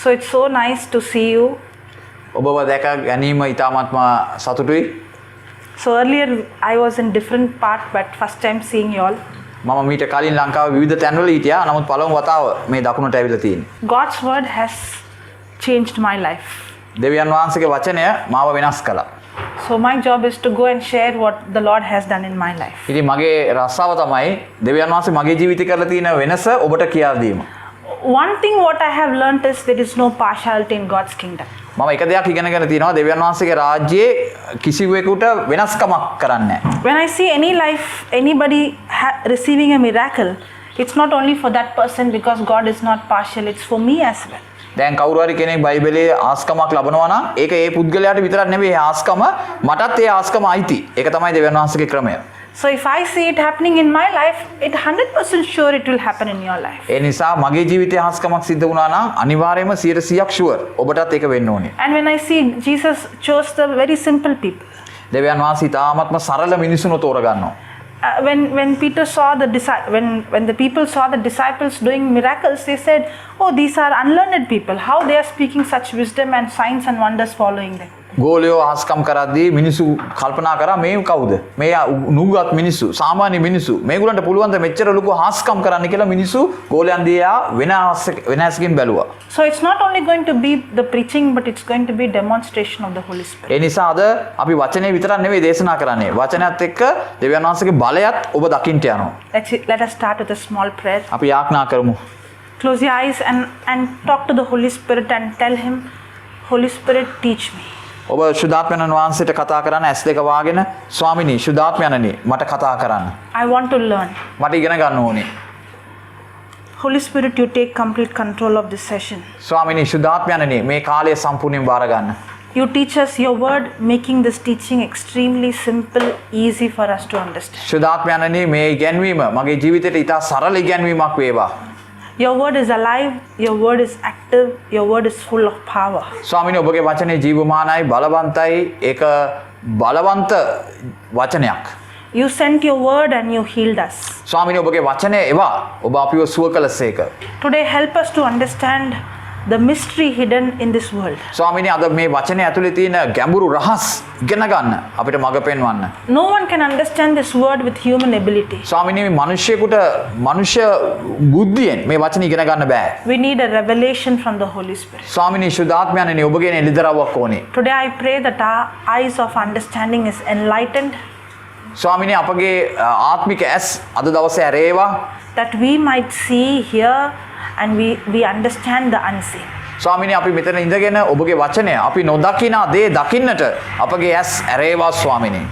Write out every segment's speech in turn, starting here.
So it's so nice to see you. ඔබව දැක ගැනීම ඉතාමත්ම සතුටුයි. So earlier I was in different part, but first time seeing you all. මම මීට කලින් ලංකාවේ විවිධ තැන්වල හිටියා. නමුත් පළමු වතාව මේ දකුණට ඇවිල්ලා තියෙන්නේ. God's word has changed my life. දෙවියන් වහන්සේගේ වචනය මාව වෙනස් කළා. So my job is to go and share what the Lord has done in my life. ඉතින් මගේ රස්සාව තමයි දෙවියන් වහන්සේ මගේ ජීවිතේ කරලා තියෙන වෙනස ඔබට කියා දීම. One thing what I have learnt is there is no partiality in God's kingdom. මම එක දෙයක් ඉගෙනගෙන තියෙනවා දෙවියන් වහන්සේගේ රාජ්‍යයේ කිසිවෙකුට වෙනස්කමක් කරන්නේ නැහැ. When I see any life, anybody receiving a miracle, it's not only for that person because God is not partial, it's for me as well. දැන් කවුරු හරි කෙනෙක් බයිබලයේ ආස්කමක් ලබනවා නම් ඒක ඒ පුද්ගලයාට විතරක් නෙවෙයි ආස්කම මටත් ඒ ආස්කම අයිති. ඒක තමයි දෙවියන් වහන්සේගේ ක්‍රමය. So if I see it happening in my life, it 100% sure it will happen in your life. ඒ නිසා මගේ ජීවිතයේ ආස්කමක් සිද්ධ වුණා නම් අනිවාර්යයෙන්ම 100%ක් ෂුවර් ඔබටත් ඒක වෙන්න ඕනේ. And when I see Jesus chose the very simple people. දෙවියන් වහන්සේ තාමත්ම සරල මිනිසුන්ව තෝරගන්නවා. When Peter saw when the people saw the disciples doing miracles, they said, "Oh, these are unlearned people. How they are speaking such wisdom and signs and wonders following them?" ගෝලියෝ ආස්කම් කරද්දී මිනිසු කල්පනා කරා මේ කවුද? මේ නුගත් මිනිසු, සාමාන්‍ය මිනිසු. මේගොල්ලන්ට පුළුවන් ද මෙච්චර ලොකු ආස්කම් කරන්න කියලා මිනිසු ගෝලයන් දිහා වෙනස්කින් බැලුවා. So it's not only going to be the preaching, but it's going to be demonstration of the Holy Spirit. ඒ නිසා අද අපි වචනේ විතරක් නෙවෙයි දේශනා කරන්නේ. වචනයත් එක්ක දෙවියන් වහන්සේගේ බලයත් ඔබ දකින්න යනවා. Let us start with a small prayer. අපි යාඥා කරමු. Close your eyes and talk to the Holy Spirit and tell him, Holy Spirit, teach me. ඔබ ශුද්ධාත්මයන් වහන්සේට කතා කරන්න ඇස් දෙක වාගෙන ස්වාමිනී ශුද්ධාත්මයන්නි මට කතා කරන්න. I want to learn. මට ඉගෙන ගන්න ඕනේ. Holy Spirit, you take complete control of this session. ස්වාමිනී ශුද්ධාත්මයන්නි මේ කාලය සම්පූර්ණයෙන් බාර ගන්න. You teach us your word, making this teaching extremely simple, easy for us to understand. ශුද්ධාත්මයන්නි මේ ඉගැන්වීම මගේ ජීවිතයට ඉතා සරල ඉගැන්වීමක් වේවා. Your word is alive, your word is active, your word is full of power. ස්වාමිනී ඔබගේ වචනේ ජීවමානයි බලවන්තයි ඒක බලවන්ත වචනයක්. You sent your word and you healed us. ස්වාමිනී ඔබගේ වචනේ එවා ඔබ අපිව සුව කළසේක. Today help us to understand the mystery hidden in this world. ස්වාමිනී අද මේ වචනේ ඇතුලේ තියෙන ගැඹුරු රහස් ඉගෙන ගන්න අපිට මඟ පෙන්වන්න. No one can understand this word with human ability. ස්වාමිනී මේ මිනිස්සෙකුට මනුෂ්‍ය බුද්ධියෙන් මේ වචනේ ඉගෙන ගන්න බෑ. We need a revelation from the Holy Spirit. ස්වාමිනී ශුද්ධාත්මයන්නි ඔබගේ එළිදරව්වක් ඕනේ. Today I pray that our eyes of understanding is enlightened. ස්වාමිනී අපගේ ආත්මික ඇස් අද දවසේ ඇරේවා. That we might see, hear and we understand the unseen. ස්වාමිනී අපි මෙතන ඉඳගෙන ඔබගේ වචනය අපි නොදකිනා දේ දකින්නට අපගේ ඇස් ඇරේවා ස්වාමිනී.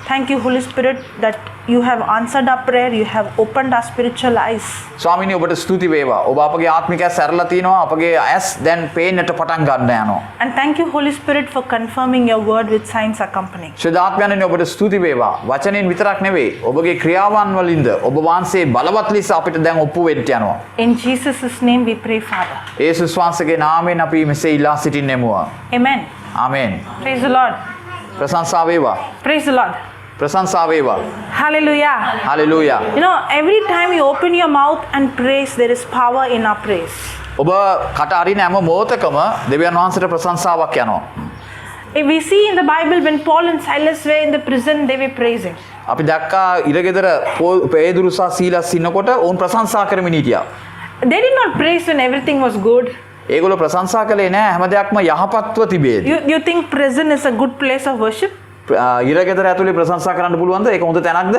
Thank you, Holy Spirit, that you have answered our prayer, you have opened our spiritual eyes. ස්වාමිනී ඔබට ස්තුති වේවා. ඔබ අපගේ ආත්මික ඇස් ඇරලා තිනවා. අපගේ ඇස් දැන් පේන්නට පටන් ගන්න යනවා. And thank you, Holy Spirit, for confirming your word with signs accompanying. ශුද්ධාත්මයන්නි ඔබට ස්තුති වේවා. වචනෙන් විතරක් නෙවෙයි ඔබගේ ක්‍රියාවන් වලින්ද ඔබ වහන්සේ බලවත් ලෙස අපිට දැන් ඔප්පු වෙන්න යනවා. In Jesus' name we pray, Father. යේසුස් වහන්සේගේ නාමයෙන් අපි මෙසේ ඉල්ලා සිටින්නෙමු. Amen. Amen. Praise the Lord. ප්‍රශංසා වේවා. Praise the Lord. ප්‍රශංසා වේවා. Hallelujah. Hallelujah. You know, every time you open your mouth and praise, there is power in our praise. ඔබ කට අරින හැම මොහොතකම දෙවියන් වහන්සේට ප්‍රශංසාවක් යනවා. If we see in the Bible when Paul and Silas were in the prison, they were praising. අපි දැක්කා ඉරගෙදර පේදුරු සහ සීලස් ඉන්නකොට ඔවුන් ප්‍රශංසා කරමින් හිටියා. They did not praise when everything was good. ඒගොල්ලෝ ප්‍රශංසා කළේ නැහැ හැම දෙයක්ම යහපත්ව තිබේදී. You think prison is a good place of worship? ඉරගෙදර ඇතුලේ ප්‍රශංසා කරන්න පුළුවන්ද? ඒක හොඳ තැනක්ද?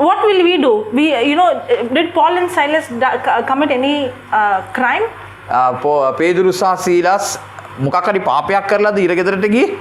What will we do? Did Paul and Silas commit any crime? පේදුරු සහ සීලස් මොකක් හරි පාපයක් කරලාද ඉරගෙදරට ගියේ?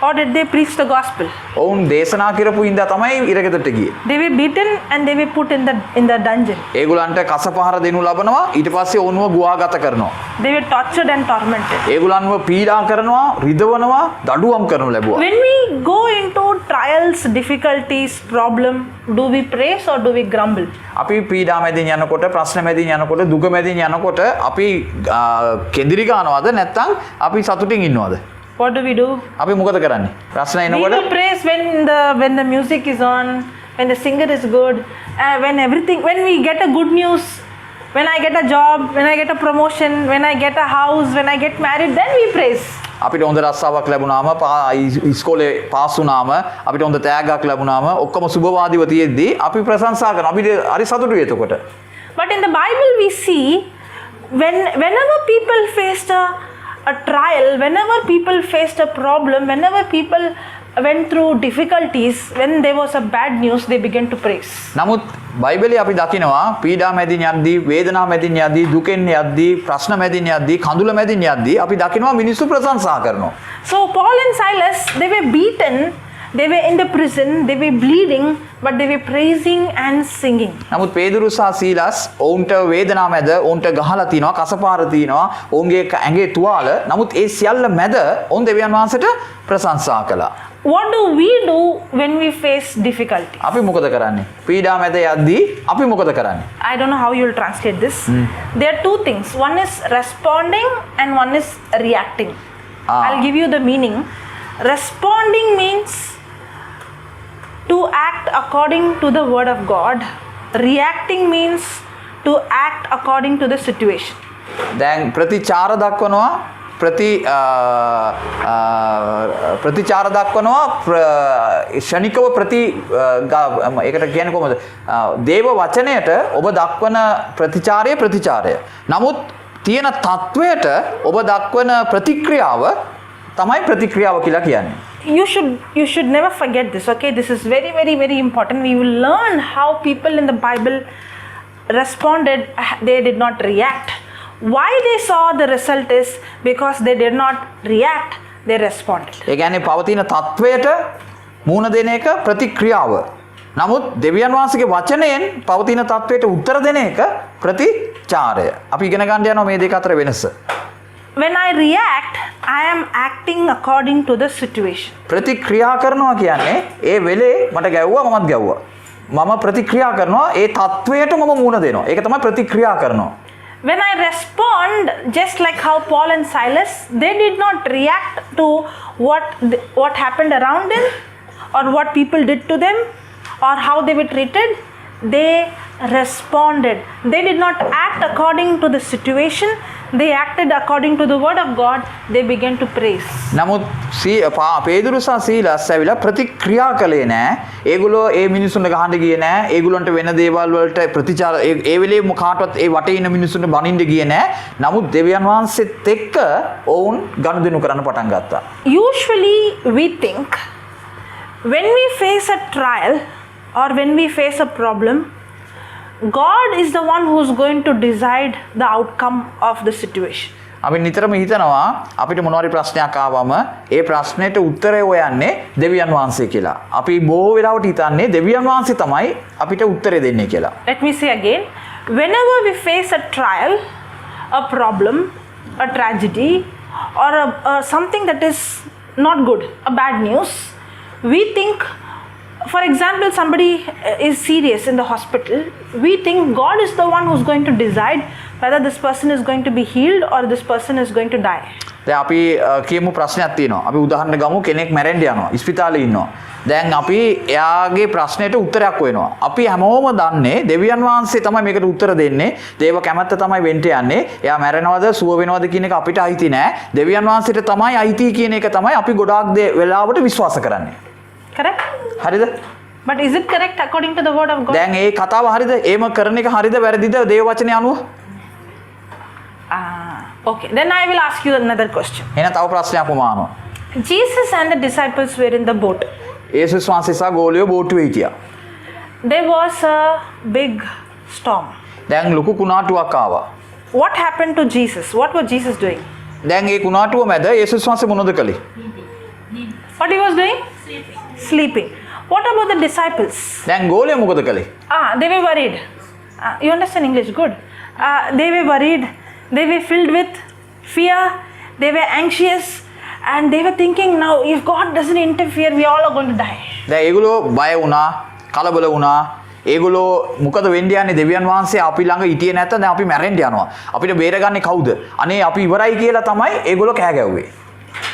Or did they preach the gospel? ඔවුන් දේශනා කරපු ඉඳා තමයි ඉරගෙදරට ගියේ. They were beaten and they were put in the dungeon. ඒගොල්ලන්ට කසපහර දෙනු ලබනවා ඊට පස්සේ ඔවුන්ව ගුවාගත කරනවා. They were tortured and tormented. ඒගොල්ලන්ව පීඩා කරනවා, රිදවනවා, දඬුවම් කරනු ලැබුවා. When we go into trials, difficulties, problem, do we praise or do we grumble? අපි පීඩා මැදින් යනකොට, ප්‍රශ්න මැදින් යනකොට, දුක මැදින් යනකොට අපි කෙඳිරි ගන්නවද නැත්නම් අපි සතුටින් ඉන්නවද? What do we do? අපි මොකද කරන්නේ? ප්‍රශ්න We එනකොට will praise when the music is on, when the singer is good, when we get a good news, When I get a job, when I get a promotion, when I get a house, when I get married, then we praise. අපිට හොඳ රස්සාවක් ලැබුණාම ඉස්කෝලේ pass වුණාම අපිට හොඳ තෑග්ගක් ලැබුණාම ඔක්කොම සුබවාදීව තියෙද්දි අපි ප්‍රශංසා කරනවා. අපිට හරි සතුටුයි එතකොට. But in the Bible we see whenever people faced a trial, whenever people faced a problem, whenever people went through difficulties, when there was a bad news, they began to praise. නමුත් බයිබලයේ අපි දකිනවා පීඩා මැදින් යද්දී, වේදනා මැදින් යද්දී, දුකෙන් යද්දී, ප්‍රශ්න මැදින් යද්දී, කඳුල මැදින් යද්දී අපි දකිනවා මිනිස්සු ප්‍රශංසා කරනවා. So Paul and Silas, they were beaten, they were in the prison, they were bleeding, but they were praising and singing. නමුත් පේදුරු සහ සීලස් ඔවුන්ට වේදනා මැද ඔවුන්ට ගහලා තිනවා, කසපාර තිනවා, ඔවුන්ගේ ඇඟේ තුවාල. නමුත් ඒ සියල්ල මැද ඔවුන් දෙවියන් වහන්සේට ප්‍රශංසා කළා. What do we do when we face difficulty? අපි මොකද කරන්නේ? පීඩා මැද යද්දී අපි මොකද කරන්නේ? I don't know how you will translate this. There are two things. One is responding and one is reacting. I'll give you the meaning. Responding means to act according to the word of God. Reacting means to act according to the situation. දැන් ප්‍රතිචාර දක්වනවා ප්‍රතිචාර දක්වනවා ශනිකව ඒකට කියන්නේ කොහොමද? දේව වචනයට ඔබ දක්වන ප්‍රතිචාරය. නමුත් තියෙන තත්වයට ඔබ දක්වන ප්‍රතික්‍රියාව තමයි ප්‍රතික්‍රියාව කියලා කියන්නේ. You should never forget this, okay? This is very, very, very important. We will learn how people in the Bible responded. They did not react. Why they saw the result is because they did not react, they responded. ඒ කියන්නේ පවතින තත්වයට මූණ දෙන එක ප්‍රතික්‍රියාව. නමුත් දෙවියන් වහන්සේගේ වචනයෙන් පවතින තත්වයට උත්තර දෙන එක ප්‍රතිචාරය. අපි ඉගෙන ගන්න යනවා මේ දෙක අතර වෙනස. When I react, I am acting according to the situation. ප්‍රතික්‍රියා කරනවා කියන්නේ ඒ වෙලේ මට ගැව්වා මමත් ගැව්වා. මම ප්‍රතික්‍රියා කරනවා ඒ තත්වයට මම මූණ දෙනවා. ඒක තමයි ප්‍රතික්‍රියා කරනවා. When I respond, just like how Paul and Silas, they did not react to what happened around them or what people did to them or how they were treated. They responded. They did not act according to the situation. They acted according to the word of God. They began to praise. නමුත් පේදුරු සහ සීලස් ඇවිල්ලා ප්‍රතික්‍රියා කළේ නැහැ. ඒගොල්ලෝ ඒ මිනිස්සුන්ට ගහන්න ගියේ නැහැ. ඒගොල්ලන්ට වෙන දේවල් වලට ප්‍රතිචාර ඒ වෙලේ කාටවත් ඒ වටේ ඉන්න මිනිස්සුන්ට බනින්න ගියේ නැහැ. නමුත් දෙවියන් වහන්සේත් එක්ක ඔවුන් ගනුදෙනු කරන්න පටන් ගත්තා. Usually we think when we face a trial or when we face a problem, God is the one who's going to decide the outcome of the situation. අපි නිතරම හිතනවා අපිට මොනවාරි ප්‍රශ්නයක් ආවම ඒ ප්‍රශ්නෙට උත්තරය හොයන්නේ දෙවියන් වහන්සේ කියලා. අපි බොහෝ වෙලාවට හිතන්නේ දෙවියන් වහන්සේ තමයි අපිට උත්තරය දෙන්නේ කියලා. Let me say again, whenever we face a trial, a problem, a tragedy or something that is not good, a bad news, we think, for example, somebody is serious in the hospital, we think God is the one who's going to decide whether this person is going to be healed or this person is going to die. දැන් අපි කියමු ප්‍රශ්නයක් තියෙනවා. අපි උදාහරණ ගමු කෙනෙක් මැරෙන්න යනවා. ඉස්පිතාලේ ඉන්නවා. දැන් අපි එයාගේ ප්‍රශ්නෙට උත්තරයක් හොයනවා. අපි හැමෝම දන්නේ දෙවියන් වහන්සේ තමයි මේකට උත්තර දෙන්නේ. දේව කැමැත්ත තමයි වෙන්න යන්නේ. එයා මැරෙනවද සුව වෙනවද කියන එක අපිට අයිති නෑ. දෙවියන් වහන්සේට තමයි අයිති කියන එක තමයි අපි ගොඩාක් වෙලාවට විශ්වාස කරන්නේ. Correct? හරිද? But is it correct according to the word of God? දැන් ඒ කතාව හරිද? ඒම කරන එක හරිද වැරදිද දේව වචනේ අනුව? Okay. Then I will ask you another question. එහෙනම් තව ප්‍රශ්නයක් වමානවා. Jesus and the disciples were in the boat. යේසුස් වහන්සේ සහ ගෝලියෝ බෝට්ටුවේ හිටියා. There was a big storm. දැන් ලොකු කුණාටුවක් ආවා. What happened to Jesus? What was Jesus doing? දැන් ඒ කුණාටුව මැද යේසුස් වහන්සේ මොනවද කළේ? What he was doing? Sleeping. What about the disciples? දැන් ගෝලියෝ මොකද කළේ? They were worried. You understand English? Good. They were worried. They were filled with fear. They were anxious. And they were thinking, now if God doesn't interfere, we all are going to die. දැන් ඒගොල්ලෝ බය වුණා, කලබල වුණා. ඒගොල්ලෝ මොකද වෙන්න යන්නේ දෙවියන් වහන්සේ අපි ළඟ හිටියේ නැත්නම් දැන් අපි මැරෙන්න යනවා. අපිට බේරගන්නේ කවුද? අනේ අපි ඉවරයි කියලා තමයි ඒගොල්ලෝ කෑ ගැව්වේ.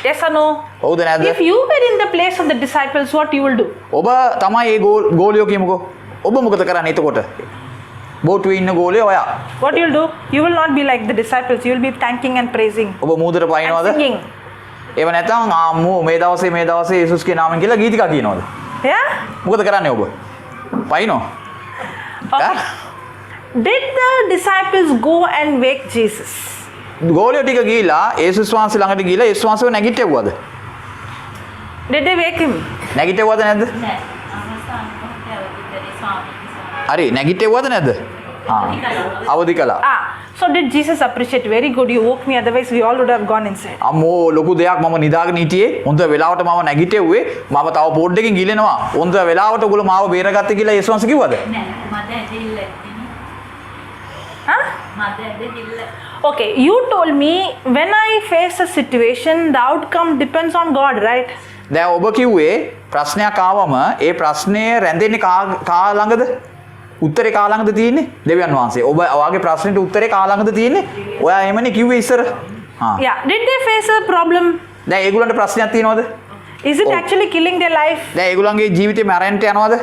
Yes or no? හවුද නැද්ද? If you were in the place of the disciples, what you will do? ඔබ තමයි ඒ ගෝලියෝ කියමුකෝ. ඔබ මොකද කරන්නේ එතකොට? බෝටුවේ ඉන්න ගෝලේ ඔයා. What you'll do? You will not be like the disciples. You will be thanking and praising ඔබ මූදට and පයින්නවද? singing. ඒව නැත්නම් ආම්මෝ මේ දවසේ යේසුස්ගේ නාමයෙන් කියලා ගීතිකා කියනවද? Yeah? මොකද කරන්නේ ඔබ? පයින්නෝ? Okay. Did the disciples go and wake Jesus? ගෝලියෝ ටික ගිහිලා යේසුස් වහන්සේ ළඟට ගිහිලා යේසුස් වහන්සේව නැගිට්ටෙව්වද? Did they wake him? නැගිටෙව්වද නැද්ද? නෑ අවසාන මොහොතේ අවුරුද්දේ ස්වාමීන් හරි නැගිටෙව්වද නැද්ද? අවදි කළා. So did Jesus appreciate? Very good. You woke me. Otherwise, we all would have gone inside. අම්මෝ ලොකු දෙයක් මම නිදාගෙන හිටියේ. හොඳ වෙලාවට මම නැගිටෙව්වේ. මම තව පොඩ්ඩකින් ගිලෙනවා. හොඳ වෙලාවට ඔයගොල්ලෝ මාව බේරගත්තේ කියලා යේසුස් වහන්සේ කිව්වද? නෑ මට ඇදහිල්ල ඇතිනේ. Huh? මට ඇදහිල්ල. Okay. You told me when I face a situation, the outcome depends on God, right? දැන් ඔබ කිව්වේ ප්‍රශ්නයක් ආවම ඒ ප්‍රශ්නය රැඳෙන්නේ කා ළඟද? උත්තරේ කා ළඟද තියෙන්නේ? දෙවියන් වහන්සේ. ඔබ ඔයාගේ ප්‍රශ්නෙට උත්තරේ කා ළඟද තියෙන්නේ? ඔයා එහෙමනේ කිව්වේ ඉස්සර. Yeah. Did they face a problem? දැන් ඒගොල්ලන්ට ප්‍රශ්නයක් තියෙනවද? Is it actually killing their life? දැන් ඒගොල්ලන්ගේ ජීවිතේ මැරෙන්න යනවද?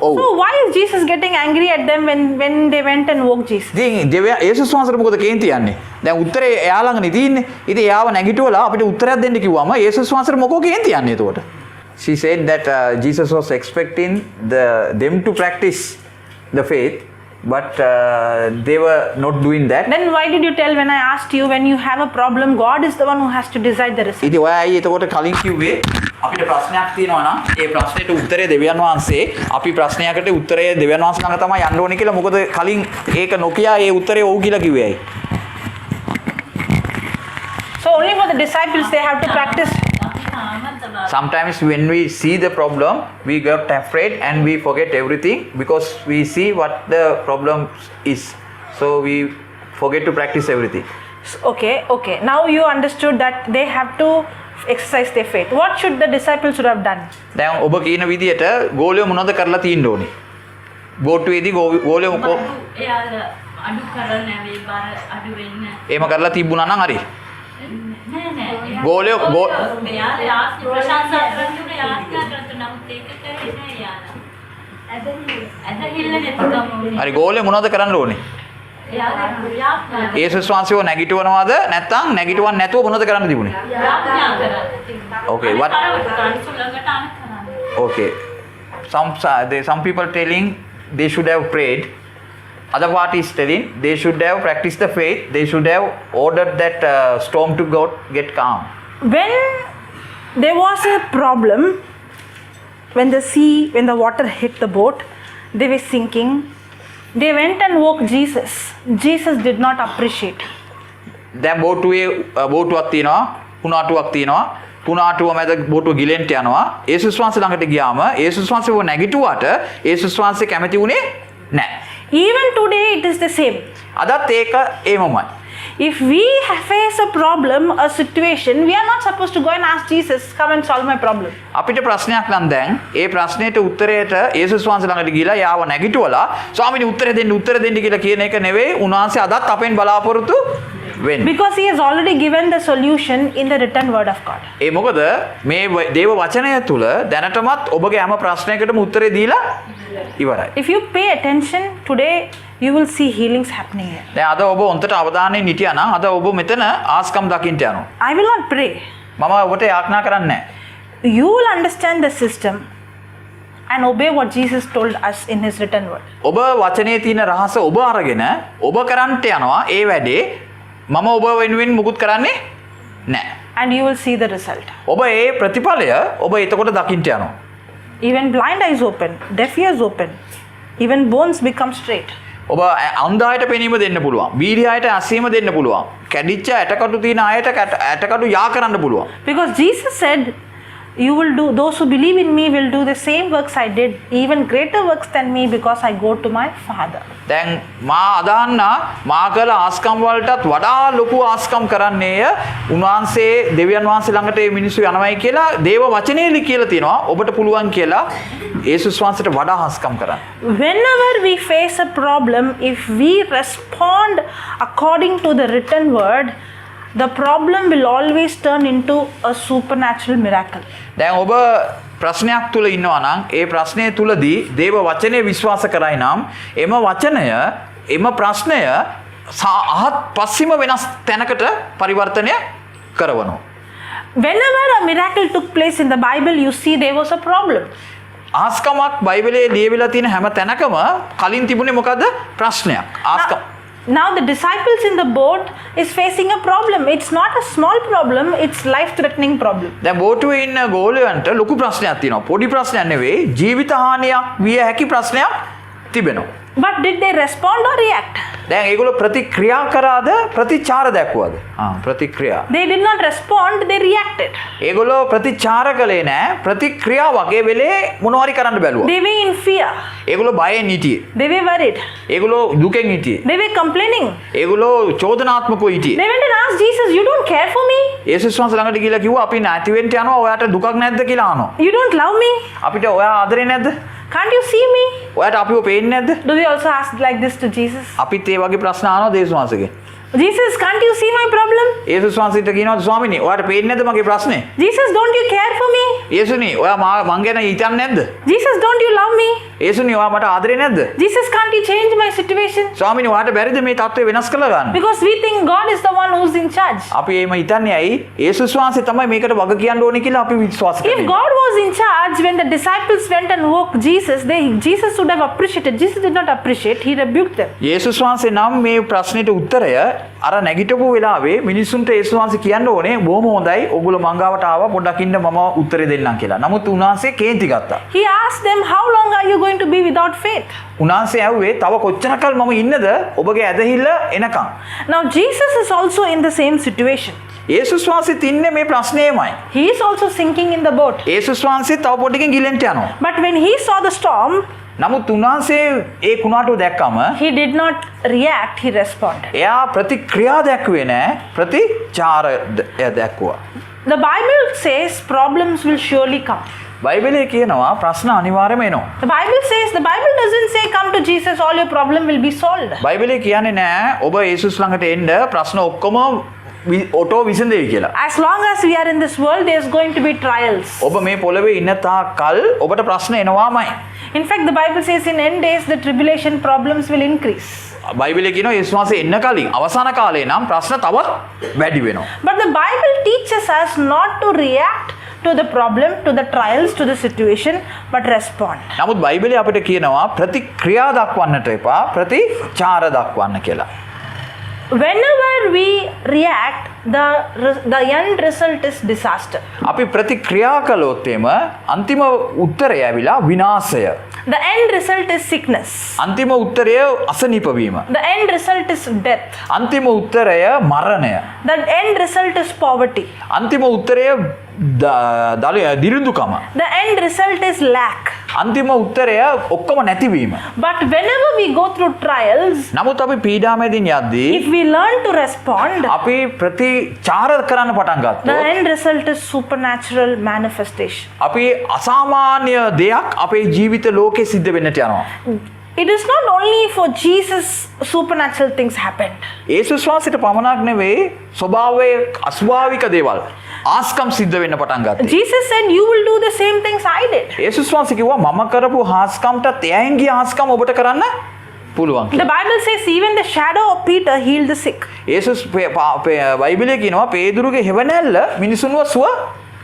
ඔව්. So why is Jesus getting angry at them when they went and woke Jesus? ඉතින් යේසුස් වහන්සේට මොකද කේන්ති යන්නේ? දැන් උත්තරේ එයා ළඟනේ තියෙන්නේ. ඉතින් එයාව නැගිටවලා අපිට උත්තරයක් දෙන්න කිව්වම යේසුස් වහන්සේට මොකෝ කේන්ති යන්නේ එතකොට? She said that Jesus was expecting them to practice the faith, but they were not doing that. Then why did you tell when I asked you when you have a problem, God is the one who has to decide the result? ඉතින් ඔයා අයියේ එතකොට කලින් කිව්වේ අපිට ප්‍රශ්නයක් තියෙනවා නම් ඒ ප්‍රශ්නෙට උත්තරේ දෙවියන් වහන්සේ අපි ප්‍රශ්නයකට උත්තරය දෙවියන් වහන්සේ ළඟ තමයි යන්න ඕනේ කියලා මොකද කලින් ඒක නොකියා ඒ උත්තරේ ඔව් කියලා කිව්වේ ඇයි? So only for the disciples they have to practice. Sometimes when we see the problem, we get afraid and we forget everything because we see what the problem is. So we forget to practice everything. Okay. Now you understood that they have to exercise their faith. What should the disciples should have done? දැන් ඔබ කියන විදිහට ගෝලියෝ මොනවද කරලා තියෙන්න ඕනේ? බෝට්ටුවේදී ගෝලියෝ එයාලා අඩු කරලා නැවේ බර අඩු වෙන්න. එහෙම කරලා තිබුණා නම් හරි. නෑ. ගෝලියෝ මෙයා ප්‍රශංසා කරන්නේ යාත්‍රා කරන නමුත් ඒක කරේ නෑ යාලා. ඇදහිල්ල නැතිකම. හරි ගෝලියෝ මොනවද කරන්න ඕනේ? එයාලා යාත්‍රා යේසුස් වහන්සේව නැගිටවනවද නැත්නම් නැගිටවන්නේ නැතුව මොනවද කරන්න තිබුණේ? යාත්‍රා කරා. Okay, what? ළඟට අන කරන්නේ. Okay. Some people telling they should have prayed. Other party is telling they should have practiced the faith. They should have ordered that storm to get calm. When there was a problem, when the water hit the boat, they were sinking. They went and woke Jesus. Jesus did not appreciate. දැන් බෝටුවක් තියෙනවා, පුනාටුවක් තියෙනවා. පුනාටුව මැද බෝටුව ගිලෙන්ට යනවා. යේසුස් වහන්සේ ළඟට ගියාම යේසුස් වහන්සේව නැගිටුවාට යේසුස් වහන්සේ කැමති වුණේ නැහැ. Even today it is the same. අදත් ඒක ඒමමයි. If we face a problem, a situation, we are not supposed to go and ask Jesus, come and solve my problem. අපිට ප්‍රශ්නයක් නම් දැන් ඒ ප්‍රශ්නෙට උත්තරයට යේසුස් වහන්සේ ළඟට ගිහිලා යාව නැගිටවලා ස්වාමීනි උත්තර දෙන්න කියලා කියන එක නෙවෙයි උන්වහන්සේ අදත් අපෙන් බලාපොරොත්තු වෙන්නේ. Because he has already given the solution in the written word of God. ඒ මොකද මේ දේව වචනය තුල දැනටමත් ඔබගේ හැම ප්‍රශ්නයකටම උත්තරේ දීලා ඉවරයි. If you pay attention today, you will see healings happening here. දැන් අද ඔබ උන්ට අවධානයෙන් හිටියා නම් අද ඔබ මෙතන ආස්කම් දකින්න යනවා. I will not pray. මම ඔබට යාඥා කරන්නේ නැහැ. You will understand the system and obey what Jesus told us in his written word. ඔබ වචනේ තියෙන රහස ඔබ අරගෙන ඔබ කරන්ට යනවා ඒ වැඩේ මම ඔබ වෙනුවෙන් මුකුත් කරන්නේ නැහැ. And you will see the result. ඔබ ඒ ප්‍රතිඵලය ඔබ එතකොට දකින්න යනවා. Even blind eyes open, deaf ears open, even bones become straight. ඔබ අන්ධ අයට පෙනීම දෙන්න පුළුවන්. බීරි අයට ඇසීම දෙන්න පුළුවන්. කැඩිච්ච ඇටකටු තියෙන අයට ඇටකටු යා කරන්න පුළුවන්. Because Jesus said, you will do, those who believe in me will do the same works I did, even greater works than me, because I go to my Father. දැන් මා අදහන්න මා කළ ආස්කම් වලටත් වඩා ලොකු ආස්කම් කරන්නේය උන්වහන්සේ දෙවියන් වහන්සේ ළඟට මේ මිනිස්සු යනවායි කියලා දේව වචනේලි කියලා තියෙනවා ඔබට පුළුවන් කියලා යේසුස් වහන්සේට වඩා ආස්කම් කරන්න. Whenever we face a problem, if we respond according to the written word, the problem will always turn into a supernatural miracle. දැන් ඔබ ප්‍රශ්නයක් තුල ඉන්නවා නම් ඒ ප්‍රශ්නය තුලදී දේව වචනේ විශ්වාස කරයි නම් එම වචනය එම ප්‍රශ්නය අහත් පස්සිම වෙනස් තැනකට පරිවර්තනය කරවනවා. Whenever a miracle took place in the Bible, you see there was a problem. ආස්කමක් බයිබලයේ ලියවිලා තියෙන හැම තැනකම කලින් තිබුණේ මොකද්ද? ප්‍රශ්නයක්. ආස්කම. Now the disciples in the boat is facing a problem. It's not a small problem, it's life-threatening problem. දැන් බෝටුවේ ඉන්න ගෝලයන්ට ලොකු ප්‍රශ්නයක් තියෙනවා. පොඩි ප්‍රශ්නයක් නෙවෙයි, ජීවිත හානියක් විය හැකි ප්‍රශ්නයක් තිබෙනවා. But did they respond or react? දැන් ඒගොල්ලෝ ප්‍රතික්‍රියා කරාද ප්‍රතිචාර දැක්වුවද? ප්‍රතික්‍රියා. They did not respond, they reacted. ඒගොල්ලෝ ප්‍රතිචාර කළේ නැහැ. ප්‍රතික්‍රියා වගේ වෙලේ මොනවාරි කරන්න බැලුවා. They were in fear. ඒගොල්ලෝ බයෙන් හිටියේ. They were worried. ඒගොල්ලෝ දුකෙන් හිටියේ. They were complaining. ඒගොල්ලෝ චෝදනාත්මකව හිටියේ. They went and asked Jesus, you don't care for me? යේසුස් වහන්සේ ළඟට ගිහිල්ලා කිව්වා අපි නැති වෙන්න යනවා ඔයාට දුකක් නැද්ද කියලා අහනවා. You don't love me? අපිට ඔයා ආදරේ නැද්ද? Can't you see me? ඔයාට අපිව පේන්නේ නැද්ද? Do they also ask like this to Jesus? අපිත් ඒ වගේ ප්‍රශ්න අහනවා දේශ වහන්සේගෙන්. Jesus, can't you see my problem? යේසුස් වහන්සේට කියනවා ස්වාමීනි ඔයාට පේන්නේ නැද්ද මගේ ප්‍රශ්නේ? Jesus, don't you care for me? යේසුනි ඔයා මං ගැන හිතන්නේ නැද්ද? Jesus, don't you love me? යේසුනි ඔයා මට ආදරේ නැද්ද? Jesus, can't you change my situation? ස්වාමීනි ඔයාට බැරිද මේ තත්ත්වය වෙනස් කරලා ගන්න? Because we think God is the one who's in charge. අපි එහෙම හිතන්නේ ඇයි? යේසුස් වහන්සේ තමයි මේකට වග කියන්න ඕනේ කියලා අපි විශ්වාස If කරන්නේ. God was in charge when the disciples went and woke Jesus, Jesus would have appreciated. Jesus did not appreciate, he rebuked them. යේසුස් වහන්සේ නම් මේ ප්‍රශ්නෙට උත්තරය අර නැගිටපු වෙලාවේ මිනිසුන්ට යේසුස් වහන්සේ කියන්න ඕනේ බොහොම හොඳයි ඔයගොල්ලෝ මංගාවට ආවා පොඩ්ඩක් ඉන්න මම උත්තරේ දෙන්නම් කියලා. නමුත් උන්වහන්සේ කේන්ති ගත්තා. He asked them, how long are you going to be without faith? උන්වහන්සේ ඇහුවේ තව කොච්චරකල් මම ඉන්නද ඔබගේ ඇදහිල්ල එනකම්. Now Jesus is also in the same situation. යේසුස් වහන්සේත් ඉන්නේ මේ ප්‍රශ්නේමයි. He is also sinking in the boat. යේසුස් වහන්සේ තව පොඩ්ඩකින් ගිලෙන්ට යනවා. But when he saw the storm, නමුත් උන්වහන්සේ ඒ කුණාටුව දැක්කම he did not react, he responded. එයා ප්‍රතික්‍රියා දැක්ුවේ නැහැ ප්‍රතිචාර දැක්ුවා. The Bible says problems will surely come. බයිබලයේ කියනවා ප්‍රශ්න අනිවාර්යයෙන්ම එනවා. The Bible doesn't say come to Jesus, all your problem will be solved. බයිබලයේ කියන්නේ නැහැ ඔබ යේසුස් ළඟට එන්න ප්‍රශ්න ඔක්කොම ඔටෝ විසඳෙවි කියලා. As long as we are in this world, there's going to be trials. ඔබ මේ පොළවේ ඉන්න තාක්කල් ඔබට ප්‍රශ්න එනවාමයි. In fact, the Bible says in end days the tribulation problems will increase. බයිබලයේ කියනවා යේසුස් වහන්සේ එන්න කලින් අවසාන කාලේ නම් ප්‍රශ්න තවත් වැඩි වෙනවා. But the Bible teaches us not to react to the problem, to the trials, to the situation, but respond. නමුත් බයිබලයේ අපිට කියනවා ප්‍රතික්‍රියා දක්වන්නට එපා ප්‍රතිචාර දක්වන්න කියලා. Whenever we react, the end result is disaster. අපි ප්‍රතික්‍රියා කළොත් එම අන්තිම උත්තරය ඇවිලා විනාශය. The end result is sickness. අන්තිම උත්තරය අසනීප වීම. The end result is death. අන්තිම උත්තරය මරණය. The end result is poverty. අන්තිම උත්තරය දිරිඳුකම. The end result is lack. අන්තිම උත්තරය ඔක්කොම නැතිවීම. But whenever we go through trials, නමුත් අපි පීඩා මැදින් යද්දී if we learn to respond, අපි ප්‍රතිචාර කරන්න පටන් the ගත්තොත් end result is supernatural manifestation. අපි අසාමාන්‍ය දෙයක් අපේ ජීවිත ලෝකේ සිද්ධ වෙන්නට යනවා. It is not only for Jesus supernatural things happened. යේසුස් වහන්සේට පමණක් නෙවෙයි ස්වභාවයේ අස්වාභාවික දේවල් ආස්කම් සිද්ධ වෙන්න පටන් ගත්තා. Jesus said, you will do the same things I did. යේසුස් වහන්සේ කිව්වා මම කරපු ආස්කම්ටත් එයන්ගේ ආස්කම් ඔබට කරන්න පුළුවන් The කියලා. Bible says even the shadow of Peter healed the sick. යේසුස් බයිබලයේ කියනවා පේදුරුගේ හෙවණැල්ල මිනිසුන්ව සුව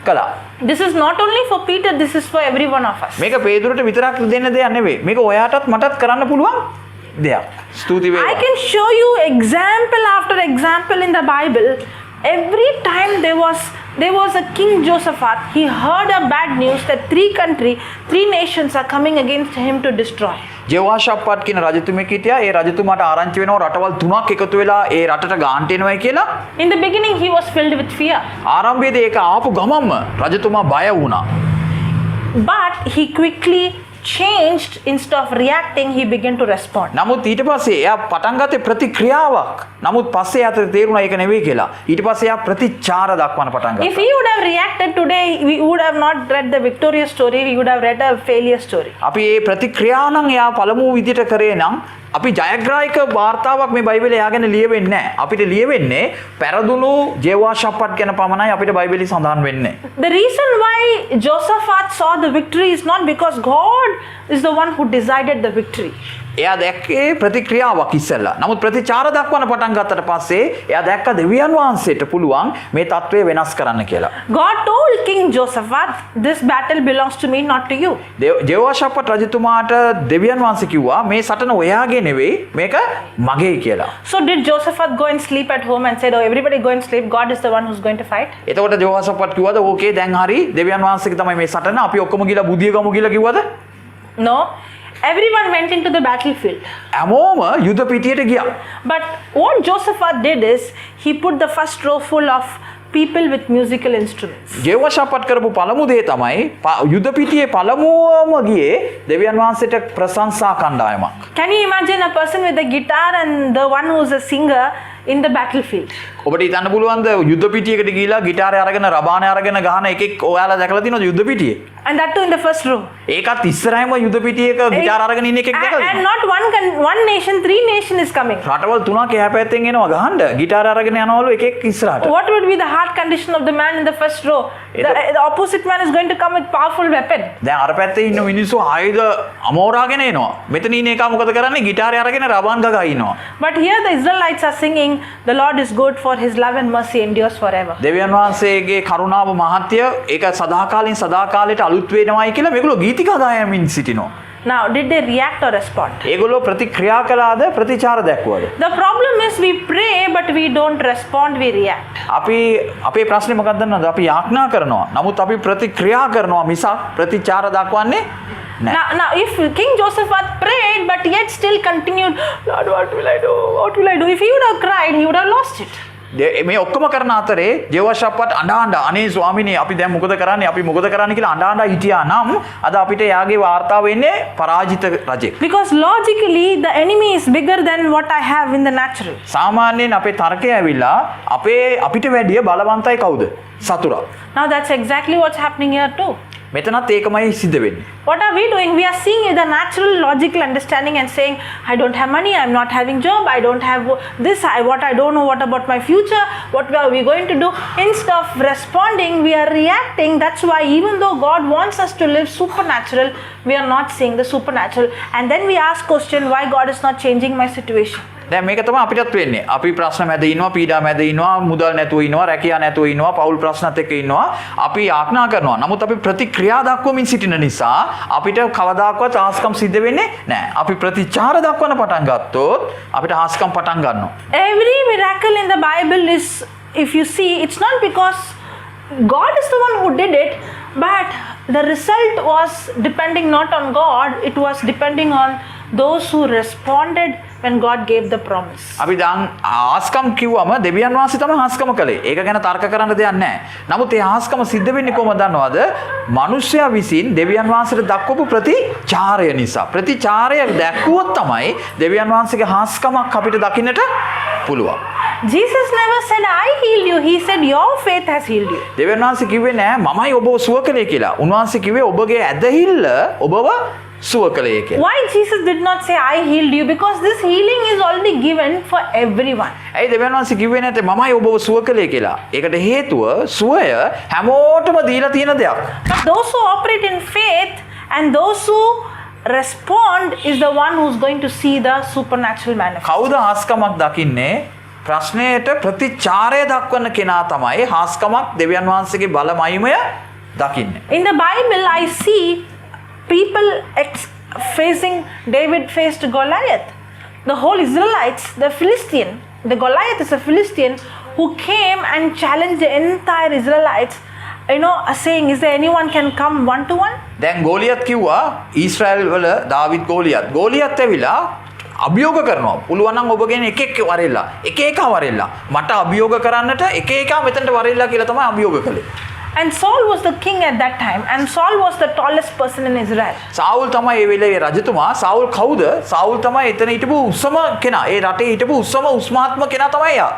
කළා. This is not only for Peter, this is for every one of us. මේක පේදුරට විතරක් දෙන්න දෙයක් නෙවෙයි. මේක ඔයාටත් මටත් කරන්න පුළුවන් දෙයක්. ස්තුති I වේවා. can show you example after example in the Bible. Every time there was a King Josaphat, he heard a bad news that three nations are coming against him to destroy. ජෙවාෂප්පත් කියන රජතුමෙක් හිටියා. ඒ රජතුමාට ආරංචි වෙනවා රටවල් තුනක් එකතු වෙලා ඒ රටට ගාන්ට එනවයි කියලා. In the beginning, he was filled with fear. ආරම්භයේදී ඒක ආපු ගමන්ම රජතුමා බය වුණා. But he quickly changed. Instead of reacting, he began to respond. නමුත් ඊට පස්සේ එයා පටන් ගත්තේ ප්‍රතික්‍රියාවක්. නමුත් පස්සේ එයාට තේරුණා ඒක නෙවෙයි කියලා. ඊට පස්සේ එයා ප්‍රතිචාර දක්වන්න පටන් If ගත්තා. he would have reacted today, we would have not read the victorious story, we would have read a failure story. අපි මේ ප්‍රතික්‍රියාව නම් එයා පළමු විදිහට කරේ නම් අපි ජයග්‍රාහක වාර්තාවක් මේ බයිබලයේ එයාගෙන ලියවෙන්නේ නැහැ. අපිට ලියවෙන්නේ පෙරදුණු ජෙවාෂප්පත් ගැන පමණයි අපිට බයිබලයේ සඳහන් වෙන්නේ. The reason why Josaphat saw the victory is not because God is the one who decided the victory. එයා දැක්කේ ප්‍රතික්‍රියාවක් ඉස්සෙල්ලා. නමුත් ප්‍රතිචාර දක්වන්න පටන් ගත්තට පස්සේ එයා දැක්ක දෙවියන් වහන්සේට පුළුවන් මේ තත්ත්වය වෙනස් කරන්න කියලා. God told King Josephat, this battle belongs to me, not to you. ජෙහෝෂාපත් රජතුමාට දෙවියන් වහන්සේ කිව්වා මේ සටන ඔයාගේ නෙවෙයි මේක මගේ කියලා. So did Josephat go and sleep at home and said, oh, everybody go and sleep, God is the one who's going to fight? එතකොට ජෙහෝෂාපත් කිව්වද ඕකේ දැන් හරි දෙවියන් වහන්සේගේ තමයි මේ සටන අපි ඔක්කොම ගිහලා බුදිය ගමු කියලා කිව්වද? No. Everyone went into the battlefield. හැමෝම යුද පිටියට ගියා. But what Josephat did is, he put the first row full of people with musical instruments. ජෙහෝෂාපත් කරපු පළමු දේ තමයි යුද පිටියේ පළමුවම ගියේ දෙවියන් වහන්සේට ප්‍රශංසා කණ්ඩායමක්. Can you imagine a person with a guitar and the one who's a singer in the battlefield? ඔබට හිතන්න පුළුවන්ද යුද පිටියකට ගිහිලා ගිටාරය අරගෙන රබානය අරගෙන ගහන එකෙක් ඔයාලා දැකලා තියෙනවද යුද පිටියේ? And that too in the first row. ඒකත් ඉස්සරහම යුද පිටියක ගිටාර අරගෙන ඉන්න එකෙක් දැකලා And තියෙනවද? not one nation, 3 nations is coming. රටවල් තුනක් එහා පැත්තෙන් එනවා ගහන්න ගිටාර අරගෙන යනවලු එකෙක් ඉස්සරහට. What would be the heart condition of the man in the first row? The opposite man is going to come with powerful weapon. දැන් අර පැත්තේ ඉන්න මිනිස්සු ආයුධ අමෝරාගෙන එනවා. මෙතන ඉන්න එකා මොකද කරන්නේ? ගිටාරය අරගෙන රබාන් ගගා ඉන්නවා. But here the Israelites are singing, the Lord is good, for his love and mercy endures forever. දෙවියන් වහන්සේගේ කරුණාව මහත්ය ඒක සදාකාලින් සදාකාලයට අලුත් වෙනවායි කියලා මේගොල්ලෝ ගීතිකා ගායමින් සිටිනවා. Now, did they react or respond? ඒගොල්ලෝ ප්‍රතික්‍රියා කළාද ප්‍රතිචාර දැක්වුවද? The problem is we pray but we don't respond, we react. අපි අපේ ප්‍රශ්නේ මොකක්ද දන්නවද? අපි යාඥා කරනවා. නමුත් අපි ප්‍රතික්‍රියා කරනවා මිසක් ප්‍රතිචාර දක්වන්නේ නැහැ. Now, if King Josephat prayed but yet still continued, Lord, what will I do? What will I do? If he would have cried, he would have lost it. මේ ඔක්කොම කරන අතරේ ජෙහෝෂාපත් අඬ අනේ ස්වාමීනි අපි දැන් මොකද කරන්නේ කියලා අඬ හිටියා නම් අද අපිට යාගේ වාර්තාව එන්නේ පරාජිත රජෙක්. Because logically the enemy is bigger than what I have in the natural. සාමාන්‍යයෙන් අපේ තර්කය ඇවිල්ලා අපිට වැඩිය බලවන්තයි කවුද? සතුරා. Now that's exactly what's happening here too. මෙතනත් ඒකමයි සිද්ධ වෙන්නේ. What are we doing? We are seeing with a natural logical understanding and saying, I don't have money, I'm not having job, I don't have this, I don't know what about my future, what are we going to do? Instead of responding, we are reacting. That's why even though God wants us to live supernatural, we are not seeing the supernatural. And then we ask question, why God is not changing my situation? දැන් මේක තමයි අපිටත් වෙන්නේ. අපි ප්‍රශ්න මැද ඉන්නවා, පීඩා මැද ඉන්නවා, මුදල් නැතුව ඉන්නවා, රැකියාව නැතුව ඉන්නවා, පෞල් ප්‍රශ්නත් එක්ක ඉන්නවා. අපි යාඥා කරනවා. නමුත් අපි ප්‍රතික්‍රියා දක්වමින් සිටින නිසා අපිට කවදාකවත් ආස්කම් සිද්ධ වෙන්නේ නැහැ. අපි ප්‍රතිචාර දක්වන්න පටන් ගත්තොත් අපිට ආස්කම් පටන් ගන්නවා. Every miracle in the Bible is, if you see, it's not because God is the one who did it, but the result was depending not on God, it was depending on those who responded when God gave the promise. අපි දැන් ආස්කම් කිව්වම දෙවියන් වහන්සේ තමයි ආස්කම කළේ. ඒක ගැන තර්ක කරන්න දෙයක් නැහැ. නමුත් ඒ ආස්කම සිද්ධ වෙන්නේ කොහොමද දන්නවද? මිනිසයා විසින් දෙවියන් වහන්සේට දක්වපු ප්‍රතිචාරය නිසා. ප්‍රතිචාරය දැක්වුවොත් තමයි දෙවියන් වහන්සේගේ ආස්කමක් අපිට දකින්නට පුළුවන්. Jesus never said, I healed you. He said, your faith has healed you. දෙවියන් වහන්සේ කිව්වේ නෑ මමයි ඔබව සුව කළේ කියලා. උන්වහන්සේ කිව්වේ ඔබගේ ඇදහිල්ල ඔබව සුව කළේ කියලා. Why Jesus did not say, I healed you? Because this healing is already given for everyone. ඇයි දෙවියන් වහන්සේ කිව්වේ නැත්තේ මමයි ඔබව සුව කළේ කියලා? ඒකට හේතුව සුවය හැමෝටම දීලා තියෙන දෙයක්. But those who operate in faith and those who respond is the one who's going to see the supernatural manifest. කවුද ආස්කමක් දකින්නේ? ප්‍රශ්නයට ප්‍රතිචාරය දක්වන කෙනා තමයි හාස්කමක් දෙවියන් වහන්සේගේ බල මහිමය දකින්නේ. In the Bible, I see people facing, David faced Goliath. The whole Israelites, the Philistine, the Goliath is a Philistine who came and challenged the entire Israelites, saying, is there anyone can come one to one? දැන් ගෝලියත් කිව්වා ඊශ්‍රායල් වල දාවිද් ගෝලියත් ඇවිලා අභියෝග කරනවා. පුළුවන් නම් ඔබගෙන එක වරෙල්ලා වරෙල්ලා මට අභියෝග කරන්නට එක මෙතනට වරෙල්ලා කියලා තමයි අභියෝග කළේ. And Saul was the king at that time, and Saul was the tallest person in Israel. Saul තමයි ඒ වෙලාවේ රජතුමා. සාවුල් කවුද? සාවුල් තමයි එතන හිටපු උසම කෙනා. ඒ රටේ හිටපු උස්මාත්ම කෙනා තමයි යා.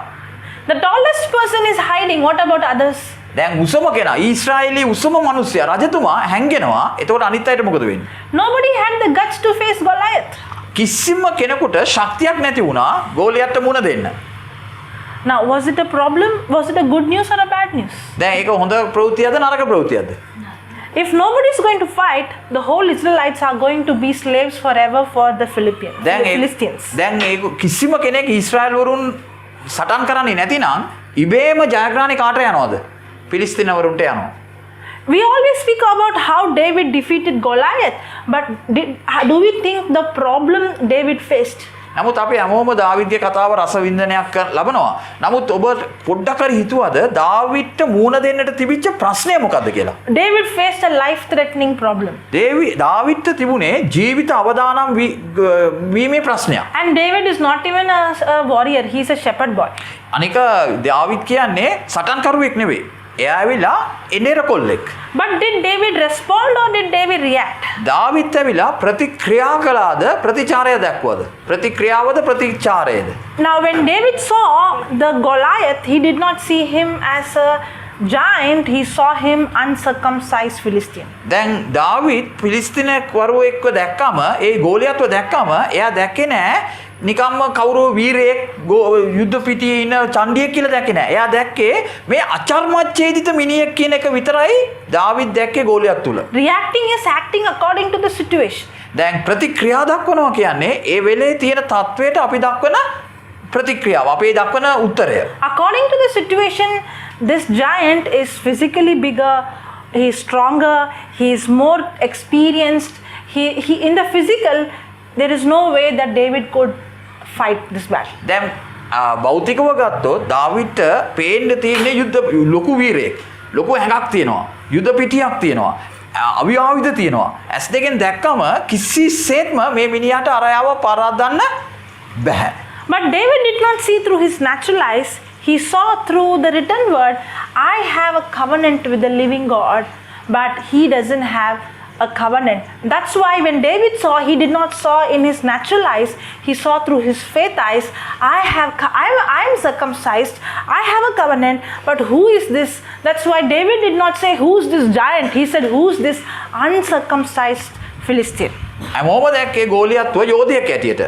The tallest person is hiding. What about others? දැන් උසම කෙනා ඊශ්‍රායලී උසම මිනිසයා රජතුමා හැංගෙනවා. එතකොට අනිත් අයට මොකද වෙන්නේ? Nobody had the guts to face Goliath. කිසිම කෙනෙකුට ශක්තියක් නැති වුණා ගෝලියත්ට මුණ දෙන්න. Now, was it a problem? Was it a good news or a bad news? දැන් ඒක හොඳ ප්‍රවෘත්තියක්ද නරක ප්‍රවෘත්තියක්ද? If nobody is going to fight, the whole Israelites are going to be slaves forever for the Philistines. දැන් ඒ කිසිම කෙනෙක් ඊශ්‍රායල් වරුන් සටන් කරන්නේ නැතිනම් ඉබේම ජයග්‍රහණය කාට යනවද? පිලිස්තීනවරුන්ට යනවා. We always speak about how David defeated Goliath, but do we think the problem David faced? නමුත් අපි හැමෝම දාවිද්ගේ කතාව රස වින්දනයක් ලබනවා. නමුත් ඔබ පොඩ්ඩක් හරි හිතුවද දාවිද්ට මූණ දෙන්නට තිබිච්ච ප්‍රශ්නය මොකද්ද කියලා? David faced a life-threatening problem. දාවිද්ට තිබුණේ ජීවිත අවදානම් වීමේ ප්‍රශ්නයක්. And David is not even a warrior, he is a shepherd boy. අනික දාවිද් කියන්නේ සටන්කරුවෙක් නෙවෙයි. එයා ඇවිල්ලා එනේර කොල්ලෙක්. But did David respond or did David react? දාවිද් ඇවිල්ලා ප්‍රතික්‍රියා කළාද ප්‍රතිචාරය දක්වද? ප්‍රතික්‍රියාවද ප්‍රතිචාරයද? Now when David saw the Goliath, he did not see him as a giant, he saw him uncircumcised Philistine. දැන් දාවිද් පිලිස්තීනකවරුවෙක්ව දැක්කම ඒ ගෝලියත්ව දැක්කම එයා දැක්කේ නෑ නිකම්ම කවුරු වීරයෙක් යුද්ධ පිටියේ ඉන්න චණ්ඩියෙක් කියලා දැක්කේ නෑ. එයා දැක්කේ මේ අචර්මච්ඡේදිත මිනිහෙක් කියන එක විතරයි දාවිද් දැක්කේ ගෝලියත් තුල. Reacting is acting according to the situation. දැන් ප්‍රතික්‍රියා දක්වනවා කියන්නේ ඒ වෙලේ තියෙන තත්වයට අපි දක්වන ප්‍රතික්‍රියාව, අපේ දක්වන උත්තරය. According to the situation, this giant is physically bigger, he is stronger, he is more experienced. He in the physical, there is no way that David could fight this battle. දැන් භෞතිකව ගත්තොත් දාවිද්ට පේන්න තියෙන යුද්ධ ලොකු වීරයෙක්. ලොකු හැඟක් තියෙනවා. යුද්ධ පිටියක් තියෙනවා. අවිආයුධ තියෙනවා. ඇස් දෙකෙන් දැක්කම කිසිසේත්ම මේ මිනිහාට අරයාව පරද්දන්න බෑ. But David did not see through his natural eyes. He saw through the written word, I have a covenant with the living God, but he doesn't have a covenant. That's why when David saw, he did not saw in his natural eyes, he saw through his faith eyes. I am circumcised, I have a covenant, but who is this? That's why David did not say who's this giant, he said who's this uncircumcised Philistine. හැමෝම දැක්කේ ගෝලියත්ව යෝධයෙක් ඇටියට.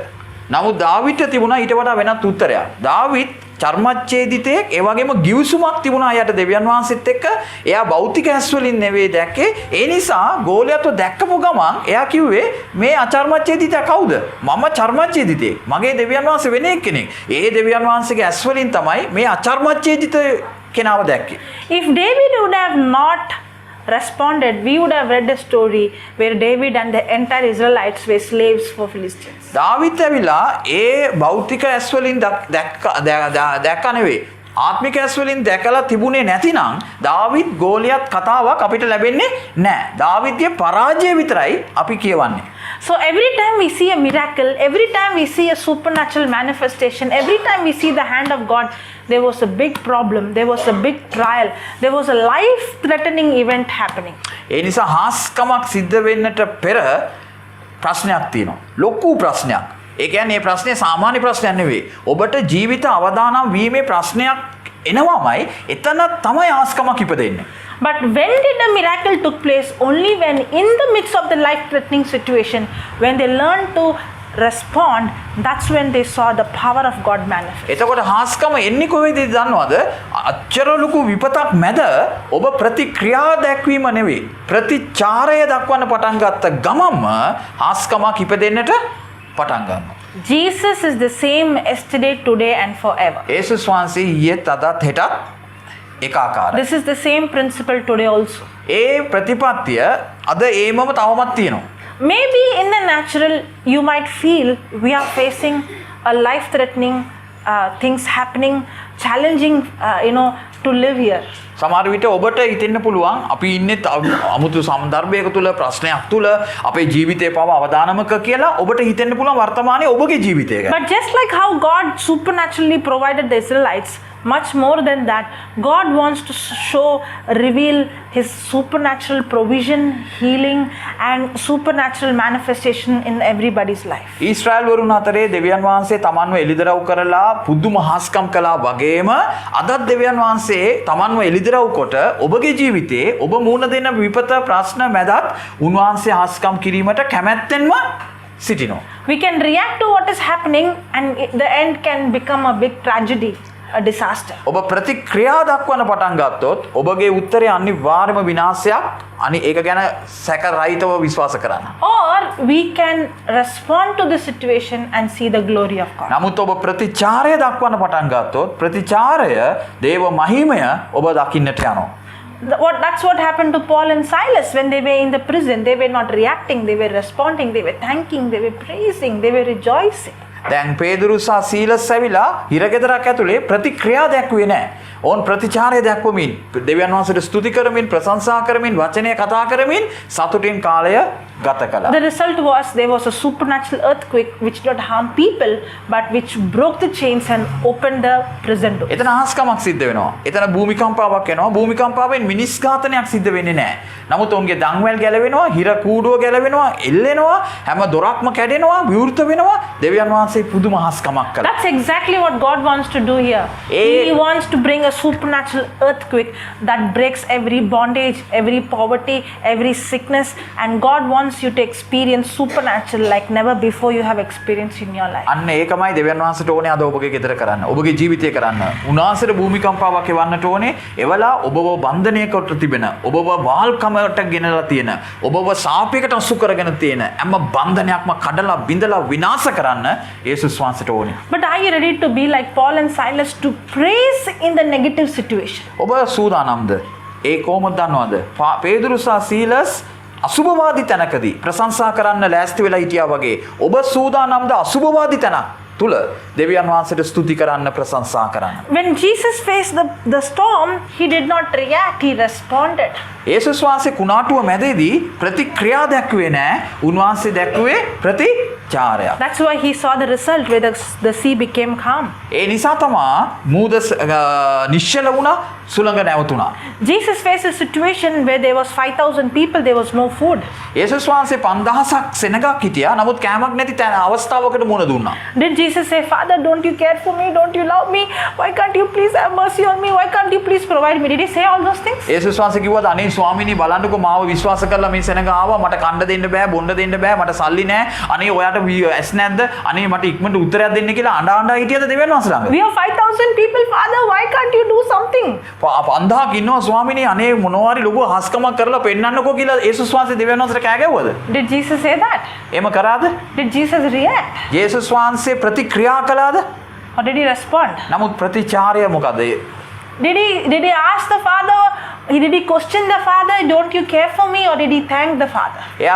නමුත් දාවිද්ට තිබුණා ඊට වඩා වෙනත් උත්තරයක්. දාවිද් චර්මච්ඡේදිතයෙක් ඒ වගේම ගිවිසුමක් තිබුණා යට දෙවියන් වහන්සේත් එක්ක. එයා භෞතික ඇස් වලින් නෙවෙයි දැක්කේ. ඒ නිසා ගෝලියත්ව දැක්කපු ගමන් එයා කිව්වේ මේ අචර්මච්ඡේදිතයා කවුද? මම චර්මච්ඡේදිතයෙක්. මගේ දෙවියන් වහන්සේ වෙන කෙනෙක්. ඒ දෙවියන් වහන්සේගේ ඇස් වලින් තමයි මේ අචර්මච්ඡේදිත කෙනාව දැක්කේ. If David would have not responded, we would have read a story where David and the entire Israelites were slaves for Philistines. David ඇවිල්ලා ඒ භෞතික ඇස් වලින් දැක්ක නෙවෙයි. ආත්මික ඇස් වලින් දැකලා තිබුණේ නැතිනම් දාවිත් ගෝලියත් කතාවක් අපිට ලැබෙන්නේ නැහැ. දාවිත්ගේ පරාජය විතරයි අපි කියවන්නේ. So every time we see a miracle, every time we see a supernatural manifestation, every time we see the hand of God, there was a big problem, there was a big trial, there was a life-threatening event happening. ඒ නිසා හාස්කමක් සිද්ධ වෙන්නට පෙර ප්‍රශ්නයක් තියෙනවා. ලොකු ප්‍රශ්නයක්. ඒ කියන්නේ මේ ප්‍රශ්නේ සාමාන්‍ය ප්‍රශ්නයක් නෙවෙයි. ඔබට ජීවිත අවදානම් වීමේ ප්‍රශ්නයක් එනවාමයි එතන තමයි හාස්කමක් ඉපදෙන්නේ. But when did the miracle took place? Only when in the midst of the life-threatening situation, when they learned to respond, that's when they saw the power of God manifest. එතකොට හාස්කම එන්නේ කොහෙද දන්නවද? අච්චර ලොකු විපතක් මැද ඔබ ප්‍රතික්‍රියා දැක්වීම නෙවෙයි. ප්‍රතිචාරය දක්වන්න පටන් ගත්ත ගමන්ම හාස්කමක් ඉපදෙන්නට පටන් ගන්නවා. Jesus is the same yesterday, today and forever. යේසුස් වහන්සේ ඊයේත් අදත් හෙටත් ඒකාකාරයි. This is the same principle today also. ඒ ප්‍රතිපත්තිය අද ඒමම තවමත් තියෙනවා. Maybe in the natural you might feel we are facing a life-threatening things happening, challenging to live here. සමහර විට ඔබට හිතෙන්න පුළුවන් අපි ඉන්නේ අමුතු සම්දර්භයක තුල ප්‍රශ්නයක් තුල අපේ ජීවිතේ පව අවදානමක කියලා ඔබට හිතෙන්න පුළුවන් වර්තමානයේ ඔබගේ ජීවිතය ගැන. But just like how God supernaturally provided the Israelites, much more than that, God wants to reveal his supernatural provision, healing and supernatural manifestation in everybody's life. Israel වරුන් අතරේ දෙවියන් වහන්සේ තමන්ව එළිදරව් කරලා පුදුම හාස්කම් කළා වගේම අදත් දෙවියන් වහන්සේ තමන්ව එළිදරව් කොට ඔබගේ ජීවිතේ ඔබ මුහුණ දෙන විපත ප්‍රශ්න මැදත් උන්වහන්සේ හාස්කම් කිරීමට කැමැත්තෙන්ම සිටිනවා. We can react to what is happening and the end can become a big tragedy. a disaster. ඔබ ප්‍රතික්‍රියා දක්වන්න පටන් ගත්තොත් ඔබගේ උත්තරය අනිවාර්යම විනාශයක්. අනි ඒක ගැන සැක රහිතව විශ්වාස කරන්න. Or we can respond to the situation and see the glory of God. නමුත් ඔබ ප්‍රතිචාරය දක්වන්න පටන් ගත්තොත් ප්‍රතිචාරය දේව මහිමය ඔබ දකින්නට යනවා. That's what happened to Paul and Silas when they were in the prison. They were not reacting, they were responding, they were thanking, they were praising, they were rejoicing. දැන් පේදුරු සහ සීලස් ඇවිලා හිරගෙදරක් ඇතුලේ ප්‍රතික්‍රියා දැක්ුවේ නැහැ. ඕන් ප්‍රතිචාරය දැක්වමින් දෙවියන් වහන්සේට ස්තුති කරමින් ප්‍රශංසා කරමින් වචනය කතා කරමින් සතුටින් කාලය ගත කළා. The result was there was a supernatural earthquake which did not harm people but which broke the chains and opened the prison door. එතන හාස්කමක් සිද්ධ වෙනවා. එතන භූමිකම්පාවක් එනවා. භූමිකම්පාවෙන් මිනිස් ඝාතනයක් සිද්ධ වෙන්නේ නැහැ. නමුත් ඔවුන්ගේ දන්වැල් ගැලවෙනවා, හිර කූඩුව ගැලවෙනවා, එල්ලෙනවා, හැම දොරක්ම කැඩෙනවා, විවෘත වෙනවා. දෙවියන් වහන්සේ පුදුම හාස්කමක් කළා. That's exactly what God wants to do here. He wants to bring a supernatural earthquake that breaks every bondage, every poverty, every sickness, and God wants you to experience supernatural like never before you have experienced in your life. අන්න ඒකමයි දෙවියන් වහන්සේට ඕනේ අද ඔබගේ ගෙදර කරන්න. ඔබගේ ජීවිතේ කරන්න. උන්වහන්සේට භූමිකම්පාවක් එවන්නට ඕනේ. එවලා ඔබව බන්ධනය කොට තිබෙන, ඔබව වාල්කමකට ගෙනලා තියෙන, ඔබව සාපයකට අසු කරගෙන තියෙන හැම බන්ධනයක්ම කඩලා බිඳලා විනාශ කරන්න යේසුස් වහන්සේට ඕනේ. But are you ready to be like Paul and Silas to praise in the negative situation? ඔබ සූදානම්ද? ඒ කොහොමද දන්නවද? පේදුරු සහ සීලස් අසුභවාදී තැනකදී ප්‍රශංසා කරන්න ලෑස්ති වෙලා හිටියා වගේ ඔබ සූදානම්ද අසුභවාදී තැනක් තුල දෙවියන් වහන්සේට ස්තුති කරන්න ප්‍රශංසා කරන්න. When Jesus faced the storm, he did not react, he responded. යේසුස් වහන්සේ කුණාටුව මැදේදී ප්‍රතික්‍රියා දැක්ුවේ නැහැ. උන්වහන්සේ දැක්ුවේ ප්‍රතිචාරයක්. That's why he saw the result where the sea became calm. ඒ නිසා තමයි මූද නිශ්චල වුණා, සුළඟ නැවතුණා. Jesus faced a situation where there was 5,000 people, there was no food. යේසුස් වහන්සේ 5000ක් සෙනගක් හිටියා. නමුත් කෑමක් නැති අවස්ථාවකට මුහුණ දුන්නා. Did Jesus say, Father, don't you care for me? Don't you love me? Why can't you please have mercy on me? Why can't you please provide me? Did he say all those things? යේසුස් වහන්සේ කිව්වා අනේ ස්වාමීනි බලන්නකෝ මාව විශ්වාස කරලා මේ සෙනග ආවා මට කන්න දෙන්න බෑ බොන්න දෙන්න බෑ මට සල්ලි නෑ අනේ ඔයාට ඇස් නැද්ද අනේ මට ඉක්මනට උත්තරයක් දෙන්න කියලා අඬ අඬ හිටියද දෙවියන් වහන්සේ ළඟ We have 5,000 people, Father, why can't you do something? 5000ක් ඉන්නවා ස්වාමීනි අනේ මොනවාරි ලොකු හස්කමක් කරලා පෙන්නන්නකෝ කියලා යේසුස් වහන්සේ දෙවියන් වහන්සේට කෑ ගැව්වද? Did Jesus say that? එහෙම කරාද? Did Jesus react? යේසුස් වහන්සේ ප්‍රතික්‍රියා කළාද? Or did he respond? නමුත් ප්‍රතිචාරය මොකද? Did he ask the Father? Did he question the Father? Don't you care for me? Or did he thank the Father? එයා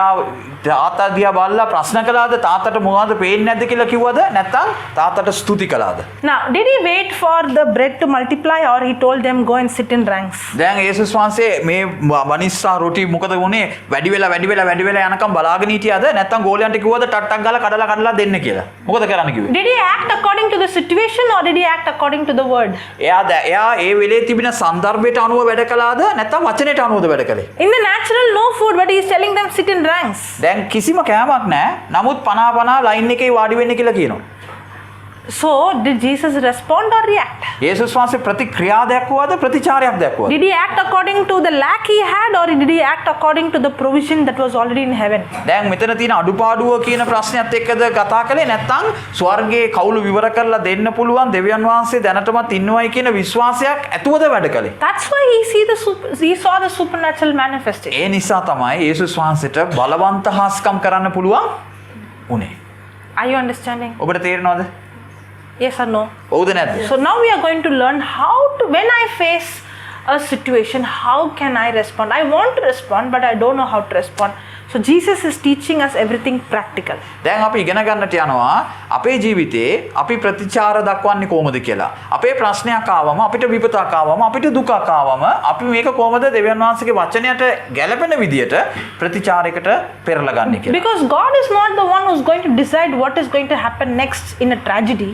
තාත්තා දිහා බලලා ප්‍රශ්න කළාද? තාත්තට මොනවද පේන්නේ නැද්ද කියලා කිව්වද? නැත්නම් තාත්තට ස්තුති කළාද? Now, did he wait for the bread to multiply or he told them go and sit in ranks? දැන් යේසුස් වහන්සේ මේ වනිස්සා රොටි මොකද වුනේ? වැඩි වෙලා යනකම් බලාගෙන හිටියාද? නැත්නම් ගෝලයන්ට කිව්වද ටට්ටක් ගාලා කඩලා දෙන්න කියලා? මොකද කරන්න කිව්වේ? Did he act according to the situation or did he act according to the word? එයා ඒ වෙලේ තිබෙන සන්දර්භයට අනුව වැඩ කළාද? නැත්නම් වචනයට අනුවද වැඩ කළේ? In the natural, no food, but he is telling them sit in ranks. දැන් කිසිම කෑමක් නැහැ. නමුත් 50 ලයින් එකේ වාඩි වෙන්න කියලා කියනවා. So, did Jesus respond or react? යේසුස් වහන්සේ ප්‍රතික්‍රියා දැක්වුවද ප්‍රතිචාරයක් දැක්වුවද? Did he act according to the lack he had or did he act according to the provision that was already in heaven? දැන් මෙතන තියෙන අඩුපාඩුව කියන ප්‍රශ්නයත් එක්කද කතා කළේ නැත්නම් ස්වර්ගයේ කවුළු විවර කරලා දෙන්න පුළුවන් දෙවියන් වහන්සේ දැනටමත් ඉන්නවයි කියන විශ්වාසයක් ඇතුවද වැඩ කළේ? That's why he saw the supernatural manifestation. ඒ නිසා තමයි යේසුස් වහන්සේට බලවන්ත හාස්කම් කරන්න පුළුවන් උනේ. Are you understanding? ඔබට තේරෙනවද? Yes or no? ඔව්ද නැද්ද? So now we are going to learn how to, when I face a situation, how can I respond? I want to respond, but I don't know how to respond. So Jesus is teaching us everything practical. දැන් අපි ඉගෙන ගන්නට යනවා අපේ ජීවිතේ අපි ප්‍රතිචාර දක්වන්නේ කොහොමද කියලා. අපේ ප්‍රශ්නයක් ආවම අපිට විපතක් ආවම අපිට දුකක් ආවම අපි මේක කොහොමද දෙවියන් වහන්සේගේ වචනයට ගැළපෙන විදියට ප්‍රතිචාරයකට පෙරලා ගන්න කියලා. Because God is not the one who's going to decide what is going to happen next in a tragedy.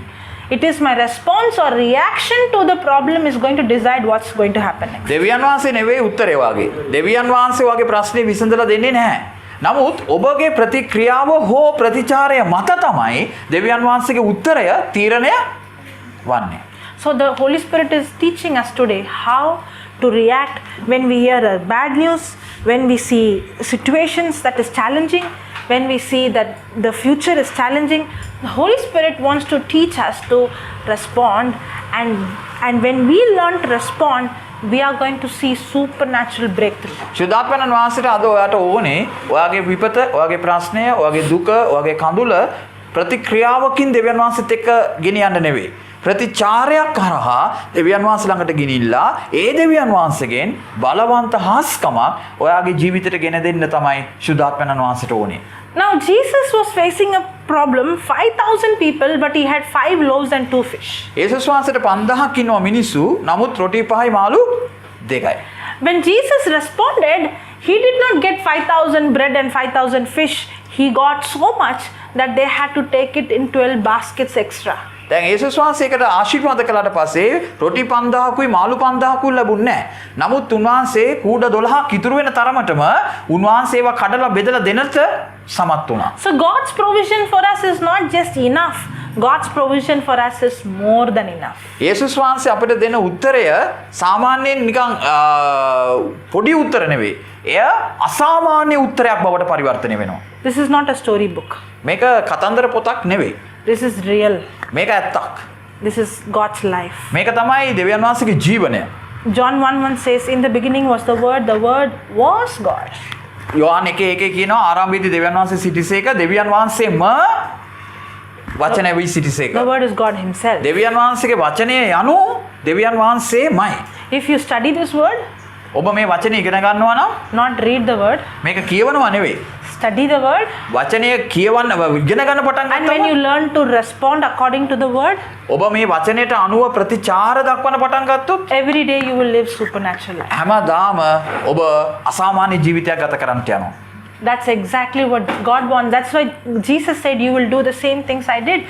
It is my response or reaction to the problem is going to decide what's going to happen next. දෙවියන් වහන්සේ නෙවෙයි උත්තරේ වාගේ. දෙවියන් වහන්සේ වාගේ ප්‍රශ්නේ විසඳලා දෙන්නේ නැහැ. නමුත් ඔබගේ ප්‍රතික්‍රියාව හෝ ප්‍රතිචාරය මත තමයි දෙවියන් වහන්සේගේ උත්තරය තීරණය වන්නේ. So the Holy Spirit is teaching us today how to react when we hear bad news, when we see situations that is challenging, when we see that the future is challenging. The Holy Spirit wants to teach us to respond and And when we learn to respond, we are going to see supernatural breakthrough. ශුද්ධාත්මයන් වහන්සේට අද ඔයාට ඕනේ ඔයාගේ විපත, ඔයාගේ ප්‍රශ්නය, ඔයාගේ දුක, ඔයාගේ කඳුල ප්‍රතික්‍රියාවකින් දෙවියන් වහන්සේත් එක්ක ගෙනියන්න නෙවෙයි. ප්‍රතිචාරයක් කරහා දෙවියන් වහන්සේ ළඟට ගෙනිලා ඒ දෙවියන් වහන්සේගෙන් බලවන්ත හාස්කමක් ඔයාගේ ජීවිතයට ගෙන දෙන්න තමයි ශුද්ධාත්මයන් වහන්සේට ඕනේ. Now Jesus was facing a problem, 5,000 people, but he had 5 loaves and 2 fish. යේසුස් වහන්සේට 5000ක් ඉන්නවා මිනිස්සු. නමුත් රොටි පහයි මාළු දෙකයි. When Jesus responded, he did not get 5,000 bread and 5,000 fish. He got so much that they had to take it in 12 baskets extra. දැන් යේසුස් වහන්සේකට ආශිර්වාද කළාට පස්සේ රොටි 5000කුයි මාළු 5000කුයි ලැබුණේ නැහැ. නමුත් උන්වහන්සේ කූඩ 12ක් ඉතුරු වෙන තරමටම උන්වහන්සේ ඒවා කඩලා බෙදලා දෙන්නට සමත් වුණා. So God's provision for us is not just enough. God's provision for us is more than enough. යේසුස් වහන්සේ අපිට දෙන උත්තරය සාමාන්‍යයෙන් නිකන් පොඩි උත්තර නෙවෙයි. එය අසාමාන්‍ය උත්තරයක් බවට පරිවර්තනය වෙනවා. This is not a story book. මේක කතන්දර පොතක් නෙවෙයි. This is real. මේක ඇත්තක්. This is God's life. මේක තමයි දෙවියන් වහන්සේගේ ජීවනය. John 1:1 says, in the beginning was the word was God. යෝහන් 1:1 කියනවා ආරම්භයේදී දෙවියන් වහන්සේ සිටිසේක දෙවියන් වහන්සේම වචනය වී සිටිසේක. The word is God himself. දෙවියන් වහන්සේගේ වචනය යනු දෙවියන් වහන්සේමයි. If you study this word, ඔබ මේ වචනේ ඉගෙන ගන්නවා නම් not read the word, මේක කියවනවා නෙවෙයි. study the word, වචනය කියවන්න ඉගෙන ගන්න පටන් and when you ගත්තම learn to respond according to the word, ඔබ මේ වචනයට අනුව ප්‍රතිචාර දක්වන්න පටන් ගත්තොත් every day you will live supernatural life. හැමදාම ඔබ අසාමාන්‍ය ජීවිතයක් ගත කරන්නට යනවා. That's exactly what God wants. That's why Jesus said, you will do the same things I did.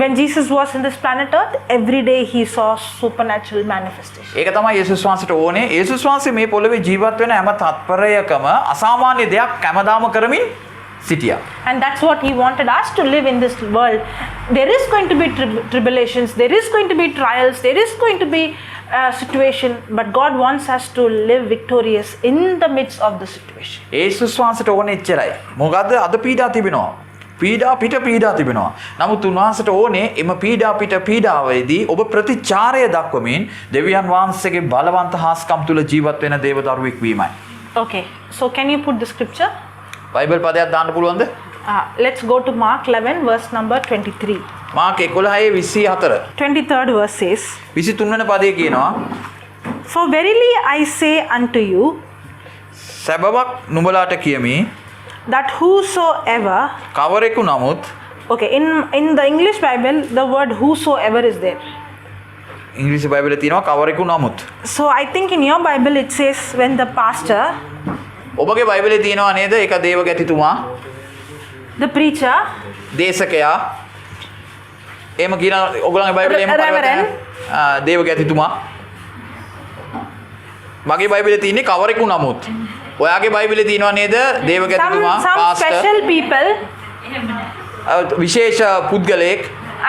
When Jesus was in this planet Earth, every day he saw supernatural manifestation. ඒක තමයි යේසුස් වහන්සේට ඕනේ. යේසුස් වහන්සේ මේ පොළවේ ජීවත් වෙන හැම තත්පරයකම අසාමාන්‍ය දෙයක් හැමදාම කරමින් සිටියා. And that's what he wanted us to live in this world. There is going to be tribulations, there is going to be trials, there is going to be situation, but God wants us to live victorious in the midst of the situation. යේසුස් වහන්සේට ඕනේ එච්චරයි. මොකද අද පීඩා තිබෙනවා. පීඩා තිබෙනවා. නමුත් උන්වහන්සේට ඕනේ එම පීඩාවේදී ඔබ ප්‍රතිචාරය දක්වමින් දෙවියන් වහන්සේගේ බලවන්ත හාස්කම් තුල ජීවත් වෙන දේව දරුවෙක් වීමයි. Okay, so can you put the scripture? Bible පදයක් දාන්න පුළුවන්ද? Let's go to Mark 11 verse number 23. Mark 11:24. 23rd verse says, 23 වෙනි පදයේ කියනවා for verily I say unto you, සැබවක් නුඹලාට කියමි that whosoever, කවරෙකු නමුත් okay, in the English Bible the word whosoever is there. ඉංග්‍රීසි බයිබලයේ තියෙනවා කවරෙකු නමුත්. So I think in your Bible it says when the pastor, ඔබගේ බයිබලයේ තියෙනවා නේද? ඒක දේවගතිතුමා, the preacher, දේශකයා. එහෙම කියන ඔයගොල්ලන්ගේ බයිබලයේ එහෙම Reverend. දේවගතිතුමා. මගේ බයිබලයේ තියෙන්නේ කවරෙකු නමුත්. ඔයාගේ බයිබලයේ තියෙනවා නේද? දේවගතිතුමා, some pastor, special people. විශේෂ පුද්ගලයෙක්.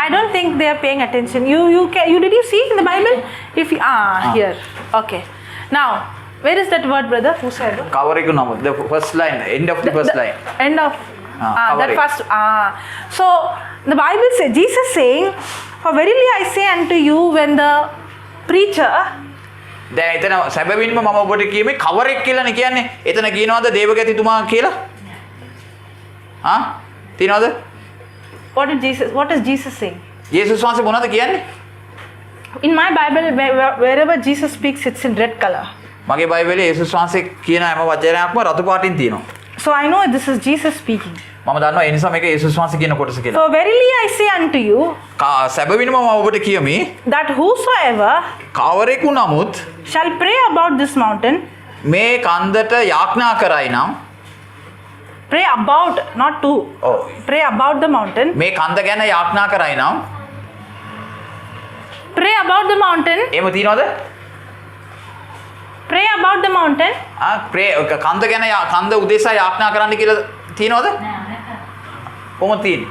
I don't think they are paying attention. You did you see in the Bible? If you, here. Okay. Now, where is that word, brother? Whosoever. කවරෙකු නමුත්. The first line, end of the first line. End of. that cover it. first. So the Bible says, Jesus saying, for verily I say unto you, when the preacher. දැන් එතන සැබවින්ම මම ඔබට කියමේ කවරෙක් කියලානේ කියන්නේ. එතන කියනවාද දේවගතිතුමා කියලා? තියනවාද? What is Jesus saying? යේසුස් වහන්සේ මොනවද කියන්නේ? In my Bible, wherever Jesus speaks, it's in red color. මගේ බයිබලයේ යේසුස් වහන්සේ කියන හැම වචනයක්ම රතු පාටින් තියෙනවා. So I know this is Jesus speaking. මම දන්නවා ඒ නිසා මේක යේසුස් වහන්සේ කියන කොටස කියලා. So verily I say unto you, සැබවින්ම මම ඔබට කියමි that whosoever කවරෙකු නමුත් shall pray about this mountain, මේ කන්දට යාඥා කරයි නම් pray about, not to, ඔව් pray about the mountain, මේ කන්ද ගැන යාඥා කරයි නම් pray about the mountain, එහෙම තියනවද? pray about the mountain, කන්ද ගැන කන්ද උදෙසා යාඥා කරන්න කියලා තියනවද? කොහොමද තියෙන්නේ?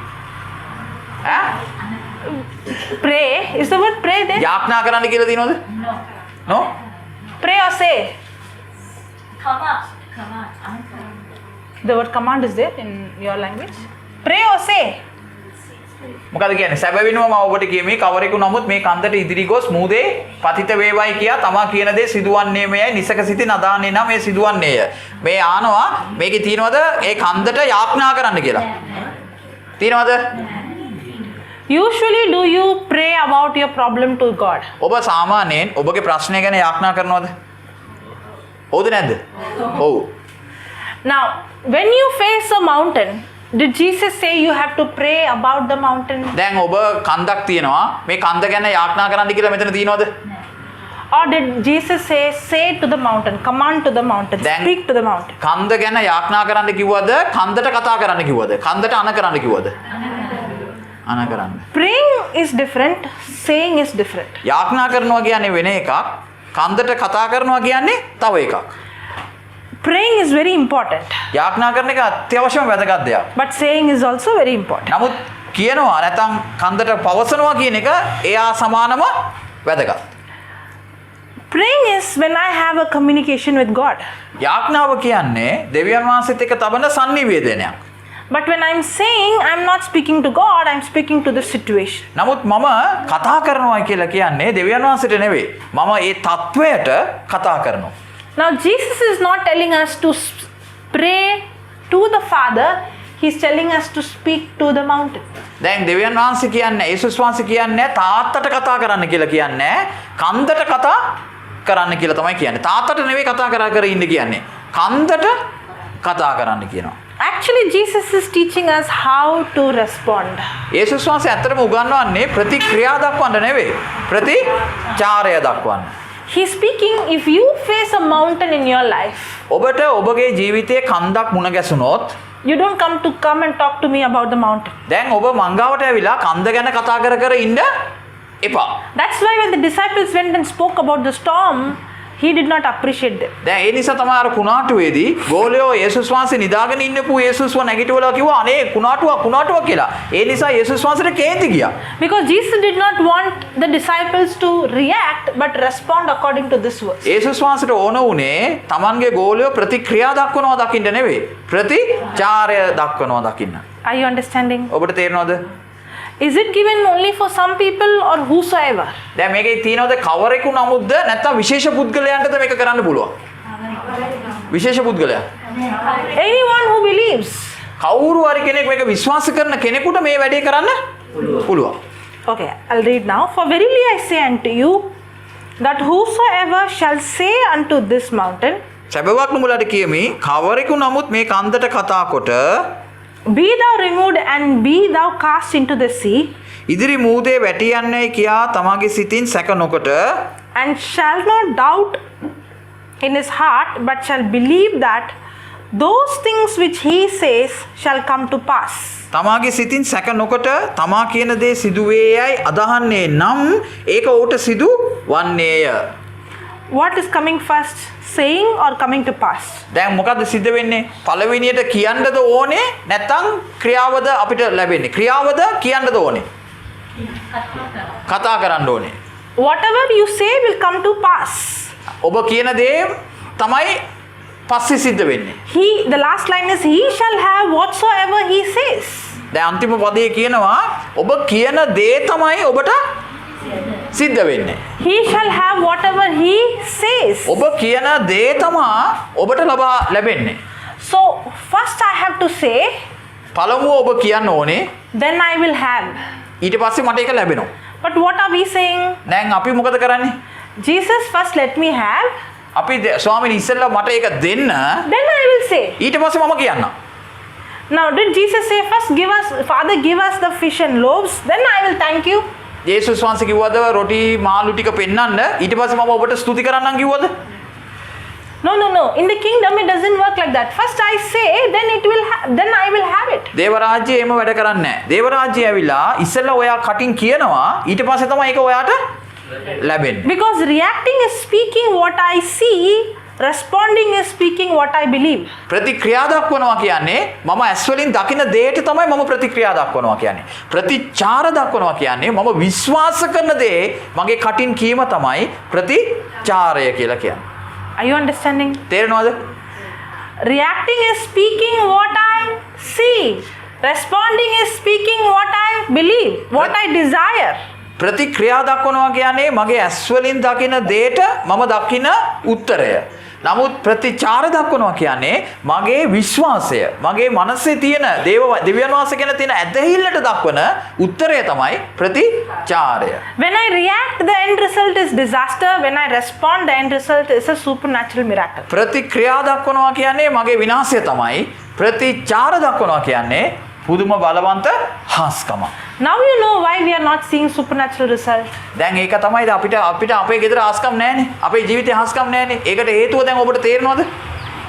pray, is the word pray there? යාඥා කරන්න කියලා තියනවද? No? Pray or say? Command. The word command is there in your language. Pray or say? මොකද කියන්නේ සැබවින්ම මම ඔබට කියමි කවරෙකු නමුත් මේ කන්දට ඉදිරි ගොස් මූදේ පතිත වේවයි කියා තමා කියන දේ සිදුවන්නේ මේයි නිසක සිටි නදාන්නේ නම් මේ සිදුවන්නේය. මේ ආනවා මේකේ තියනවද ඒ කන්දට යාඥා කරන්න කියලා. තියනවද? Usually do you pray about your problem to God? ඔබ සාමාන්‍යයෙන් ඔබගේ ප්‍රශ්නය ගැන යාඥා කරනවද? හොද නැද්ද? ඔව්. Now, when you face a mountain, did Jesus say you have to pray about the mountain? දැන් ඔබ කන්දක් තියෙනවා මේ කන්ද ගැන යාඥා කරන්න කියලා මෙතන තියෙනවද? Or did Jesus say to the mountain, command to the mountain, Then- speak to the mountain? කන්ද ගැන යාඥා කරන්න කිව්වද? කන්දට කතා කරන්න කිව්වද? කන්දට අන කරන්න කිව්වද? අන කරන්න. Praying is different, saying is different. යාඥා කරනවා කියන්නේ වෙන එකක්. කන්දට කතා කරනවා කියන්නේ තව එකක්. Praying is very important, යාඥා කරන එක අත්‍යවශ්‍යම වැදගත් දෙයක්. but saying is also very important. නමුත් කියනවා නැත්නම් කන්දට පවසනවා කියන එක එයා සමානම වැදගත්. Praying is when I have a communication with God. යාඥාව කියන්නේ දෙවියන් වහන්සේත් එක්ක තබන sannivedanayak. But when I'm saying I'm not speaking to God, I'm speaking to the situation. නමුත් මම කතා කරනවා කියලා කියන්නේ දෙවියන් වහන්සේට නෙවෙයි. මම ඒ තත්වයට කතා කරනවා. Now, Jesus is not telling us to pray to the Father, He's telling us to speak to the mountain. දැන් දෙවියන් වහන්සේ කියන්නේ යේසුස් වහන්සේ කියන්නේ තාත්තට කතා කරන්න කියලා කියන්නේ කන්දට කතා කරන්න කියලා තමයි කියන්නේ. තාත්තට නෙවෙයි කතා කර ඉන්න කියන්නේ. කන්දට කතා කරන්න කියනවා. Actually, Jesus is teaching us how to respond. යේසුස් වහන්සේ ඇත්තටම උගන්වන්නේ ප්‍රතික්‍රියා දක්වන්න නෙවෙයි. ප්‍රතිචාරය දක්වන්න. He's speaking, if you face a mountain in your life, ඔබට ඔබගේ ජීවිතයේ කන්දක් මුණ ගැසුනොත් you don't come and talk to me about the mountain. දැන් ඔබ මංගාවට ඇවිල්ලා කන්ද ගැන කතා කර ඉන්න එපා. That's why when the disciples went and spoke about the storm, He did not appreciate them. දැන් ඒ නිසා තමයි අර කුණාටුවේදී ගෝලයෝ යේසුස් වහන්සේ නිදාගෙන ඉන්නපු යේසුස්ව නැගිටවලා කිව්වා අනේ කුණාටුවා කියලා. ඒ නිසා යේසුස් වහන්සේට කේන්ති ගියා. Because Jesus did not want the disciples to react but respond according to this verse. යේසුස් වහන්සේට ඕන උනේ Tamanගේ ගෝලයෝ ප්‍රතික්‍රියා දක්වනවා දකින්න නෙවෙයි. ප්‍රතිචාරය දක්වනවා දකින්න. Are you understanding? ඔබට තේරෙනවද? Is it given only for some people or whosoever? දැන් මේකේ තියෙනවද කවරෙකු නමුත්ද නැත්නම් විශේෂ පුද්ගලයන්ටද මේක කරන්න පුළුවන්? විශේෂ පුද්ගලයා. Anyone who believes. කවුරු හරි කෙනෙක් මේක විශ්වාස කරන කෙනෙකුට මේ වැඩේ කරන්න පුළුවන්. Okay, I'll read now. For verily I say unto you that whosoever shall say unto this mountain, සැබෑවක් නුඹලාට කියමි කවරෙකු නමුත් මේ කන්දට කතා කොට be thou removed and be thou cast into the sea, ඉදිරි මූදේ වැටි යන්නේ කියා තමාගේ සිතින් සැක නොකොට and shall not doubt in his heart, but shall believe that those things which he says shall come to pass. තමාගේ සිතින් සැක නොකොට තමා කියන දේ සිදු වේයයි අදහන්නේ නම් ඒක ඌට සිදු වන්නේය. What is coming first, saying or coming to pass? දැන් මොකද්ද සිද්ධ වෙන්නේ? පළවෙනියට කියන්නද ඕනේ නැත්නම් ක්‍රියාවද අපිට ලැබෙන්නේ? ක්‍රියාවද කියන්නද ඕනේ? කතා කරන්න ඕනේ. Whatever you say will come to pass. ඔබ කියන දේ තමයි පස්සේ සිද්ධ වෙන්නේ. The last line is, he shall have whatsoever he says. දැන් අන්තිම පදයේ කියනවා ඔබ කියන දේ තමයි ඔබට සිද්ධ වෙන්නේ. He shall have whatever he says. ඔබ කියන දේ තමයි ඔබට ලැබෙන්නේ. So first I have to say, පළමුව ඔබ කියන්න ඕනේ. then I will have. ඊට පස්සේ මට ඒක ලැබෙනවා. But what are we saying? දැන් අපි මොකද කරන්නේ? Jesus, first let me have, අපි ස්වාමීනි ඉස්සෙල්ලා මට ඒක දෙන්න. then I will say. ඊට පස්සේ මම කියන්නම්. Now did Jesus say first Father give us the fish and loaves, then I will thank you? යේසුස් වහන්සේ කිව්වද රොටි මාළු ටික පෙන්නන්න ඊට පස්සේ මම ඔබට ස්තුති කරන්නම් කිව්වද? No. In the kingdom it doesn't work like that. First I say, then I will have it. දේව රාජ්‍යය එහෙම වැඩ කරන්නේ නැහැ. දේව රාජ්‍යය ඇවිල්ලා ඉස්සෙල්ලා ඔයා කටින් කියනවා ඊට පස්සේ තමයි ඒක ඔයාට ලැබෙන්නේ. Because reacting is speaking what I see, responding is speaking what I believe. ප්‍රතික්‍රියා දක්වනවා කියන්නේ මම ඇස් වලින් දකින දෙයට තමයි මම ප්‍රතික්‍රියා දක්වනවා කියන්නේ. ප්‍රතිචාර දක්වනවා කියන්නේ මම විශ්වාස කරන දේ මගේ කටින් කීම තමයි ප්‍රතිචාරය කියලා කියන්නේ. Are you understanding? තේරෙනවද? Reacting is speaking what I see. Responding is speaking what I believe, what I desire. ප්‍රතික්‍රියා දක්වනවා කියන්නේ මගේ ඇස් වලින් දකින දේට මම දකින උත්තරය. නමුත් ප්‍රතිචාර දක්වනවා කියන්නේ මගේ විශ්වාසය, මගේ මනසේ තියෙන දෙවියන් වහන්සේ ගැන තියෙන ඇදහිල්ලට දක්වන උත්තරය තමයි ප්‍රතිචාරය. When I react, the end result is disaster. When I respond, the end result is a supernatural miracle. ප්‍රතික්‍රියා දක්වනවා කියන්නේ මගේ විනාශය තමයි. ප්‍රතිචාර දක්වනවා කියන්නේ පුදුම බලවන්ත හාස්කම. Now you know why we are not seeing supernatural result. දැන් ඒක තමයි අපිට අපේ ගෙදර හාස්කම් නැහැනේ. අපේ ජීවිතේ හාස්කම් නැහැනේ. ඒකට හේතුව දැන් ඔබට තේරෙනවද?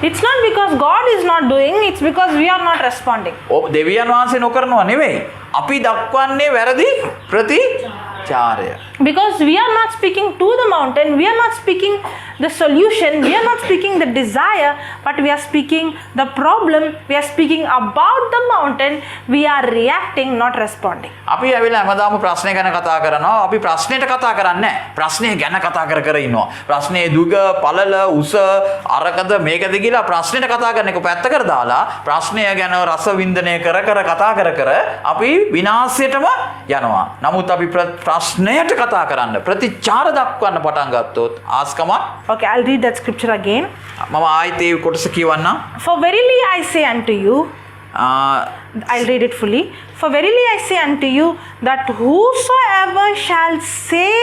It's not because God is not doing, it's because we are not responding. ඔබ දෙවියන් වහන්සේ නොකරනවා නෙවෙයි. අපි දක්වන්නේ වැරදි ප්‍රතිචාරය. Because we are not speaking to the mountain, we are not speaking the solution, we are not speaking the desire, but we are speaking the problem, we are speaking about the mountain, we are reacting, not responding. අපි ඇවිල්ලා හැමදාම ප්‍රශ්නේ ගැන කතා කරනවා. අපි ප්‍රශ්නෙට කතා කරන්නේ නැහැ. ප්‍රශ්නේ ගැන කතා කර ඉන්නවා. ප්‍රශ්නේ දුක, පළල, උස, අරකද මේකද කියලා ප්‍රශ්නෙට කතා කරන එක පැත්තකට දාලා ප්‍රශ්නය ගැන රස වින්දනය කර කතා කර අපි විනාශයටම යනවා. නමුත් අපි ප්‍රශ්නයට කතා කරන්න, ප්‍රතිචාර දක්වන්න පටන් ගත්තොත් ආස්කමක්. Okay, I'll read that scripture again. මම ආයෙත් ඒ කොටස කියවන්නම්. For verily I say unto you, I'll read it fully. For verily I say unto you, that whosoever shall say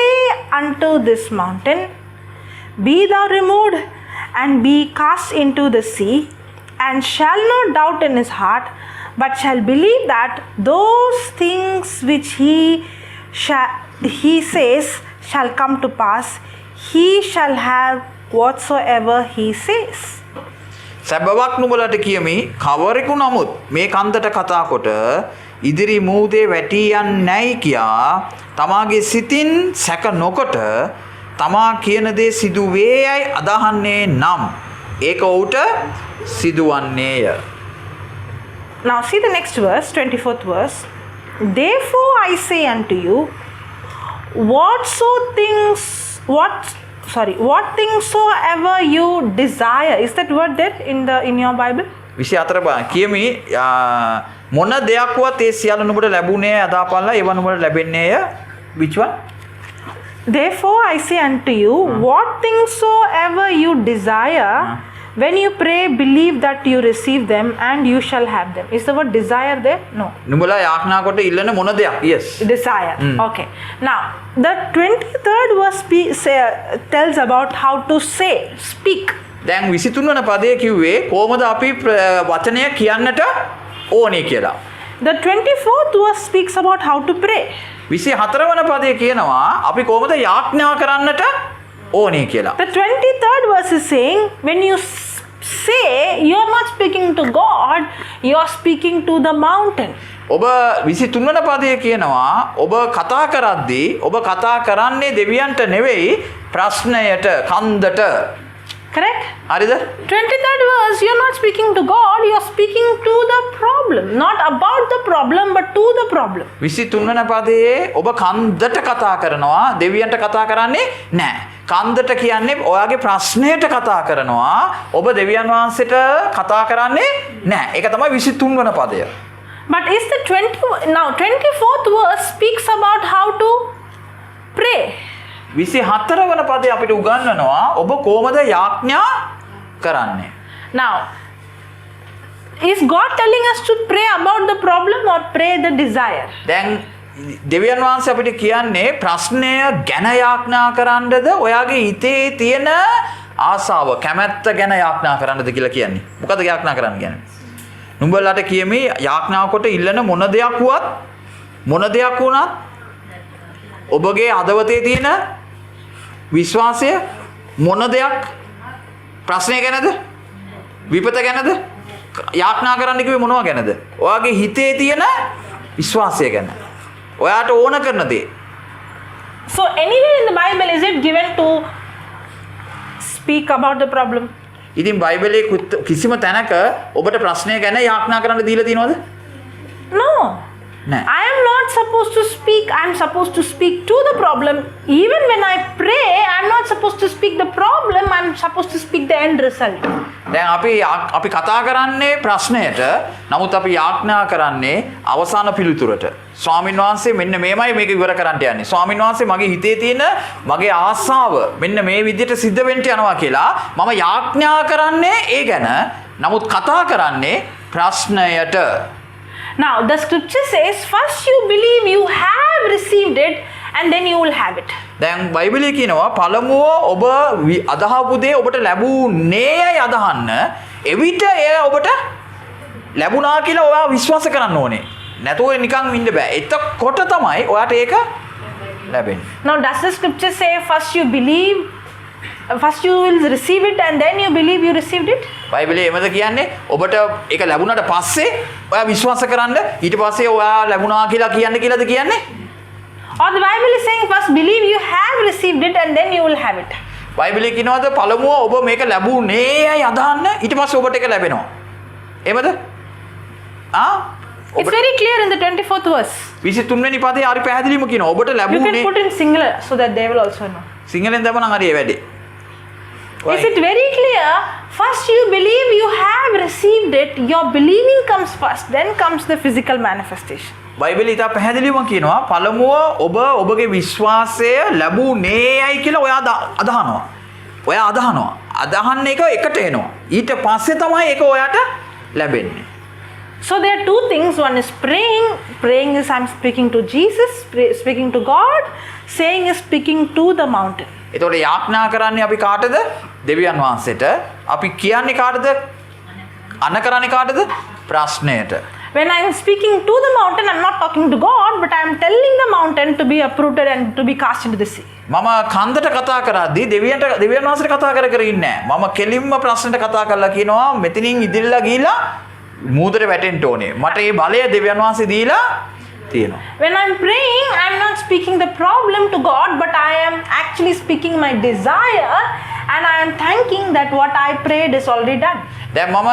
unto this mountain, be thou removed and be cast into the sea, and shall not doubt in his heart, but shall believe that those things which he says shall come to pass, he shall have whatsoever he says. සැබවක් නුඹලට කියමි, කවරෙකු නමුත් මේ කන්දට කතා කොට ඉදිරි මූදේ වැටී යන්නේ නැයි කියා තමාගේ සිතින් සැක නොකොට තමා කියන දේ සිදු වේයයි අදහන්නේ නම් ඒක ඔහුට සිදුවන්නේය. Now see the next verse, 24th verse. Therefore I say unto you, what things soever you desire. Is that word there in your Bible? 24 කියමි මොන දෙයක්වත් ඒ සියල්ල නුඹට ලැබුණේ අදාපල්ලා ඒව නුඹට ලැබෙන්නේය. Which one? Therefore I say unto you, what things soever you desire, when you pray, believe that you receive them and you shall have them. Is the word desire there? No. නුඹලා යාඥා කොට ඉල්ලන මොන දෙයක්? Yes. Desire. Okay. Now, the 23rd verse tells about how to speak. දැන් 23 වන පදයේ කිව්වේ කොහොමද අපි වචනය කියන්නට ඕනේ කියලා. The 24th verse speaks about how to pray. 24 වන පදයේ කියනවා අපි කොහොමද යාඥා කරන්නට ඕනේ කියලා. The 23rd verse is saying, when you say, you are not speaking to God, you are speaking to the mountain. ඔබ 23 වන පදයේ කියනවා ඔබ කතා කරද්දී ඔබ කතා කරන්නේ දෙවියන්ට නෙවෙයි ප්‍රශ්නයට, කන්දට. Correct? හරිද? 23rd verse, you are not speaking to God, you are speaking to the problem. Not about the problem, but to the problem. 23 වන පදයේ ඔබ කන්දට කතා කරනවා, දෙවියන්ට කතා කරන්නේ නැහැ. කන්දට කියන්නේ ඔයාගේ ප්‍රශ්නයට කතා කරනවා, ඔබ දෙවියන් වහන්සේට කතා කරන්නේ නැහැ. ඒක තමයි 23 වන පදය. But is the 24th verse speaks about how to pray. 24 වන පදේ අපිට උගන්වනවා ඔබ කොහොමද යාඥා කරන්නේ. Now, is God telling us to pray about the problem or pray the desire? දැන් දෙවියන් වහන්සේ අපිට කියන්නේ ප්‍රශ්නය ගැන යාඥා කරන්නද ඔයාගේ හිතේ තියෙන ආසාව, කැමැත්ත ගැන යාඥා කරන්නද කියලා කියන්නේ. මොකද යාඥා කරන්න කියන්නේ? නුඹලාට කියමි යාඥා කොට ඉල්ලන මොන දෙයක් වුණත් ඔබගේ හදවතේ තියෙන විශ්වාසය මොන දෙයක් ප්‍රශ්නය ගැනද? විපත ගැනද? යාඥා කරන්න කිව්වේ මොනවා ගැනද? ඔයාගේ හිතේ තියෙන විශ්වාසය ගැන. ඔයාට ඕන කරන දේ. So anywhere in the Bible is it given to speak about the problem? ඉතින් බයිබලයේ කිසිම තැනක ඔබට ප්‍රශ්නය ගැන යාඥා කරන්න දීලා තියෙනවද? No. නෑ. I am not supposed to speak. I am supposed to speak to the problem. Even when I pray, I am not supposed to speak the problem. I am supposed to speak the end result. දැන් අපි කතා කරන්නේ ප්‍රශ්නයට. නමුත් අපි යාඥා කරන්නේ අවසාන පිළිතුරට. ස්වාමීන් වහන්සේ මෙන්න මේමයි මේක ඉවර කරන්න යන්නේ. ස්වාමීන් වහන්සේ මගේ හිතේ තියෙන මගේ ආසාව මෙන්න මේ විදිහට සිද්ධ වෙන්න යනවා කියලා මම යාඥා කරන්නේ ඒ ගැන. නමුත් කතා කරන්නේ ප්‍රශ්නයට. Now, the scripture says, first you believe you have received it and then you will have it. දැන් බයිබලයේ කියනවා පළමුව ඔබ අදහපු දේ ඔබට ලැබුණේයි අදහන්න. එවිට එය ඔබට ලැබුණා කියලා ඔයා විශ්වාස කරන්න ඕනේ. නැතුව නිකන් ඉන්න බෑ. එතකොට තමයි ඔයාට ඒක ලැබෙන්නේ. Now, does the scripture say first you believe, first you will receive it and then you believe you received it? බයිබලයේ එමද කියන්නේ ඔබට ඒක ලැබුණාට පස්සේ ඔයා විශ්වාස කරන්න ඊට පස්සේ ඔයා ලැබුණා කියලා කියලාද කියන්නේ? Or the Bible is saying first believe you have received it and then you will have it. බයිබලයේ කියනවාද පළමුව ඔබ මේක ලැබුණේයි අදහන්න ඊට පස්සේ ඔබට ඒක ලැබෙනවා. එහෙමද? It's very clear in the 24th verse. 23 වෙනි පදේ හරි පැහැදිලිවම කියනවා ඔබට You can ලැබුණේ put in singular so that they will also know. සිංහලෙන් දැම්මනම් හරි ඒ වැඩේ. Is it very clear? First you believe you have received it, your believing comes first, then comes the physical manifestation. බයිබලයේ ඉතා පැහැදිලිවම කියනවා පළමුව ඔබ ඔබගේ විශ්වාසය ලැබුණේයි කියලා ඔයා අදහනවා. ඔයා අදහනවා. අදහන්න එක එකට එනවා. ඊට පස්සේ තමයි ඒක ඔයාට ලැබෙන්නේ. So there are two things. One is praying. Praying is I'm speaking to Jesus, speaking to God. Saying is speaking to the mountain. එතකොට යාඥා කරන්නේ අපි කාටද? දෙවියන් වහන්සේට. අපි කියන්නේ කාටද? අන කරන්නේ කාටද? ප්‍රශ්නයට. When I am speaking to the mountain, I'm not talking to God, but I am telling the mountain to be uprooted and to be cast into the sea. මම කන්දට කතා කරද්දී දෙවියන් වහන්සේට කතා කර ඉන්නේ නැහැ. මම කෙලින්ම ප්‍රශ්නට කතා කරලා කියනවා මෙතනින් ඉදිරියලා ගිහිලා මූදට වැටෙන්න ඕනේ. මට මේ බලය දෙවියන් වහන්සේ දීලා තියෙනවා. When I'm praying, I'm not speaking the problem to God, but I am actually speaking my desire and I am thanking that what I prayed is already done. දැන් මම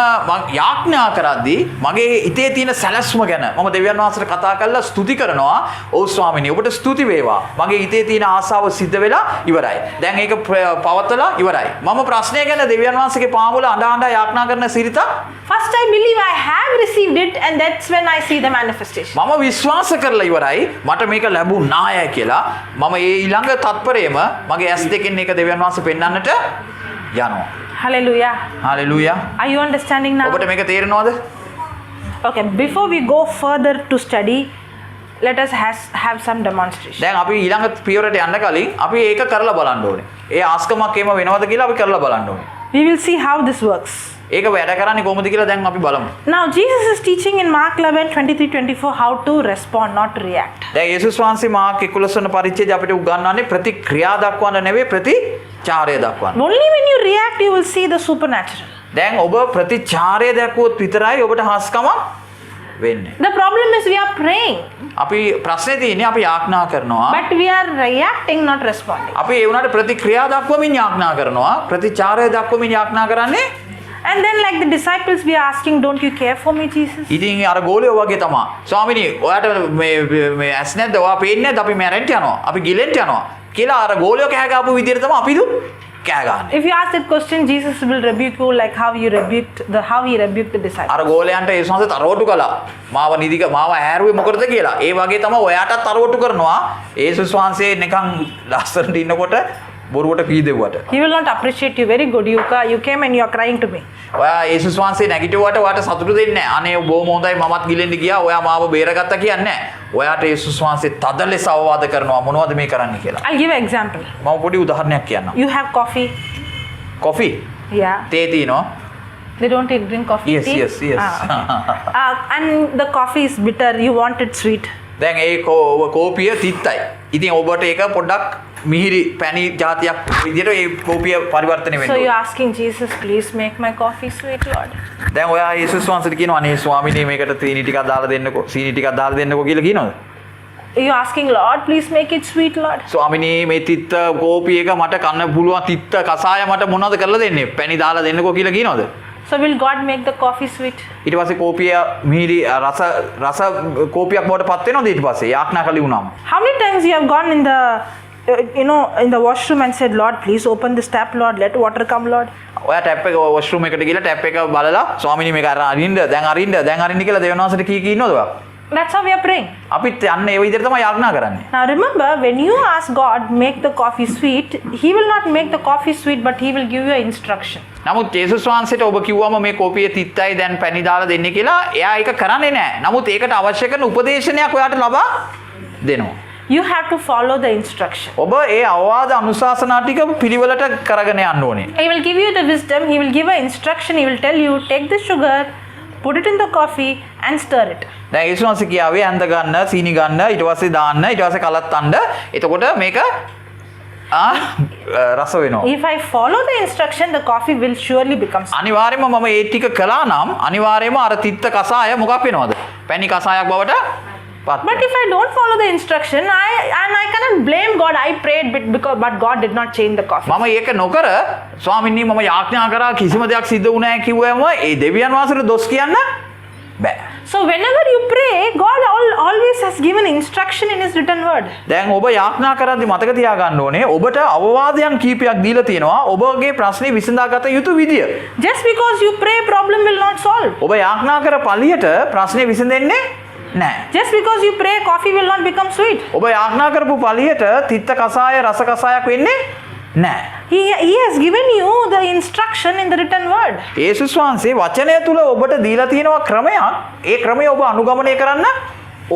යාඥා කරද්දී මගේ හිතේ තියෙන සැලැස්ම ගැන මම දෙවියන් වහන්සේට කතා කරලා ස්තුති කරනවා. ඔව් ස්වාමිනේ ඔබට ස්තුති වේවා. මගේ හිතේ තියෙන ආසාව සිද්ධ වෙලා ඉවරයි. දැන් ඒක පවතලා ඉවරයි. මම ප්‍රශ්නය ගැන දෙවියන් වහන්සේගේ පාමුල අඬ යාඥා කරන සිරිත First I believe I have received it and that's when I see the manifestation. මම විශ්වාස කරලා ඉවරයි. මට මේක ලැබුණාය කියලා. මම ඒ ඊළඟ තත්පරයේම මගේ ඇස් දෙකෙන් ඒක දෙවියන් වහන්සේ පෙන්වන්නට යනවා. Hallelujah. Hallelujah. Are you understanding now? ඔබට මේක තේරෙනවද? Okay, before we go further to study, let us have some demonstration. දැන් අපි ඊළඟ පියවරට යන්න කලින් අපි ඒක කරලා බලන්න ඕනේ. ඒ ආස්කමක් එහෙම වෙනවද කියලා අපි කරලා බලන්න ඕනේ. We will see how this works. ඒක වැඩ කරන්නේ කොහොමද කියලා දැන් අපි බලමු. Now Jesus is teaching in Mark 11:23-24 how to respond, not react. දැන් යේසුස් වහන්සේ මාර්ක් 11 වන පරිච්ඡේදය අපිට උගන්වන්නේ ප්‍රතික්‍රියා දක්වන්න නෙවෙයි ප්‍රතිචාරය දක්වන්න. Only when you react you will see the supernatural. දැන් ඔබ ප්‍රතිචාරය දක්වුවොත් විතරයි ඔබට හාස්කමක් වෙන්නේ. The problem is we are praying, අපි ප්‍රශ්නේ තියෙන්නේ අපි යාඥා කරනවා. but we are reacting, not responding. අපි ඒ වුණාට ප්‍රතික්‍රියා දක්වමින් යාඥා කරනවා. ප්‍රතිචාරය දක්වමින් යාඥා කරන්නේ. And then like the disciples we are asking, don't you care for me, Jesus? ඉතින් අර ගෝලියෝ වගේ තමයි. ස්වාමිනී ඔයාට මේ ඇස් නැද්ද? ඔයා පේන්නේ නැද්ද? අපි මැරෙන්න යනවා. අපි ගිලෙන්න යනවා. කියලා අර ගෝලියෝ කෑ ගාපු විදිහට තමයි අපිදු කෑ ගහන්නේ. If you ask that question, Jesus will rebuke you like how he rebuked the disciples. අර ගෝලයන්ට ඒ සංසත තරවටු කළා. මාව ඇහැරුවේ මොකටද කියලා. ඒ වගේ තමයි ඔයාටත් තරවටු කරනවා. යේසුස් වහන්සේ නිකන් ලස්සනට ඉන්නකොට බොරුවට කී දෙව්වට. He will not appreciate you. Very good. You came and you are crying to me. ඔයා යේසුස් වහන්සේ නැගිටිවට ඔයාට සතුටු දෙන්නේ නැහැ. අනේ බොහොම හොඳයි මමත් ගිලෙන්න ගියා. ඔයා මාව බේරගත්තා කියන්නේ නැහැ. ඔයාට යේසුස් වහන්සේ තද ලෙස අවවාද කරනවා මොනවද මේ කරන්නේ කියලා. I'll give an example. මම පොඩි උදාහරණයක් කියන්නම්. You have coffee. Coffee? Yeah. තේ තියෙනවා. They don't drink coffee. Yes, tea? yes, yes. And the coffee is bitter. You want it sweet. දැන් ඒ කෝපිය තිත්තයි. ඉතින් ඔබට ඒක පොඩ්ඩක් මිහිරි පැණි જાතියක් විදිහට ඒ කෝපිය පරිවර්තනය වෙන්න So ඕනේ. you're asking Jesus, please make my coffee sweet, Lord. දැන් ඔයා යේසුස් වහන්සේට කියනවා අනේ ස්වාමීනි මේකට සීනි ටිකක් දාලා දෙන්නකෝ සීනි ටිකක් දාලා දෙන්නකෝ කියලා කියනවද? You're asking, Lord, please make it sweet, Lord. ස්වාමීනි මේ තිත්ත කෝපි එක මට කන්න පුළුවන් තිත්ත කසාය මට මොනවද කරලා දෙන්නේ? පැණි දාලා දෙන්නකෝ කියලා කියනවද? So will God make the coffee sweet? ඊට පස්සේ කෝපිය මිහිරි රස කෝපියක් බවට පත් වෙනවද ඊට පස්සේ යාඥා කළේ වුණාම? How many times you have gone in the in the washroom and said, Lord, please open this tap, Lord, let water come, Lord? ඔයා ටැප් එක වොෂ්රූම් එකට ගිහලා ටැප් එක බලලා ස්වාමීනි මේක අරින්න කියලා දෙවියන් වහන්සේට කී ඉන්නවද ඔයා? That's how we are praying. අපිත් යන්නේ ඒ විදිහට තමයි යාඥා කරන්නේ. Now remember, when you ask God, make the coffee sweet, He will not make the coffee sweet, but He will give you an instruction. නමුත් යේසුස් වහන්සේට ඔබ කිව්වම මේ කෝපිය තිත්තයි දැන් පැණි දාලා දෙන්නේ කියලා එයා ඒක කරන්නේ නැහැ. නමුත් ඒකට අවශ්‍ය කරන උපදේශනයක් ඔයාට ලබා දෙනවා. You have to follow the instruction. ඔබ ඒ අවවාද අනුශාසනා ටික පිළිවෙලට කරගෙන යන්න ඕනේ. He will give you the wisdom, He will give an instruction, He will tell you, take the sugar, put it in the coffee and stir it. දැන් යේසුස් වහන්සේ කියාවේ ඇඳ ගන්න, සීනි ගන්න, ඊට පස්සේ දාන්න, ඊට පස්සේ කලත් අන්න. එතකොට මේක රස වෙනවා. If I follow the instruction, the coffee will surely become sweet. අනිවාර්යයෙන්ම මම ඒ ටික කළා නම් අනිවාර්යයෙන්ම අර තිත්ත කසාය මොකක් වෙනවද? පැණි කසායක් බවට පත්. But if I don't follow the instruction, I cannot blame God. I prayed but God did not change the coffee. මම ඒක නොකර ස්වාමීනි මම යාඥා කරා කිසිම දෙයක් සිද්ධ වුණේ නැහැ කිව්වම ඒ දෙවියන් වහන්සේට දොස් කියන්න බෑ. So whenever you pray, God always has given instruction in His written word. දැන් ඔබ යාඥා කරද්දි මතක තියාගන්න ඕනේ ඔබට අවවාදයන් කීපයක් දීලා තියෙනවා ඔබගේ ප්‍රශ්නේ විසඳාගත යුතු විදිය. Just because you pray, problem will not solve. ඔබ යාඥා කර පළියට ප්‍රශ්නේ විසඳෙන්නේ නැහැ. Just because you pray, coffee will not become sweet. ඔබ යාඥා කරපු පළියට තිත්ත කසාය රස කසායක් වෙන්නේ නැහැ. He has given you the instruction in the written word. යේසුස් වහන්සේ වචනය තුල ඔබට දීලා තියෙනවා ක්‍රමයක්. ඒ ක්‍රමය ඔබ අනුගමනය කරන්න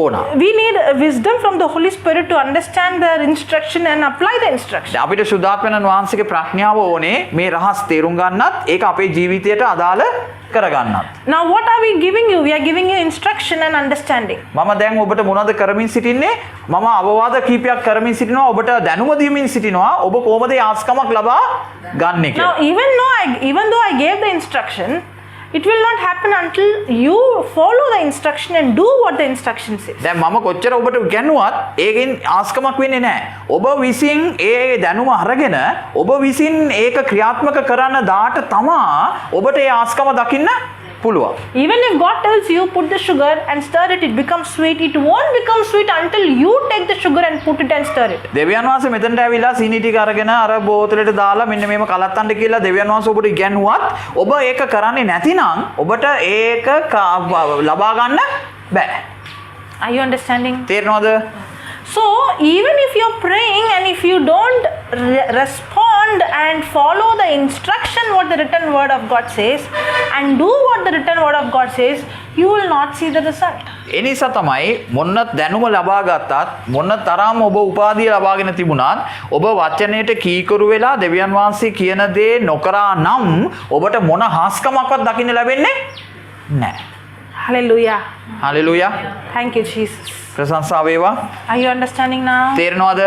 ඕන. We need wisdom from the Holy Spirit to understand the instruction and apply the instruction. අපිට සුද්ධාත්මයන් වහන්සේගේ ප්‍රඥාව ඕනේ මේ රහස් තේරුම් ගන්නත් ඒක අපේ ජීවිතයට අදාළ කරගන්නත්. Now what are we giving you? We are giving you instruction and understanding. මම දැන් ඔබට මොනවද කරමින් සිටින්නේ? මම අවවාද කීපයක් කරමින් සිටිනවා ඔබට දැනුම දීමින් සිටිනවා ඔබ කොහොමද ආස්කමක් ලබා ගන්න එක. Now even though I gave the instruction, it will not happen until you follow the instruction and do what the instruction says. දැන් මම කොච්චර ඔබට ගැන්නුවත් ඒකෙන් ආස්කමක් වෙන්නේ නැහැ. ඔබ විසින් ඒ දැනුම අරගෙන ඔබ විසින් ඒක ක්‍රියාත්මක කරන දාට තමා ඔබට ඒ ආස්කම දකින්න පුළුවන්. Even if God tells you put the sugar and stir it, it becomes sweet. It won't become sweet until you take the sugar and put it and stir it. දෙවියන් වහන්සේ මෙතනට ඇවිල්ලා සීනි ටික අරගෙන අර බෝතලෙට දාලා මෙන්න මේව කලත්තන්න කියලා දෙවියන් වහන්සේ ඔබට ඉගැන්නුවත් ඔබ ඒක කරන්නේ නැතිනම් ඔබට ඒක ලබා ගන්න බෑ. Are you understanding? තේරෙනවද? So even if you're praying and if you don't respond and follow the instruction what the written word of God says and do what the written word of God says, you will not see the result. ඒ නිසා තමයි මොන දැනුම ලබා ගත්තත් මොන තරම් ඔබ උපාධිය ලබාගෙන තිබුණත් ඔබ වචනයට කීකරු වෙලා දෙවියන් වහන්සේ කියන දේ නොකරා නම් ඔබට මොන හාස්කමක්වත් දකින්න ලැබෙන්නේ නැහැ. Hallelujah. Hallelujah. Thank you, Jesus. ප්‍රශංසා වේවා. Are you understanding now? තේරෙනවද?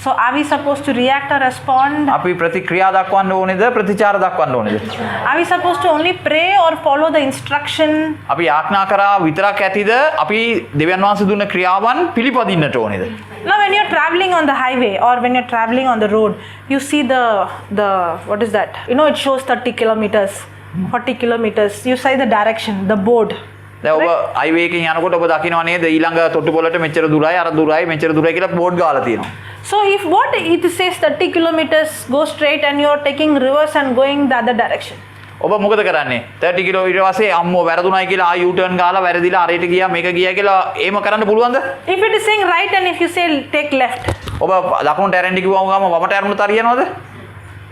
So are we supposed to react or respond? අපි ප්‍රතික්‍රියා දක්වන්න ඕනේද ප්‍රතිචාර දක්වන්න ඕනේද? Are we supposed to only pray or follow the instruction? අපි යාඥා කරා විතරක් ඇතිද? අපි දෙවියන් වහන්සේ දුන්න ක්‍රියාවන් පිළිපදින්නට ඕනේද? Now when you're traveling on the highway or when you're traveling on the road, you see the what is that? You know, it shows 30 kilometers, 40 kilometers. You see the direction, the board. දැන් ඔබ highway එකකින් යනකොට ඔබ දකිනවා නේද ඊළඟ තොටුපළට මෙච්චර දුරයි අර දුරයි මෙච්චර දුරයි කියලා බෝඩ් ගාලා තියෙනවා. So if what it says 30 kilometers, go straight and you're taking reverse and going the other direction. ඔබ මොකද කරන්නේ? 30 කිලෝමීටර වාසේ අම්මෝ වැරදුණයි කියලා ආ U turn ගාලා වැරදිලා අරයට ගියා මේක ගියා කියලා එහෙම කරන්න පුළුවන්ද? If it is saying right and if you say take left, ඔබ දකුණට ඇරෙන්න කිව්වම ගම වමට ඇරුණොත් හරියනවද?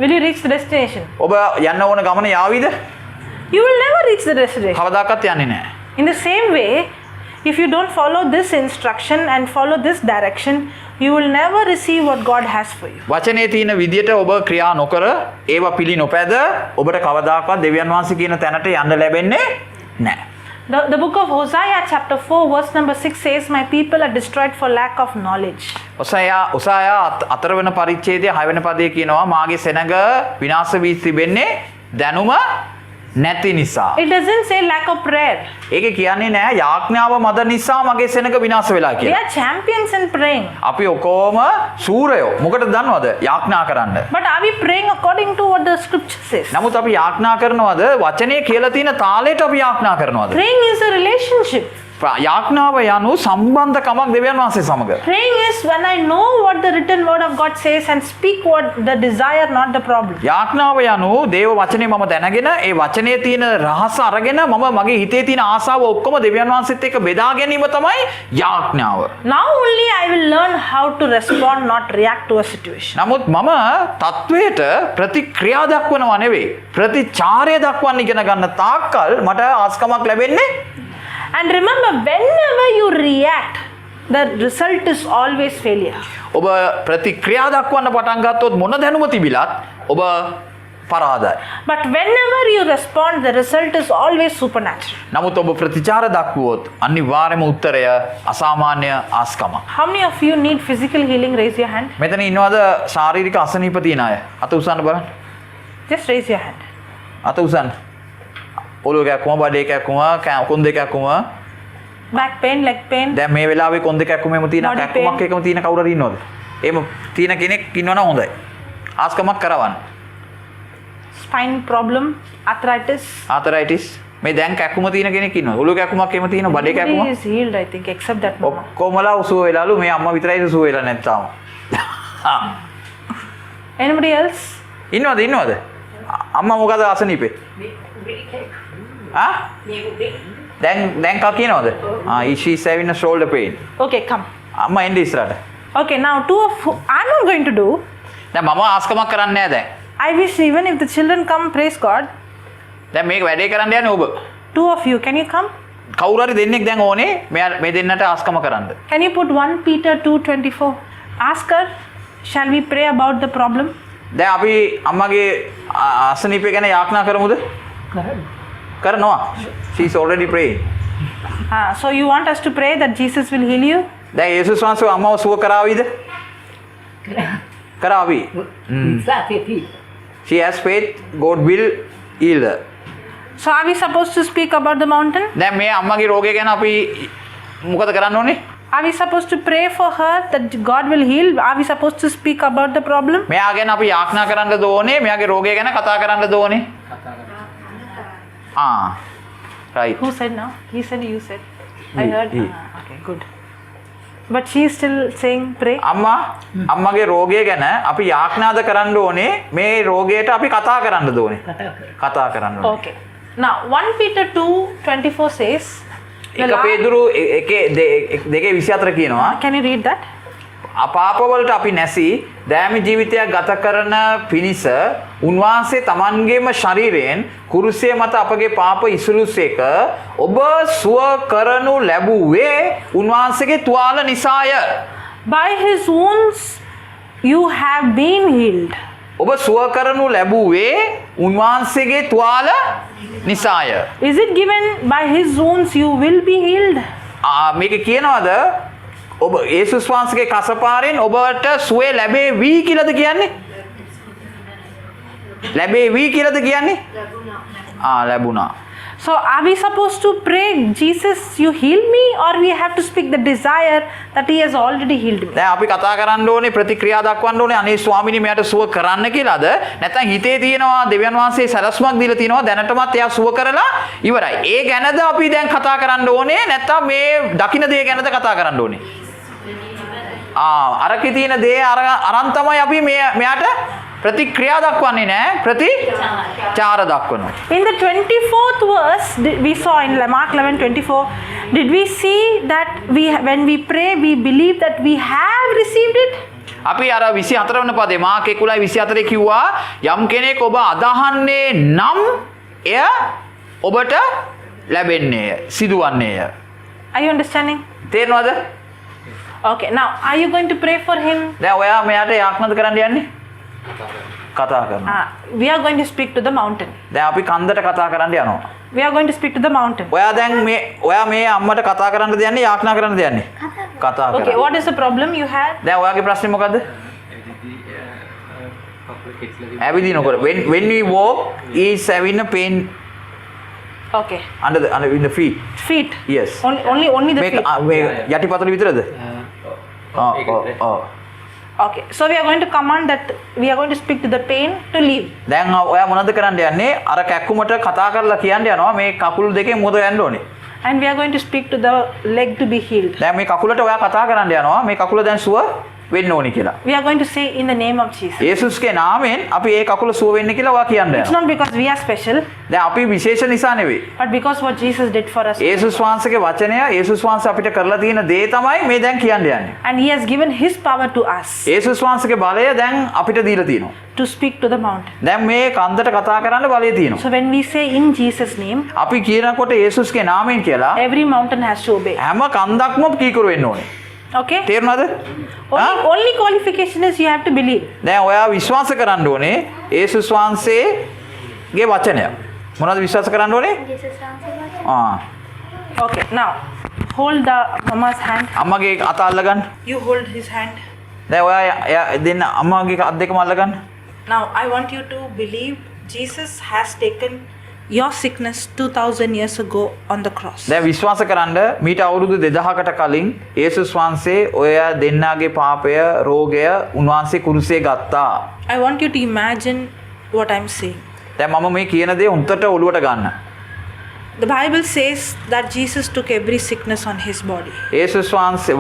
will you reach the destination? ඔබ යන්න ඕන ගමන යාවිද? You will never reach the destination. කවදාකවත් යන්නේ නැහැ. In the same way, if you don't follow this instruction and follow this direction, you will never receive what God has for you. වචනේ තියෙන විදියට ඔබ ක්‍රියා නොකර ඒවා පිළි නොපැද ඔබට කවදාකවත් දෙවියන් වහන්සේ කියන තැනට යන්න ලැබෙන්නේ නැහැ. The book of Hosea chapter 4 verse number 6 says, my people are destroyed for lack of knowledge. ඔසායා 4 වෙනි පරිච්ඡේදයේ 6 වෙනි පදයේ කියනවා මාගේ සෙනඟ විනාශ වී තිබෙන්නේ දැනුම නැති නිසා. It doesn't say lack of prayer. ඒකේ කියන්නේ නෑ යාඥාව මද නිසා මගේ සෙනඟ විනාශ වෙලා We කියලා. are champions in praying. අපි ඔකෝම සූරයෝ. මොකටද දන්නවද? යාඥා කරන්න. But are we praying according to what the scripture says? නමුත් අපි යාඥා කරනවද වචනේ කියලා තියෙන තාලෙට අපි යාඥා කරනවද? Praying is a relationship. යාඥාව යනු සම්බන්ධකමක් දෙවියන් වහන්සේ සමග. Praying is when I know what the written word of God says and speak what the desire, not the problem. යාඥාව යනු දේව වචනේ මම දැනගෙන ඒ වචනේ තියෙන රහස අරගෙන මම මගේ හිතේ තියෙන ආසාව ඔක්කොම දෙවියන් වහන්සේත් එක්ක බෙදා ගැනීම තමයි යාඥාව. Now only I will learn how to respond, not react to a situation. නමුත් මම තත්වයට ප්‍රතික්‍රියා දක්වනවා නෙවෙයි ප්‍රතිචාරය දක්වන්න ඉගෙන ගන්න තාක්කල් මට ආස්කමක් ලැබෙන්නේ. And remember, whenever you react, the result is always failure. ඔබ ප්‍රතික්‍රියා දක්වන්න පටන් ගත්තොත් මොන දැනුම තිබිලත් ඔබ පරාදයි. But whenever you respond, the result is always supernatural. නමුත් ඔබ ප්‍රතිචාර දක්වුවොත් අනිවාර්යයෙන්ම උත්තරය අසාමාන්‍ය ආස්කමක්. How many of you need physical healing? Raise your hand. මෙතන ඉන්නවද ශාරීරික අසනීප තියෙන අය? අත උස්සන්න බලන්න. Just raise your hand. අත උස්සන්න. ඔළුව කැක්කුම, බඩේ කැක්කුම, කොන්ද කැක්කුම. Back pain, leg pain. දැන් මේ වෙලාවේ කොන්ද කැක්කුමෙම තියෙන Body කැක්කුමක් pain. එකම තියෙන කවුරු හරි ඉන්නවද? එහෙම තියෙන කෙනෙක් ඉන්නවනම් හොඳයි. ආස්කමක් කරවන්න. Spine problem, arthritis. ආතරයිටිස්. මේ දැන් කැක්කුම තියෙන කෙනෙක් ඉන්නවද? ඔළුව කැක්කුමක් එහෙම තියෙන බඩේ Everybody කැක්කුම. is healed, I think, except that mama. ඔක්කොමලා උසුව වෙලාලු මේ අම්මා විතරයි උසුව වෙලා නැත්තාම. Anybody else? ඉන්නවද? අම්මා මොකද අසනීපේ? දැන් කා කියනවද? she's having a shoulder pain. Okay, come. අම්මා එන්නේ ඉස්සරහට. Okay, now I'm not going to do. දැන් මම ආස්කමක් කරන්නේ නැහැ දැන්. I wish even if the children come, praise God. දැන් මේක වැඩේ කරන්න යන්නේ ඔබ. Two of you, can you come? කවුරු හරි දෙන්නෙක් දැන් ඕනේ මේ දෙන්නට ආස්කම කරන්න. Can you put 1 Peter 2:24? Ask her, shall we pray about the problem? දැන් අපි අම්මගේ අසනීපය ගැන යාඥා කරමුද? කරනවා. She's already praying. So you want us to pray that Jesus will heal you? දැන් යේසුස් වහන්සේ අම්මව සුව කරාවිද? කරාවි. She has faith, God will heal her. So are we supposed to speak about the mountain? දැන් මේ අම්මගේ රෝගය ගැන අපි මොකද කරන්න ඕනේ? Are we supposed to pray for her that God will heal? Are we supposed to speak about the problem? මෙයා ගැන අපි යාඥා කරන්නද ඕනේ? මෙයාගේ රෝගය ගැන කතා කරන්නද ඕනේ? Right. Who said no? He said, you said. I He, heard. he. Okay, good. But she is still saying pray. අම්මගේ රෝගය ගැන අපි යාඥාද කරන්න ඕනේ? මේ රෝගයට අපි කතා කරන්නද ඕනේ? කතා කරන්න ඕනේ. Okay. Now 1 Peter 2:24 says. එක පේදුරු දෙකේ 24 කියනවා. Can you read that? අපාපවලට අපි නැසී දෑමි ජීවිතයක් ගත කරන පිණිස උන්වහන්සේ තමන්ගේම ශරීරයෙන් කුරුසිය මත අපගේ පාප ඉසුලුසේක ඔබ සුව කරනු ලැබුවේ උන්වහන්සේගේ තුවාල නිසාය. By his wounds you have been healed. ඔබ සුව කරනු ලැබුවේ උන්වහන්සේගේ තුවාල නිසාය. Is it given by his wounds you will be healed? මේක කියනවාද ඔබ යේසුස් වහන්සේගේ කසපාරෙන් ඔබට සුවය ලැබේවි කියලාද කියන්නේ? ලැබේවි කියලාද කියන්නේ? ලැබුණා. So are we supposed to pray, Jesus, you heal me, or we have to speak the desire that he has already healed me? දැන් අපි කතා කරන්න ඕනේ ප්‍රතික්‍රියා දක්වන්න ඕනේ අනේ ස්වාමීනි මෙයාට සුව කරන්න කියලාද? නැත්නම් හිතේ තියෙනවා දෙවියන් වහන්සේ සැලැස්මක් දීලා තියෙනවා දැනටමත් එයා සුව කරලා ඉවරයි. ඒ ගැනද අපි දැන් කතා කරන්න ඕනේ නැත්නම් මේ දකින්න දේ ගැනද කතා කරන්න ඕනේ? අරකේ තියෙන දේ අරන් තමයි අපි මෙයාට ප්‍රතික්‍රියා දක්වන්නේ නැහැ ප්‍රතිචාර දක්වනවා. In the 24th verse we saw in Mark 11:24, did we see that when we pray we believe that we have received it? අපි අර 24 වෙනි පදේ මාර්ක් 11:24 කිව්වා යම් කෙනෙක් ඔබ අදහන්නේ නම් එය ඔබට ලැබෙන්නේය සිදුවන්නේය. Are you understanding? තේරෙනවද? Okay, now are you going to pray for him? දැන් ඔයා මෙයාට යාඥාද කරන්න යන්නේ? කතා කරනවා. We are going to speak to the mountain. දැන් අපි කන්දට කතා කරන්න යනවා. We are going to speak to the mountain. ඔයා දැන් ඔයා මේ අම්මට කතා කරන්නද යන්නේ යාඥා කරන්නද යන්නේ? කතා කරන්න. Okay, what is the problem you had? දැන් ඔයාගේ ප්‍රශ්නේ මොකද්ද? ඇවිදිනකොට when we walk is having a pain Okay. under in the feet. Feet. Yes. Only the feet. මේ යටිපතුල විතරද? Okay. So we are going to command that. We are going to speak to the pain to leave. දැන් ඔයා මොනවද කරන්න යන්නේ? අර කැක්කුමට කතා කරලා කියන්න යනවා මේ කකුල් දෙකෙන් මොකද යන්න ඕනේ? And we are going to speak to the leg to be healed. දැන් මේ කකුලට ඔයා කතා කරන්න යනවා මේ කකුල දැන් සුව වෙන්න ඕනේ කියලා. We are going to say in the name of Jesus. යේසුස්ගේ නාමයෙන් අපි ඒ කකුල සුව වෙන්න කියලා ඔයා කියන්න It's යනවා. not because we are special, දැන් අපි විශේෂ නිසා නෙවෙයි. but because what Jesus did for us. යේසුස් වහන්සේගේ වචනය යේසුස් වහන්සේ අපිට කරලා තියෙන දේ තමයි මේ දැන් කියන්න යන්නේ. And He has given His power to us යේසුස් වහන්සේගේ බලය දැන් අපිට දීලා තියෙනවා. to speak to the mountain. දැන් මේ කන්දට කතා කරන්න බලය තියෙනවා. So when we say in Jesus' name, අපි කියනකොට යේසුස්ගේ නාමයෙන් කියලා every mountain has to obey. හැම කන්දක්ම කීකරු වෙන්න ඕනේ. Okay? තේරුණාද? Only qualification is you have to believe. දැන් ඔයා විශ්වාස කරන්න ඕනේ යේසුස් වහන්සේගේ වචනය. මොනවද විශ්වාස කරන්න ඕනේ? Okay, now hold the mama's hand. අම්මගේ අත අල්ල ගන්න. You hold his hand. දැන් ඔයා දෙන්න අම්මගේ අත් දෙකම අල්ල ගන්න. Now I want you to believe Jesus has taken your sickness 2000 years ago on the cross. දැන් විශ්වාස කරන්න මීට අවුරුදු 2000කට කලින් යේසුස් වහන්සේ ඔය දෙන්නාගේ පාපය රෝගය උන්වහන්සේ කුරුසේ ගත්තා. I want you to imagine what I'm saying. දැන් මම මේ කියන දේ උන්ටට ඔලුවට ගන්න. The Bible says that Jesus took every sickness on his body. යේසුස් වහන්සේ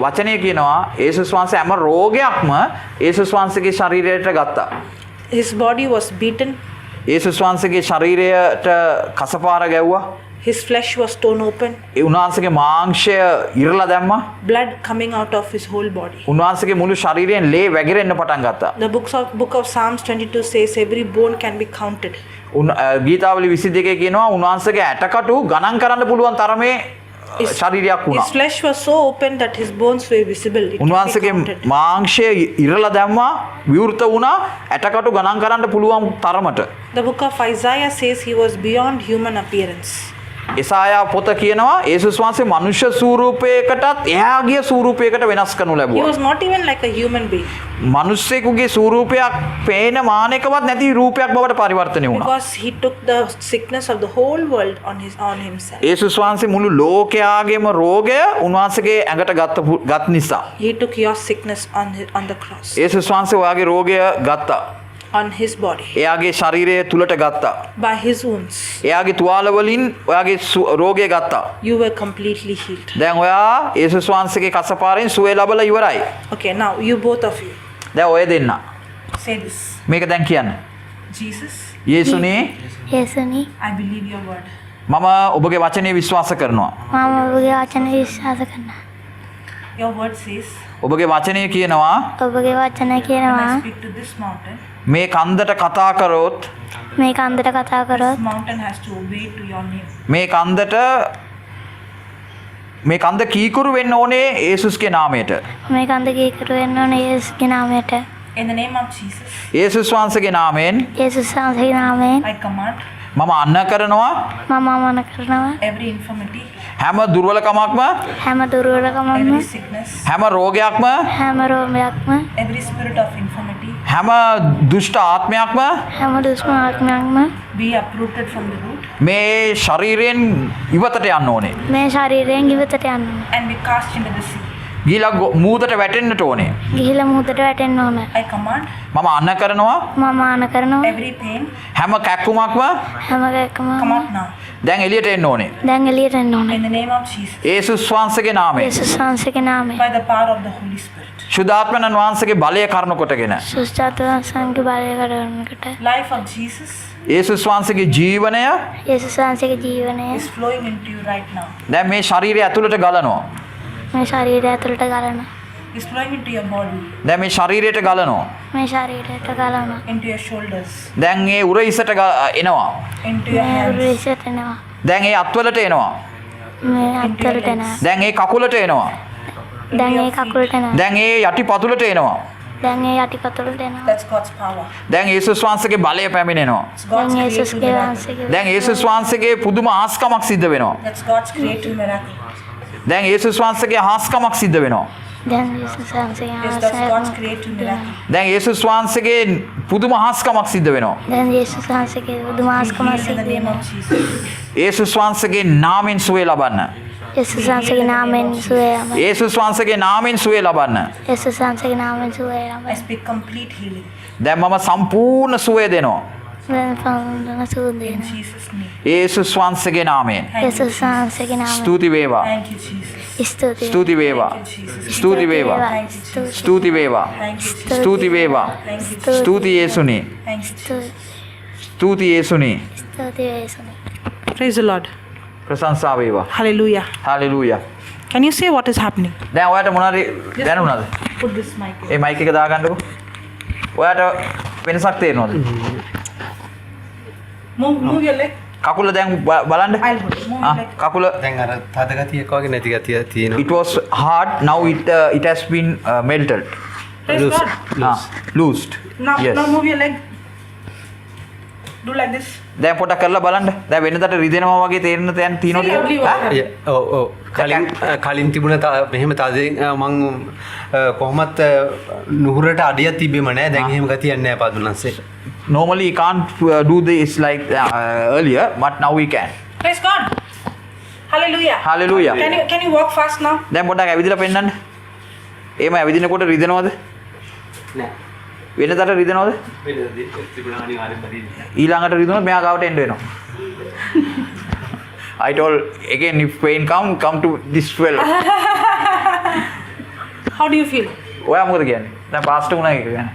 වචනය කියනවා යේසුස් වහන්සේ හැම රෝගයක්ම යේසුස් වහන්සේගේ ශරීරයට ගත්තා. His body was beaten. යේසුස් වහන්සේගේ ශරීරයට කසපාර ගැව්වා. His flesh was torn open. ඒ උන්වහන්සේගේ මාංශය ඉරලා දැම්මා. Blood coming out of his whole body. උන්වහන්සේගේ මුළු ශරීරයෙන් ලේ වැగిරෙන්න පටන් ගත්තා. The book of Psalms 22 says every bone can be counted. ගීතාවලි 22 කියනවා උන්වහන්සේගේ ඇටකටු ගණන් කරන්න පුළුවන් තරමේ ශරීරයක් වුණා. His flesh was so open that his bones were visible. උන්වහන්සේගේ මාංශය ඉරලා දැම්මා විවෘත වුණා ඇටකටු ගණන් කරන්න පුළුවන් තරමට. The book of Isaiah says he was beyond human appearance. එසායා පොත කියනවා යේසුස් වහන්සේ මනුෂ්‍ය ස්වරූපයකටත් එහා ගිය ස්වරූපයකට වෙනස් කරනු He ලැබුවා. was not even like a human being. මිනිස්සෙකුගේ ස්වරූපයක් පේන මානෙකවත් නැති රූපයක් බවට පරිවර්තනය වුණා. Because he took the sickness of the whole world on himself. යේසුස් වහන්සේ මුළු ලෝකයාගේම රෝගය උන්වහන්සේගේ ඇඟට ගත් නිසා. He took your sickness on the cross. යේසුස් වහන්සේ ඔයාගේ රෝගය ගත්තා. On his body. එයාගේ ශරීරය තුලට ගත්තා. By his wounds. එයාගේ තුවාල වලින් ඔයාගේ රෝගය ගත්තා. You were completely healed. දැන් ඔයා යේසුස් වහන්සේගේ කසපාරෙන් සුවය ලැබලා ඉවරයි. Okay, now you both of you. දැන් ඔය දෙන්න. Say this. මේක දැන් කියන්න. Jesus, යේසුනේ යේසුනි I believe your word. මම ඔබගේ වචනේ විශ්වාස කරනවා. මම ඔබගේ වචන විශ්වාස කරනවා. Your word says, ඔබගේ වචනේ කියනවා ඔබගේ වචන when I කියනවා speak to this mountain, මේ කන්දට කතා කරොත් මේ කන්දට කතා this කරොත් mountain has to obey to your name. මේ කන්ද කීකුරු වෙන්න ඕනේ යේසුස්ගේ නාමයට. මේ කන්ද කීකරු වෙන්න ඕනේ යේසුස්ගේ නාමයට. In the name of Jesus, යේසුස් වහන්සේගේ නාමයෙන් යේසුස් වහන්සේගේ නාමයෙන් I command මම අන්න කරනවා මම අමන කරනවා every infirmity, හැම දුර්වලකමක්ම හැම දුර්වලකමක්ම every sickness, හැම රෝගයක්ම හැම රෝගයක්ම every spirit of infirmity හැම දුෂ්ට ආත්මයක්ම හැම දුෂ්ම ආත්මයක්ම be uprooted from the root මේ ශරීරයෙන් ඉවතට යන්න ඕනේ. මේ ශරීරයෙන් ඉවතට යන්න ඕනේ. and be cast into the sea. ගිහිලා මූදට වැටෙන්නට ඕනේ. ගිහිලා මුහුදට වැටෙන්න ඕනේ. I command මම අන්න කරනවා මම ආන කරනවා every pain හැම කැක්කුමක්ම හැම එකකම come out now. දැන් එළියට එන්න ඕනේ. දැන් එළියට එන්න ඕනේ. In the name of Jesus, යේසුස් වහන්සේගේ නාමයෙන්. යේසුස් වහන්සේගේ නාමයෙන්. by the power of the Holy Spirit. ශුද්ධාත්මයන් වහන්සේගේ බලය කරනු කොටගෙන සුස්තාත්මයන්ගේ බලය කරනකොට Life of Jesus යේසුස් වහන්සේගේ ජීවනය යේසුස් වහන්සේගේ ජීවනය is flowing into you right now. දැන් මේ ශරීරය ඇතුළට ගලනවා. මේ ශරීරය ඇතුළට ගලනවා. It's flowing into your body, දැන් මේ ශරීරයට ගලනවා. මේ ශරීරයට ගලනවා. into your shoulders, දැන් ඒ උර ඉසට එනවා. into your මේ hands, උරහිසට එනවා. දැන් ඒ අත්වලට එනවා. මේ අත්වලට එනවා. දැන් ඒ කකුලට එනවා. දැන් ඒ කකුලට එනවා. දැන් ඒ යටි පතුලට එනවා. දැන් ඒ යටිපතුලට එනවා. That's God's power. දැන් යේසුස් වහන්සේගේ බලය පැමිණෙනවා. It's God's දැන් creative යේසුස්ගේ miracle. වහන්සේගේ දැන් යේසුස් වහන්සේගේ පුදුම ආස්කමක් සිද්ධ වෙනවා. That's God's creative miracle. දැන් යේසුස් වහන්සේගේ ආස්කමක් සිද්ධ වෙනවා. දැන් යේසුස් වහන්සේගේ Yes, that's God's ආශාව creative miracle. දැන් යේසුස් වහන්සේගේ පුදුම හාස්කමක් සිද්ධ වෙනවා. දැන් යේසුස් වහන්සේගේ බුදුමාස්කම Healed in the සිද්ධ name වෙනවා. of Jesus. යේසුස් වහන්සේගේ නාමයෙන් සුවය ලබන්න. යේසුස් වහන්සේගේ නාමයෙන් සුවය ලබන්න. යේසුස් වහන්සේගේ නාමයෙන් සුවය ලබන්න. යේසුස් වහන්සේගේ නාමයෙන් සුවය I ලබන්න. speak complete healing දැන් මම සම්පූර්ණ සුවය දෙනවා. දැන් පවුන සුවය in දෙනවා. Jesus' name. යේසුස් වහන්සේගේ නාමයෙන්. Thank you, යේසුස් වහන්සේගේ නාමයෙන් ස්තුති වේවා. Thank you, Jesus. ස්තුතියි. ස්තුති වේවා. ස්තුති වේවා. ස්තුති වේවා. Thank you, Jesus. ස්තුති වේවා. Thank you, Jesus. ස්තුති යේසුනි. Thank you, Jesus. ස්තුති යේසුනි. ස්තුතියි යේසුනේ. Praise the Lord. ප්‍රශංසා වේවා. Hallelujah. හalleluya. Can you say what is happening? දැන් ඔයාලට මොනවාරි දැනුණාද? Put this mic in. ඒ මයික් එක දාගන්නකෝ. ඔයාලට වෙනසක් තේරෙනවද? Move your leg. කකුල දැන් බලන්න. I'll put it. Move your leg. කකුල දැන් අර තද ගතියක් වගේ නැති ගතිය තියෙනවා. it was hard, now it has been melted. Praise Loose. God. Loosed. Now, Yes. now move your leg. Do like this. දැන් පොඩක් කරලා බලන්න. දැන් වෙනදට රිදෙනවා වගේ තේරෙන තැන් තියෙනවද? See lovely ඈ? water. ඔව් කලින් තිබුණ මෙහෙම තදෙන් මං කොහොමත් නුහුරට අඩියක් තිබෙම නෑ. දැන් එහෙම ගතියක් නෑ පාදුනන්සේ. Normally you can't do this like earlier, but now we can. Praise God. Hallelujah. Hallelujah. Can you walk fast now? දැන් පොඩක් ඇවිදලා පෙන්නන්න. එහෙම ඇවිදිනකොට රිදෙනවද? නෑ. වෙනදට රිදෙනවද? තිබුණ අනිවාර්යෙන්ම රිදෙනවා. ඊළඟට රිදුනොත් මෙයා ගාවට එන්න වෙනවා. I told again, if pain come to this well. How do you feel? ඔයා මොකද කියන්නේ? දැන් පාස්ටර් වුණා එක කියන්නේ.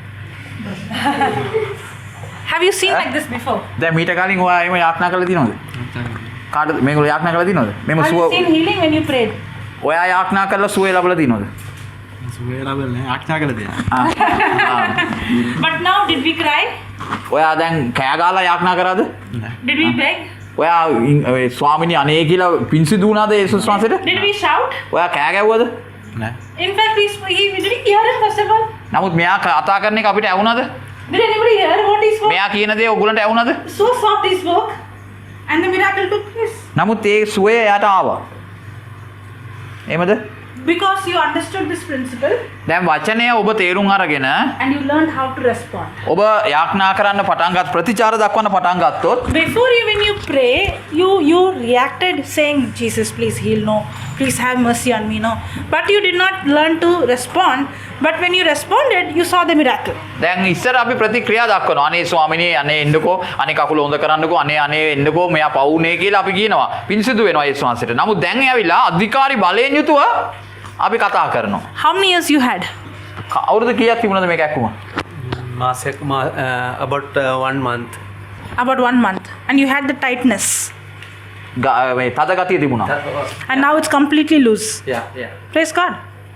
Have you seen like this before? දැන් මීට කලින් ඔයා එහෙම යාඥා කරලා තියෙනවද? කාටද මේගොල්ලෝ යාඥා කරලා තියෙනවද? මෙම Have you සුව seen healing when you prayed? ඔයා යාඥා කරලා සුවය ලැබලා තියෙනවද? But now, did we cry? ඔයා දැන් කෑ ගාලා යාඥා කරාද? Did we beg? ඔයා ස්වාමිනී අනේ කියලා පිංසිදු වුණාද යේසුස් වහන්සේට? Did we shout? ඔයා කෑ ගැව්වද? In fact, did he hear him first of all? නමුත් මෙයා කතා කරන එක අපිට ඇහුණාද? Did anybody hear what he spoke? මෙයා කියන දේ ඔයගොල්ලන්ට ඇහුණාද? So soft he spoke, and the miracle took place. නමුත් ඒ සුවය එයාට ආවා. එහෙමද? Because you understood this principle දැන් වචනය ඔබ තේරුම් අරගෙන and you learned how to respond. ඔබ යාඥා කරන්න පටන් ගත් ප්‍රතිචාර දක්වන්න පටන් ගත්තොත් Before you, when you pray, you reacted saying, Jesus, please heal, no. Please have mercy on me, no. But you did not learn to respond. But when you responded, you saw the miracle. දැන් ඉස්සර අපි ප්‍රතික්‍රියා දක්වනවා. අනේ ස්වාමිනේ අනේ එන්නකෝ අනේ කකුල හොඳ කරන්නකෝ අනේ එන්නකෝ මෙයා පවුනේ කියලා අපි කියනවා. පිංසිදු වෙනවා යේසුස් වහන්සේට. නමුත් දැන් ඇවිල්ලා අධිකාරී බලයෙන් යුතුව අපි කතා කරනවා. How many years you had? අවුරුදු කීයක් තිබුණාද මේක ඇක්කුම? මාසයක් about 1 month. About 1 month. And you had the tightness. මේ තද ගතිය තිබුණා. And now it's completely loose. Yeah. Praise God.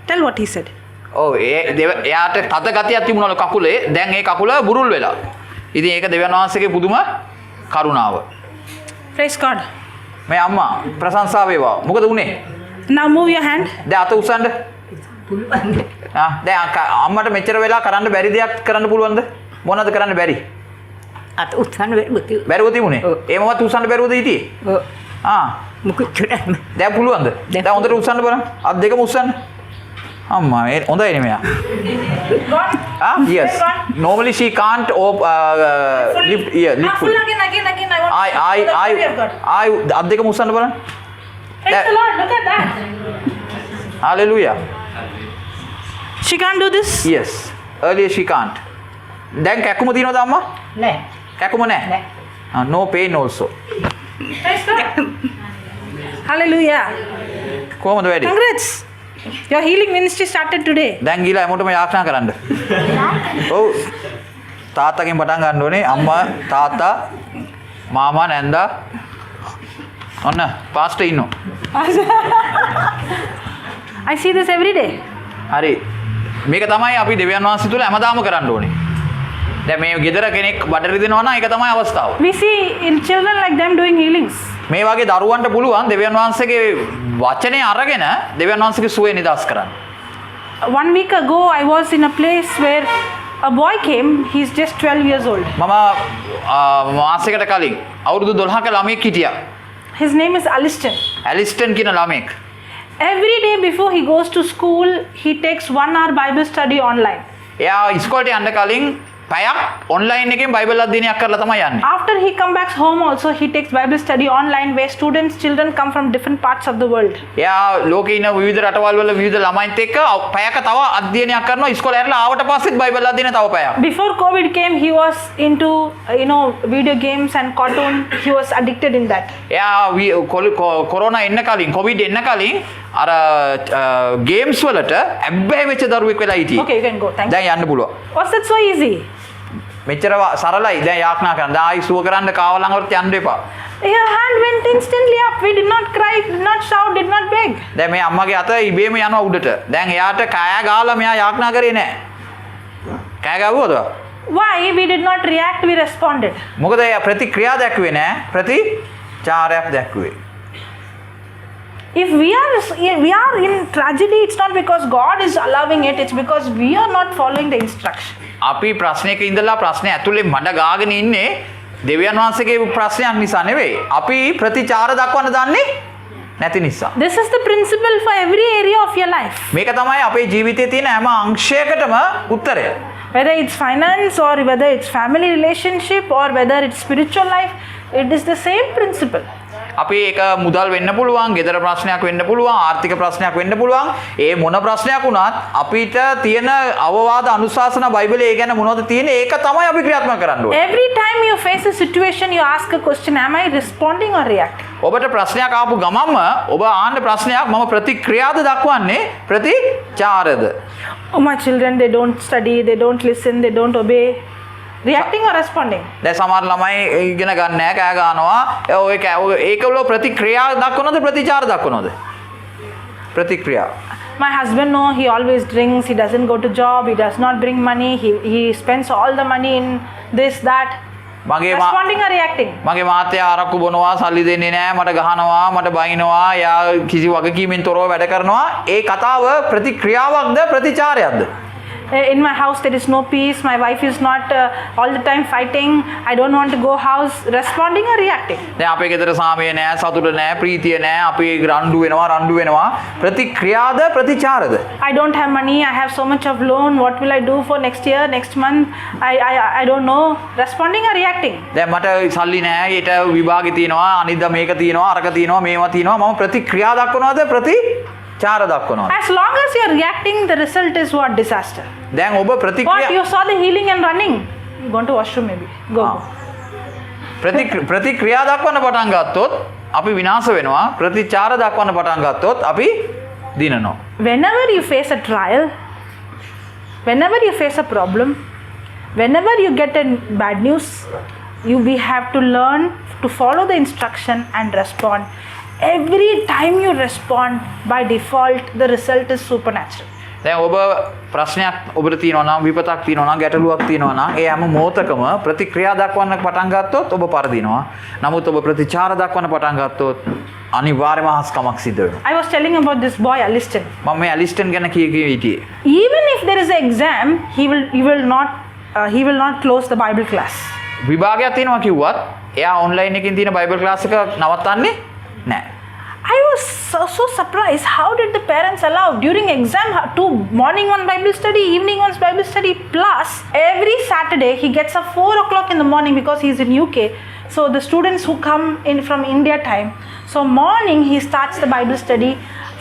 Tell what he said. ඔව් එයාට තද ගතියක් තිබුණලු කකුලේ. දැන් ඒ කකුල බුරුල් වෙලා. ඉතින් ඒක දෙවියන් වහන්සේගේ පුදුම කරුණාව. Praise God. මේ අම්මා ප්‍රශංසා වේවා. මොකද උනේ? Now move your hand. දැන් අත උස්සන්න. දැන් අම්මට මෙච්චර වෙලා කරන්න බැරි දෙයක් කරන්න පුළුවන්ද? මොනවද කරන්න බැරි? අත උත්සන්න වෙති. බැරුව තිබුණේ. ඒමවත් උස්සන්න බැරුවද හිටියේ? මුකුත් කරන්න. දැන් පුළුවන්ද? දැන් හොඳට උස්සන්න බලන්න. අත් දෙකම උස්සන්න. අම්මා මේ හොඳයි නේ මෙයා. Yes. Normally she can't lift lift full. Full again. I අත් දෙකම උස්සන්න බලන්න. Praise the Lord. Look at that. Hallelujah. She can't do this? Yes. Earlier she can't. දැන් කැක්කුම තියනවද අම්මා? නෑ. කැක්කුම නැහැ. No pain also. Praise God. Hallelujah. කොහොමද වැඩි? Congrats. Your healing ministry started today. දැන් ගිහලා හැමෝටම යාඥා කරන්න. ඔව්. තාත්තගෙන් පටන් ගන්න ඕනේ. අම්මා, තාත්තා, මාමා, නැන්දා. ඔන්න pastor ඉන්නෝ. I see this every day. හරි. මේක තමයි අපි දෙවියන් වහන්සේ තුල හැමදාම කරන්න ඕනේ. දැන් මේ ගෙදර කෙනෙක් බඩ රිදෙනවා නම් ඒක තමයි අවස්ථාව. We see in children like them doing healings. මේ වගේ දරුවන්ට පුළුවන් දෙවියන් වහන්සේගේ වචනේ අරගෙන දෙවියන් වහන්සේගේ සුවය නිදාස් කරන්න. 1 week ago, I was in a place where a boy came. He's just 12 years old. මම මාසයකට කලින් අවුරුදු 12ක ළමයෙක් හිටියා. His name is Aliston. ඇලිස්ටන් කියන ළමයෙක්. Every day before he goes to school, he takes 1 hour Bible study online. එයා ඉස්කෝලේට යන්න කලින් පැයක් ඔන්ලයින් එකෙන් බයිබල් අධ්‍යයනයක් කරලා තමයි යන්නේ. After he comes back home also, he takes Bible study online where children come from different parts of the world. එයා ලෝකේ ඉන්න විවිධ රටවල් වල විවිධ ළමයින්ත් එක්ක පැයක තව අධ්‍යයනයක් කරනවා. ඉස්කෝලේ ඇරලා ආවට පස්සෙත් බයිබල් අධ්‍යයනය තව පැයක්. Before COVID came, he was into video games and cartoon. He was addicted in that. එයා කොරෝනා එන්න කලින් කොවිඩ් එන්න කලින් අර ගේම්ස් වලට ඇබ්බැහි වෙච්ච දරුවෙක් වෙලා හිටියේ. Okay, you can go. Thank you. දැන් යන්න පුළුවන්. Was that so easy? මෙච්චර සරලයි. දැන් යාඥා කරන්න. දැන් ආයි සුව කරන්න කාවලංගවට යන්න එපා. Your hand went instantly up. We did not cry, did not shout, did not beg. දැන් මේ අම්මගේ අත ඉබේම යනවා උඩට. දැන් එයාට කෑ ගාලා මෙයා යාඥා කරේ නැහැ. කෑ ගාවුවද? Why? We did not react, we responded. මොකද එයා ප්‍රතික්‍රියා දැක්ුවේ නැහැ. ප්‍රතිචාරයක් දැක්ුවේ. If we are in tragedy, it's not because God is allowing it, it's because we are not following the instruction. අපි ප්‍රශ්නයක ඉඳලා ප්‍රශ්නේ ඇතුලේ මඩ ගාගෙන ඉන්නේ දෙවියන් වහන්සේගේ ප්‍රශ්නයක් නිසා නෙවෙයි. අපි ප්‍රතිචාර දක්වන්න දන්නේ නැති නිසා. This is the principle for every area of your life. මේක තමයි අපේ ජීවිතයේ තියෙන හැම අංශයකටම උත්තරය. Whether it's finance or whether it's family relationship or whether it's spiritual life, it is the same principle. අපි ඒක මුදල් වෙන්න පුළුවන්, ගෙදර ප්‍රශ්නයක් වෙන්න පුළුවන්, ආර්ථික ප්‍රශ්නයක් වෙන්න පුළුවන්. ඒ මොන ප්‍රශ්නයක් වුණත් අපිට තියෙන අවවාද අනුශාසන බයිබලයේ ඒ ගැන මොනවද තියෙන්නේ ඒක තමයි අපි ක්‍රියාත්මක කරන්න ඕනේ. Every time you face a situation, you ask a question, am I responding or reacting? ඔබට ප්‍රශ්නයක් ආපු ගමන්ම ඔබ ආන්න ප්‍රශ්නයක් මම ප්‍රතික්‍රියාද දක්වන්නේ ප්‍රතිචාරද? Oh, my children, they don't study, they don't listen, they don't obey. Reacting or responding? දැන් සමහර ළමයි ඉගෙන ගන්න නැහැ, කෑ ගන්නවා. ඒකවල ප්‍රතික්‍රියා දක්වනවද ප්‍රතිචාර දක්වනවද? ප්‍රතික්‍රියා. My husband, no, he always drinks, he doesn't go to job, he does not bring money, he spends all the money in this, that. Responding or reacting? මගේ මාත්‍යා අරක්කු බොනවා, සල්ලි දෙන්නේ නැහැ, මට ගහනවා, මට බයිනවා, යා කිසි වගකීමෙන් තොරව වැඩ කරනවා. ඒ කතාව ප්‍රතික්‍රියාවක්ද ප්‍රතිචාරයක්ද? In my house there is no peace, my wife is not all the time fighting, I don't want to go house. Responding or reacting? දැන් අපේ ගෙදර සාමය නැහැ, සතුට නැහැ, ප්‍රීතිය නැහැ, අපි රණ්ඩු වෙනවා. ප්‍රතික්‍රියාද ප්‍රතිචාරද? I don't have money, I have so much of loan, what will I do for next year, next month? I don't know. Responding or reacting? දැන් මට සල්ලි නැහැ, ඊට විභාගෙ තියෙනවා, අනිද්දා මේක තියෙනවා, අරක තියෙනවා, මේවා තියෙනවා. මම ප්‍රතික්‍රියා දක්වනවද ප්‍රතිචාර දක්වනවද? As long as you are reacting, the result is what? Disaster. දැන් ඔබ What? ප්‍රතික්‍රියා You saw the healing and running. You going to washroom maybe. Go. ප්‍රතික්‍රියා දක්වන්න පටන් ගත්තොත් අපි විනාශ වෙනවා. ප්‍රතිචාර දක්වන්න පටන් ගත්තොත් අපි දිනනවා. Whenever you face a trial, whenever you face a problem, whenever you get a bad news, we have to learn to follow the instruction and respond. Every time you respond, by default, the result is supernatural. දැන් ඔබ ප්‍රශ්නයක් ඔබට තියෙනවා නම් විපතක් තියෙනවා නම් ගැටලුවක් තියෙනවා නම් ඒ හැම මොහොතකම ප්‍රතික්‍රියා දක්වන්න පටන් ගත්තොත් ඔබ පරදිනවා. නමුත් ඔබ ප්‍රතිචාර දක්වන්න පටන් ගත්තොත් අනිවාර්යයෙන්ම හස්කමක් සිද්ධ වෙනවා. I was telling about this boy Aliston. මම මේ ඇලිස්ටන් ගැන හිටියේ. Even if there is an exam, he will not close the Bible class. විභාගයක් තියෙනවා කිව්වත් එයා ඔන්ලයින් එකකින් තියෙන බයිබල් ක්ලාස් එක නවත්තන්නේ නැහැ. I was so surprised. How did the parents allow during exam morning one Bible study, evening one Bible study, plus every Saturday he gets up 4 o'clock in the morning because he's in UK. So the students who come in from India time, so morning he starts the Bible study,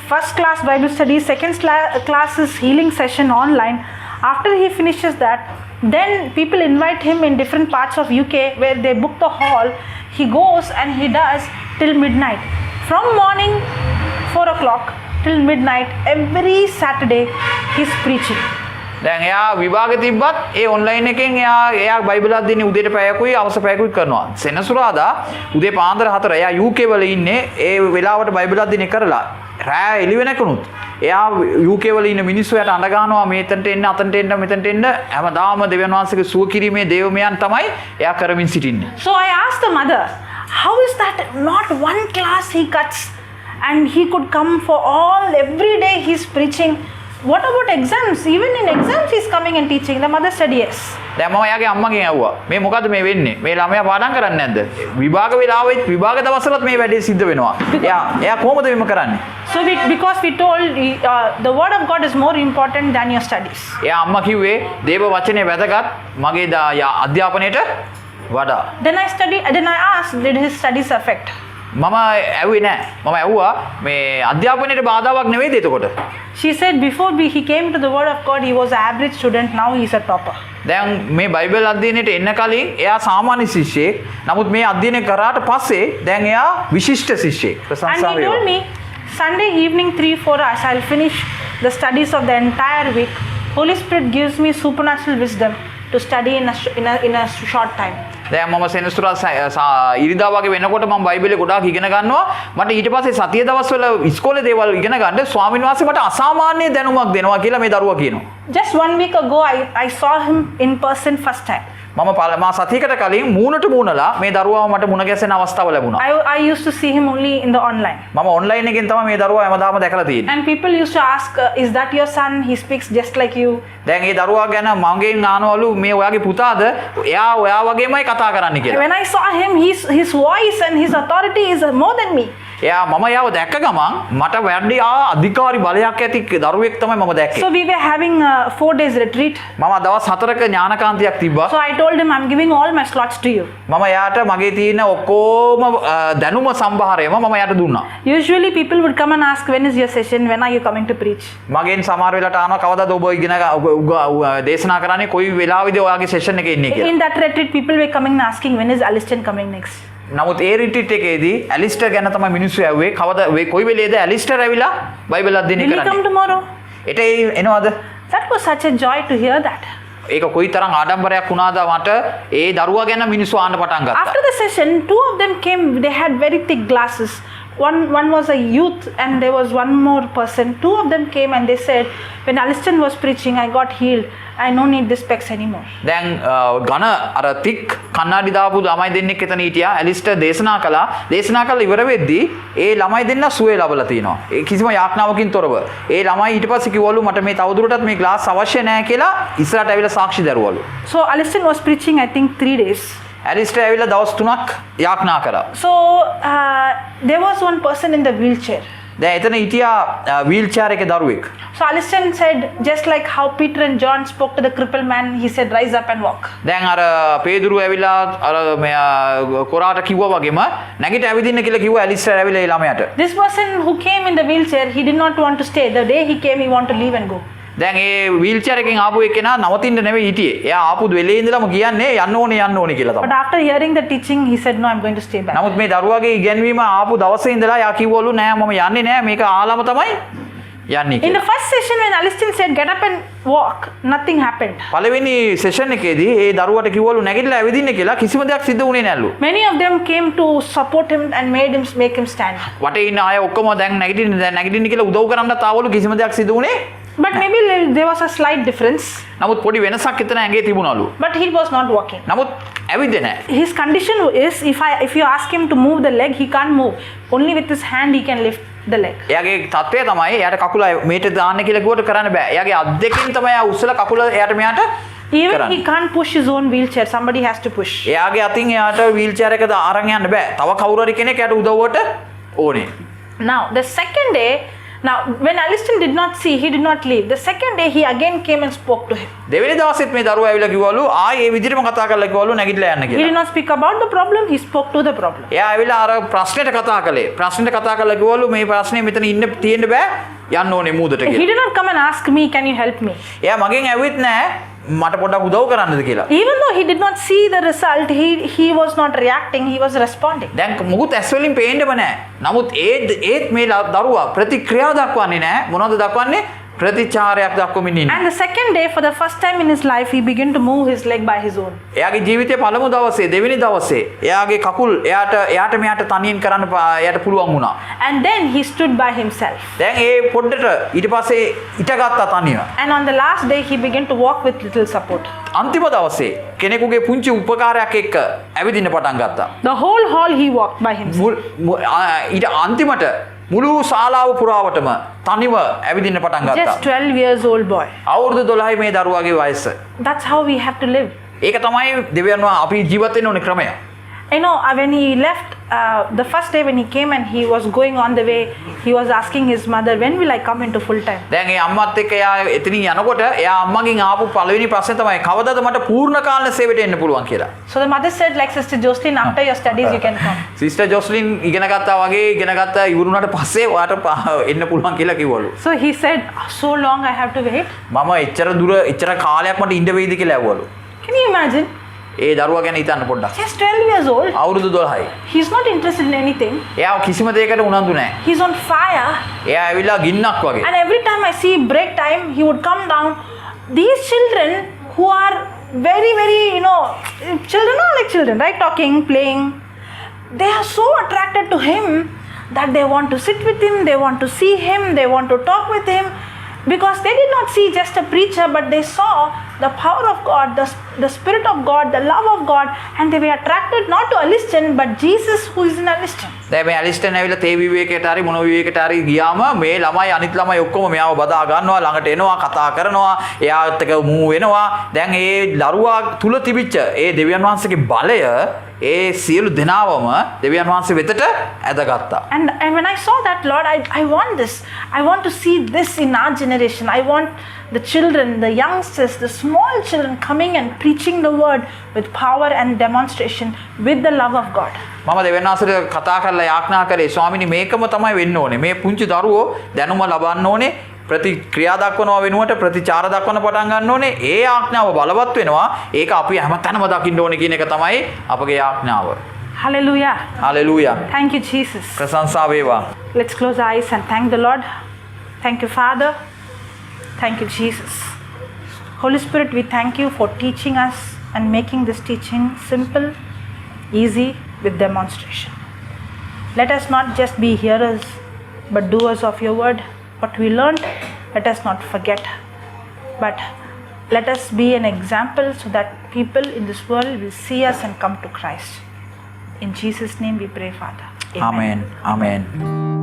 first class Bible study, second class is healing session online. After he finishes that, then people invite him in different parts of UK where they book the hall. He goes and he does till midnight. From morning 4 o'clock till midnight, every Saturday he's preaching. දැන් එයා විභාගෙ තිබ්බත් ඒ online එකෙන් එයා Bible අධ්‍යයනය උදේට පැයකුයි අවස පැයකුයි කරනවා. සෙනසුරාදා උදේ පාන්දර 4 එයා UK වල ඉන්නේ. ඒ වෙලාවට බයිබල් අධ්‍යයනය කරලා රෑ එළි වෙනකනුත් එයා UK වල ඉන්න මිනිස්සු යට අඬ ගන්නවා මේතනට එන්න අතනට එන්න මෙතනට එන්න හැමදාම දෙවියන් වහන්සේගේ සුව කිරීමේ දේවමයන් තමයි එයා කරමින් සිටින්නේ. So I asked the mother, how is that not one class he cuts and he could come for every day he's preaching? What about exams? Even in exams he's coming and teaching. The mother said yes. දැන් මම එයාගේ අම්මගෙන් ඇහුවා මේ මොකද්ද මේ වෙන්නේ? මේ ළමයා පාඩම් කරන්නේ නැද්ද? විභාග වෙලාවෙත් විභාග දවස්වලත් මේ වැඩේ සිද්ධ වෙනවා. එයා කොහොමද මේක කරන්නේ? So because we told the word of God is more important than your studies. එයා අම්මා කිව්වේ දේව වචනේ වැදගත් මගේ අධ්‍යාපනයට වඩා. Then I asked, did his studies affect? මම ඇහුවේ නෑ. මම ඇහුවා මේ අධ්‍යාපනයට බාධාවක් නෙවෙයිද එතකොට? She said before he came to the word of God, he was an average student, now he is a topper. දැන් මේ බයිබල් අධ්‍යයනයට එන්න කලින් එයා සාමාන්‍ය ශිෂ්‍යෙක්. නමුත් මේ අධ්‍යයනය කරාට පස්සේ දැන් එයා විශිෂ්ට ශිෂ්‍යෙක්. And ප්‍රශංසා he told වේවා. me, Sunday evening 3-4 hours, I'll finish the studies of the entire week. Holy Spirit gives me supernatural wisdom to study in a short time. දැන් මම සෙනසුරා ඉරිදා වගේ වෙනකොට මම බයිබලේ ගොඩාක් ඉගෙන ගන්නවා. මට ඊට පස්සේ සතිය දවස්වල ඉස්කෝලේ දේවල් ඉගෙන ගන්න ස්වාමීන් වහන්සේ මට අසාමාන්‍ය දැනුමක් දෙනවා කියලා මේ දරුවා කියනවා. Just 1 week ago, I saw him in person first time. මම සතියකට කලින් මූණට මූණලා මේ දරුවාව මට මුණ ගැසෙන අවස්ථාව ලැබුණා. I used to see him only in the online. මම ඔන්ලයින් එකෙන් තමයි මේ දරුවා හැමදාම දැකලා තියෙන්නේ. And people used to ask, is that your son? He speaks just like you. දැන් මේ දරුවා ගැන මගෙන් අහනවලු මේ ඔයාගේ පුතාද? එයා ඔයා වගේමයි කතා කරන්නේ කියලා. When I saw him, his voice and his authority is more than me. එයා මම යාව දැක්ක ගමන් මට වැඩි අධිකාරි බලයක් ඇති දරුවෙක් තමයි මම දැක්කේ. So we were having a 4 days retreat. මම දවස් 4ක ඥානකාන්තියක් තිබ්බා. So I told him, I'm giving all my slots to you. මම එයාට මගේ තියෙන ඔක්කොම දැනුම සම්භාරයම මම එයාට දුන්නා. Usually people would come and ask, when is your session? When are you coming to preach? මගෙන් සමහර වෙලාවට අහනවා කවදාද ඔබ ඉගෙන දේශනා කරන්නේ කොයි වෙලාවෙද ඔයාගේ සෙෂන් එකේ ඉන්නේ කියලා. In that retreat, people were coming and asking, when is Aliston coming next? නමුත් ඒ රිට්‍රීට් එකේදී ඇලිස්ටර් ගැන තමයි මිනිස්සු ඇහුවේ කවදා කොයි වෙලේද ඇලිස්ටර් ඇවිලා බයිබල් අධ්‍යයනය Will he come කරන්නේ. tomorrow? එතේ එනවද? That was such a joy to hear that. ඒක කොයිතරම් ආඩම්බරයක් වුණාද මට ඒ දරුවා ගැන මිනිස්සු ආන්න පටන් ගත්තා. After the session, 2 of them came, they had very thick glasses. One was a youth and there was one more person. 2 of them came and they said, when Aliston was preaching, I got healed. I don't need this specs anymore. දැන් ඝන අර tick කන්නාඩි දාපු ළමයි දෙන්නෙක් එතන හිටියා. ඇලිස්ටර් දේශනා කළා ඉවර වෙද්දී ඒ ළමයි දෙන්න සුවේ ලැබලා තිනවා. ඒ කිසිම යාඥාවකින් තොරව. ඒ ළමයි ඊට පස්සේ කිව්වලු මට මේ තවදුරටත් මේ ක්ලාස් අවශ්‍ය නැහැ කියලා ඉස්සරහට ඇවිල්ලා සාක්ෂි දරුවලු. So Aliston was preaching, I think 3 days. ඇලිස්ටර් ඇවිල්ලා දවස් 3ක් යාඥා කරා. So there was one person in the wheelchair. දැන් එතන හිටියා වීල් චෙයාර් එකේ දරුවෙක්. So Aliston said, just like how Peter and John spoke to the crippled man, he said, rise up and walk. දැන් අර පේදුරු ඇවිල්ලා අර මෙයා කොරාට කිව්වා වගේම නැගිට ඇවිදින්න කියලා කිව්වා ඇලිස්ටර් ඇවිල්ලා ඒ ළමයාට. This person who came in the wheelchair, he did not want to stay. The day he came, he wanted to leave and go. දැන් ඒ වීල් චෙයාර් එකෙන් ආපු එකනා නවතින්න නෙවෙයි හිටියේ. එයා ආපු වෙලේ ඉඳලම කියන්නේ යන්න ඕනේ කියලා තමයි. But after hearing the teaching, he said, no, I'm going to stay back. නමුත් මේ දරුවාගේ ඉගැන්වීම ආපු දවසේ ඉඳලා යා කිව්වලු නෑ මම යන්නේ නෑ මේක ආලම තමයි යන්නේ In the කියලා. first session, when Aliston said, get up and walk, nothing happened. පළවෙනි සෙෂන් එකේදී ඒ දරුවට කිව්වලු නැගිටලා ඇවිදින්න කියලා කිසිම දෙයක් සිද්ධ වුණේ නැල්ලු. Many of them came to support him and make him stand. වටේ ඉන්න අය ඔක්කොම දැන් නැගිටින්න කියලා උදව් කරන්නත් ආවලු කිසිම දෙයක් සිද්ධ වුණේ. But maybe there was a slight difference. නමුත් පොඩි වෙනසක් එතන ඇඟේ තිබුණලු. But he was not walking. නමුත් ඇවිද්දේ නැහැ. His condition is, if you ask him to move the leg, he can't move. Only with his hand he can lift the leg. එයාගේ තත්ත්වය තමයි එයාට කකුල මේට දාන්න කියලා කිව්වට කරන්න බෑ. එයාගේ අත් දෙකෙන් තමයි එයා උස්සලා කකුල එයාට මෙයාට Even කරන්නේ. he can't push his own wheelchair. Somebody has to push. එයාගේ අතින් එයාට වීල් චෙයාර් එක අරන් යන්න බෑ. තව කවුරු හරි කෙනෙක් එයාට උදව්වට ඕනේ. Now, the second day, when Aliston did not see, he did not leave. The second day, he again came and spoke to him. දෙවෙනි දවසෙත් මේ දරුවා ඇවිල්ලා කිව්වලු ආයේ ඒ විදිහටම කතා කරලා කිව්වලු නැගිටලා යන්න He did කියලා. not speak about the problem, he spoke to the problem. එයා ඇවිල්ලා අර ප්‍රශ්නෙට කතා කළේ. ප්‍රශ්නෙට කතා කරලා කිව්වලු මේ ප්‍රශ්නේ මෙතන ඉන්න තියෙන්න බෑ යන්න ඕනේ මූදට He කියලා. did not come and ask me, can you help me? එයා මගෙන් ඇවිත් නැහැ මට පොඩ්ඩක් උදව් කරන්නද කියලා. Even though he did not see the result, he was not reacting, he was responding. දැන් මුකුත් ඇස් වලින් පේන්නම නැහැ. නමුත් ඒත් මේ දරුවා ප්‍රතික්‍රියා දක්වන්නේ නැහැ. මොනවද දක්වන්නේ? ප්‍රතිචාරයක් දක්වමින් ඉන්නේ. And the second day, for the first time in his life, he began to move his leg by his own. එයාගේ ජීවිතයේ පළමු දවසේ දෙවෙනි දවසේ එයාගේ කකුල් එයාට මෙයාට තනියෙන් කරන්න එයාට පුළුවන් වුණා. And then he stood by himself. දැන් ඒ පොඩ්ඩට ඊට පස්සේ ඉටගත්තා තනියම. And on the last day, he began to walk with little support. අන්තිම දවසේ කෙනෙකුගේ පුංචි උපකාරයක් එක්ක ඇවිදින්න පටන් ගත්තා. The whole hall he walked by himself. ඊට අන්තිමට මුළු ශාලාව පුරාවටම තනිව ඇවිදින්න පටන් ගත්තා. Just 12 years old boy. අවුරුදු 12යි මේ දරුවාගේ වයස. That's how we have to live. ඒක තමයි දෙවියන් වහන්සේ අපි ජීවත් වෙන්න ඕනේ ක්‍රමය. You know, when he left, the first day when he came and he was going on the way, he was asking his mother, when will I come into full time? දැන් ඒ අම්මත් එක්ක එයා එතනින් යනකොට එයා අම්මගෙන් ආපු පළවෙනි ප්‍රශ්නේ තමයි කවදාද මට පූර්ණ කාලීන සේවයට එන්න පුළුවන් කියලා. So the mother said, like Sister Jocelyn, after your studies you can come. Sister Jocelyn ඉගෙන ගත්තා වගේ ඉගෙන ගත්තා ඉවරුණාට පස්සේ ඔයාට එන්න පුළුවන් කියලා කිව්වලු. So he said, so long I have to wait. මම එච්චර දුර එච්චර කාලයක් මට ඉන්න වෙයිද කියලා ඇහුවලු. Can you imagine? ඒ දරුවා ගැන හිතන්න පොඩ්ඩක්. Just 12 years old. අවුරුදු 12යි. He's not interested in anything. එයා කිසිම දෙයකට උනන්දු නැහැ. He's on fire. එයා ඇවිල්ලා ගින්නක් වගේ. And every time I see break time, he would come down. These children who are very, very, children are like children, right? Talking, playing. They are so attracted to him that they want to sit with him, they want to see him, they want to talk with him. Because they did not see just a preacher, but they saw the power of God, the Spirit of God, the love of God, and they were attracted not to Aliston, but Jesus who is in Aliston. දැන් මේ ඇලිස්ටන් ඇවිල්ලා තේ විවේකයට හරි මොන විවේකයට හරි ගියාම මේ ළමයි අනිත් ළමයි ඔක්කොම මෙයාව බදා ගන්නවා ළඟට එනවා කතා කරනවා එයාත් එක්ක මූ වෙනවා දැන් ඒ දරුවා තුල තිබිච්ච ඒ දෙවියන් වහන්සේගේ බලය ඒ සියලු දෙනාවම දෙවියන් වහන්සේ වෙතට ඇදගත්තා. And when I saw that, Lord, I want this. I want to see this in our generation. I want the children, the youngsters, the small children coming and preaching the word with power and demonstration with the love of God. මම දෙවියන් වහන්සේට කතා කරලා යාඥා කරේ ස්වාමිනී මේකම තමයි වෙන්න ඕනේ. මේ පුංචි දරුවෝ දැනුම ලබන්න ඕනේ. ප්‍රතික්‍රියා දක්වනවා වෙනුවට ප්‍රතිචාර දක්වන්න පටන් ගන්න ඕනේ. ඒ ආඥාව බලවත් වෙනවා. ඒක අපි හැමතැනම දකින්න ඕනේ කියන එක තමයි අපගේ ආඥාව. Hallelujah. Hallelujah. Thank you, Jesus. ප්‍රශංසා වේවා. Let's close our eyes and thank the Lord. Thank you, Father. Thank you, Jesus. Holy Spirit, we thank you for teaching us and making this teaching simple, easy, with demonstration. Let us not just be hearers, but doers of your word. What we learned, let us not forget, but let us be an example so that people in this world will see us and come to Christ. In Jesus' name we pray, Father. Amen. Amen.